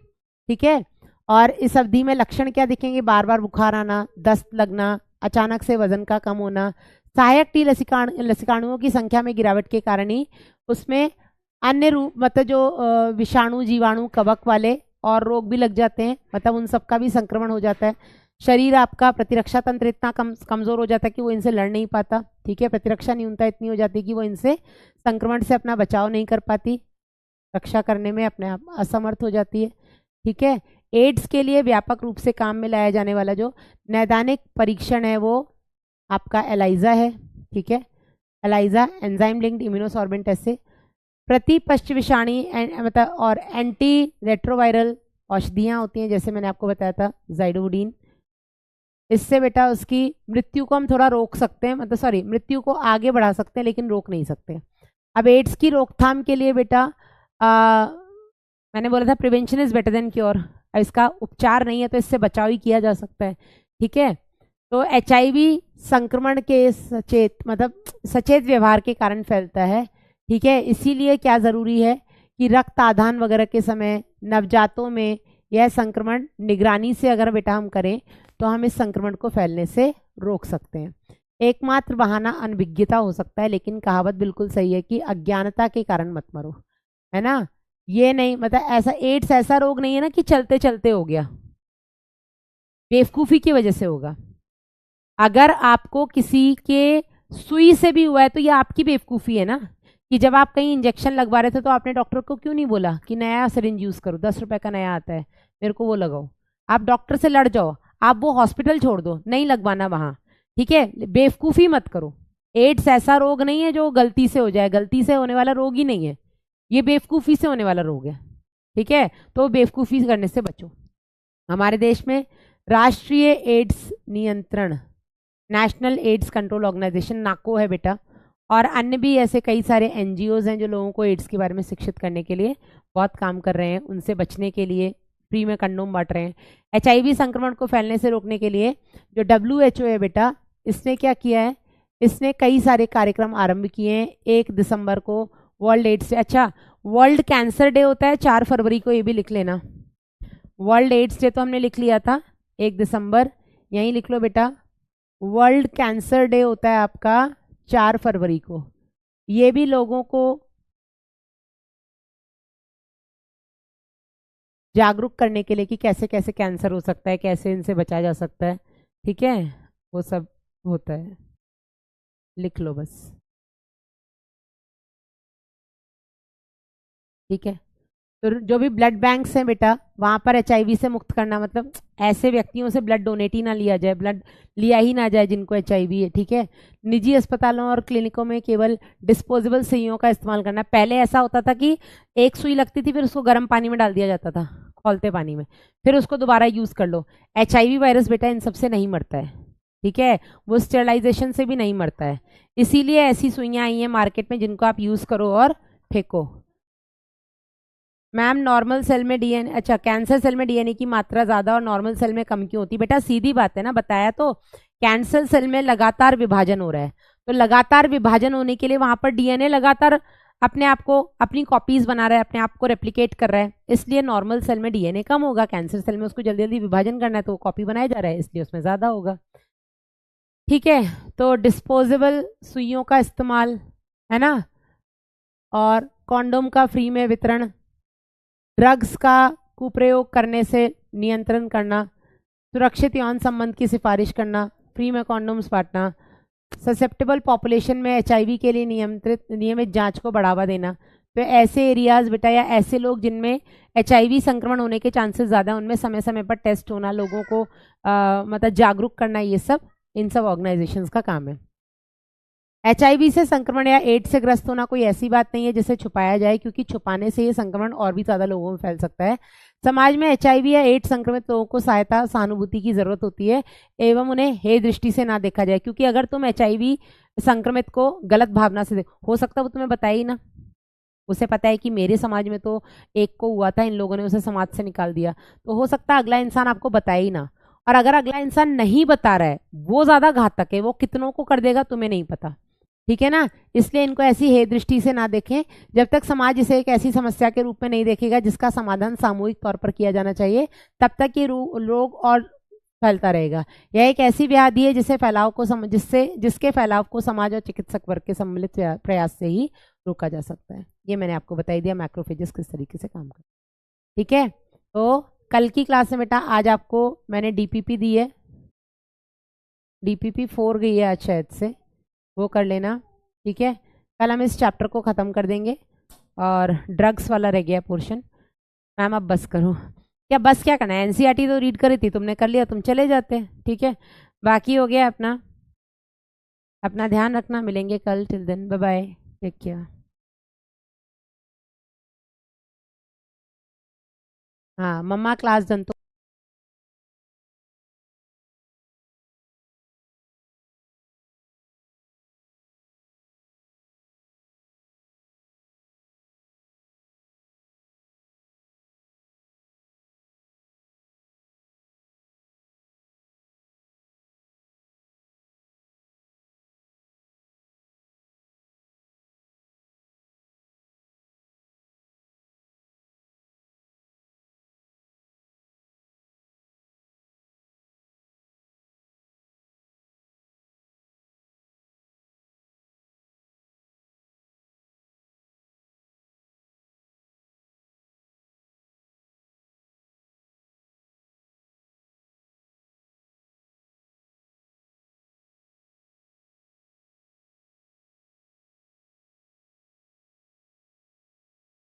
Speaker 1: ठीक है, और इस अवधि में लक्षण क्या दिखेंगे, बार बार बुखार आना, दस्त लगना, अचानक से वजन का कम होना। सहायक टी लसिकाणुओं की संख्या में गिरावट के कारण ही उसमें अन्य रूप मतलब जो विषाणु जीवाणु कवक वाले और रोग भी लग जाते हैं, मतलब उन सब का भी संक्रमण हो जाता है। शरीर आपका प्रतिरक्षा तंत्र इतना कमजोर हो जाता है कि वो इनसे लड़ नहीं पाता। ठीक है, प्रतिरक्षा न्यूनता इतनी हो जाती है कि वो इनसे संक्रमण से अपना बचाव नहीं कर पाती, रक्षा करने में अपने आप असमर्थ हो जाती है। ठीक है, एड्स के लिए व्यापक रूप से काम में लाया जाने वाला जो नैदानिक परीक्षण है वो आपका एलाइजा है। ठीक है, ELISA enzyme linked immunosorbent test प्रतिपश्च विषाणी मतलब और एंटी रेट्रोवायरल औषधियाँ होती हैं, जैसे मैंने आपको बताया था ज़ाइडोडीन। इससे बेटा उसकी मृत्यु को हम थोड़ा रोक सकते हैं, मतलब मृत्यु को आगे बढ़ा सकते हैं लेकिन रोक नहीं सकते। अब एड्स की रोकथाम के लिए बेटा मैंने बोला था prevention is better than cure. इसका उपचार नहीं है तो इससे बचाव ही किया जा सकता है। ठीक है, तो HIV संक्रमण के सचेत व्यवहार के कारण फैलता है। ठीक है, इसीलिए क्या जरूरी है कि रक्त आदान वगैरह के समय नवजातों में यह संक्रमण निगरानी से अगर बेटा हम करें तो हम इस संक्रमण को फैलने से रोक सकते हैं। एकमात्र बहाना अनभिज्ञता हो सकता है, लेकिन कहावत बिल्कुल सही है कि अज्ञानता के कारण मत मरो, है ना। ये नहीं मतलब ऐसा एड्स ऐसा रोग नहीं है ना कि चलते चलते हो गया, बेवकूफ़ी की वजह से होगा। अगर आपको किसी के सुई से भी हुआ है तो ये आपकी बेवकूफ़ी है ना, कि जब आप कहीं इंजेक्शन लगवा रहे थे तो आपने डॉक्टर को क्यों नहीं बोला कि नया सिरिंज यूज़ करो, 10 रुपए का नया आता है, मेरे को वो लगाओ। आप डॉक्टर से लड़ जाओ, आप वो हॉस्पिटल छोड़ दो, नहीं लगवाना वहाँ। ठीक है, बेवकूफ़ी मत करो। एड्स ऐसा रोग नहीं है जो गलती से हो जाए, गलती से होने वाला रोग ही नहीं है, ये बेवकूफ़ी से होने वाला रोग है। ठीक है, तो बेवकूफ़ी करने से बचो। हमारे देश में राष्ट्रीय एड्स नियंत्रण नेशनल एड्स कंट्रोल ऑर्गेनाइजेशन नाको है बेटा, और अन्य भी ऐसे कई सारे NGOs हैं जो लोगों को एड्स के बारे में शिक्षित करने के लिए बहुत काम कर रहे हैं, उनसे बचने के लिए फ्री में कंडोम बांट रहे हैं। HIV संक्रमण को फैलने से रोकने के लिए जो WHO है बेटा, इसने क्या किया है, इसने कई सारे कार्यक्रम आरंभ किए हैं। 1 दिसंबर को वर्ल्ड एड्स डे, अच्छा वर्ल्ड कैंसर डे होता है 4 फरवरी को, ये भी लिख लेना। वर्ल्ड एड्स डे तो हमने लिख लिया था 1 दिसंबर, यहीं लिख लो बेटा। वर्ल्ड कैंसर डे होता है आपका 4 फरवरी को। ये भी लोगों को जागरूक करने के लिए कि कैसे कैसे कैंसर हो सकता है, कैसे इनसे बचा जा सकता है। ठीक है, वो सब होता है, लिख लो बस। ठीक है, तो जो भी ब्लड बैंक्स हैं बेटा, वहां पर एचआईवी से मुक्त करना, मतलब ऐसे व्यक्तियों से ब्लड डोनेट ही ना लिया जाए, ब्लड लिया ही ना जाए जिनको एचआईवी है। ठीक है, निजी अस्पतालों और क्लिनिकों में केवल डिस्पोजेबल सुइयों का इस्तेमाल करना। पहले ऐसा होता था कि एक सुई लगती थी, फिर उसको गर्म पानी में डाल दिया जाता था, खौलते पानी में, फिर उसको दोबारा यूज कर लो। एचआईवी वायरस बेटा इन सबसे नहीं मरता है। ठीक है, वो स्टेरलाइजेशन से भी नहीं मरता है, इसीलिए ऐसी सुइयां आई हैं मार्केट में जिनको आप यूज करो और फेंको। मैम नॉर्मल सेल में डीएनए, अच्छा कैंसर सेल में डीएनए की मात्रा ज्यादा और नॉर्मल सेल में कम क्यों होती है? बेटा सीधी बात है ना, बताया तो, कैंसर सेल में लगातार विभाजन हो रहा है, तो लगातार विभाजन होने के लिए वहां पर डीएनए लगातार अपने आप को, अपनी कॉपीज बना रहा है, अपने आप को रेप्लिकेट कर रहा है, इसलिए नॉर्मल सेल में डीएनए कम होगा। कैंसर सेल में उसको जल्दी जल्दी विभाजन करना है, तो कॉपी बनाया जा रहा है, इसलिए उसमें ज्यादा होगा। ठीक है, तो डिस्पोजेबल सुइयों का इस्तेमाल, है ना, और कॉन्डोम का फ्री में वितरण, ड्रग्स का कुप्रयोग करने से नियंत्रण करना, सुरक्षित यौन संबंध की सिफारिश करना, फ्री में कॉन्डोम्स बांटना, ससेप्टेबल पॉपुलेशन में एचआईवी के लिए नियमित जांच को बढ़ावा देना। तो ऐसे एरियाज बेटा, या ऐसे लोग जिनमें एचआईवी संक्रमण होने के चांसेस ज़्यादा, उनमें समय समय पर टेस्ट होना, लोगों को मतलब जागरूक करना, ये सब इन सब ऑर्गेनाइजेशंस का काम है। एचआईवी से संक्रमण या एड्स से ग्रस्त होना कोई ऐसी बात नहीं है जिसे छुपाया जाए, क्योंकि छुपाने से ये संक्रमण और भी ज्यादा लोगों में फैल सकता है। समाज में एचआईवी या एड्स संक्रमित लोगों को सहायता, सहानुभूति की जरूरत होती है, एवं उन्हें हे दृष्टि से ना देखा जाए, क्योंकि अगर तुम एचआईवी संक्रमित को गलत भावना से हो सकता है वो तुम्हें बताए ही ना, उसे पता है कि मेरे समाज में तो एक को हुआ था, इन लोगों ने उसे समाज से निकाल दिया, तो हो सकता है अगला इंसान आपको बताए ही ना। और अगर अगला इंसान नहीं बता रहा है, वो ज्यादा घातक है, वो कितनों को कर देगा तुम्हें नहीं पता। ठीक है ना, इसलिए इनको ऐसी हे दृष्टि से ना देखें। जब तक समाज इसे एक ऐसी समस्या के रूप में नहीं देखेगा जिसका समाधान सामूहिक तौर पर किया जाना चाहिए, तब तक ये रोग और फैलता रहेगा। यह एक ऐसी व्याधि है जिसके फैलाव को समाज और चिकित्सक वर्ग के सम्मिलित प्रयास से ही रोका जा सकता है। ये मैंने आपको बता दिया मैक्रोफेजेस किस तरीके से काम करते हैं। ठीक है, तो कल की क्लास में बेटा आज आपको मैंने डीपीपी दी है, डीपीपी 4 गई है आज शायद से, वो कर लेना। ठीक है, कल हम इस चैप्टर को ख़त्म कर देंगे और ड्रग्स वाला रह गया पोर्शन। मैम अब बस करो, क्या बस क्या करना है, एनसीईआरटी तो रीड करी थी तुमने, कर लिया, तुम चले जाते। ठीक है, बाकी हो गया अपना, अपना ध्यान रखना, मिलेंगे कल, till then bye bye, take care. हाँ मम्मा क्लास डन।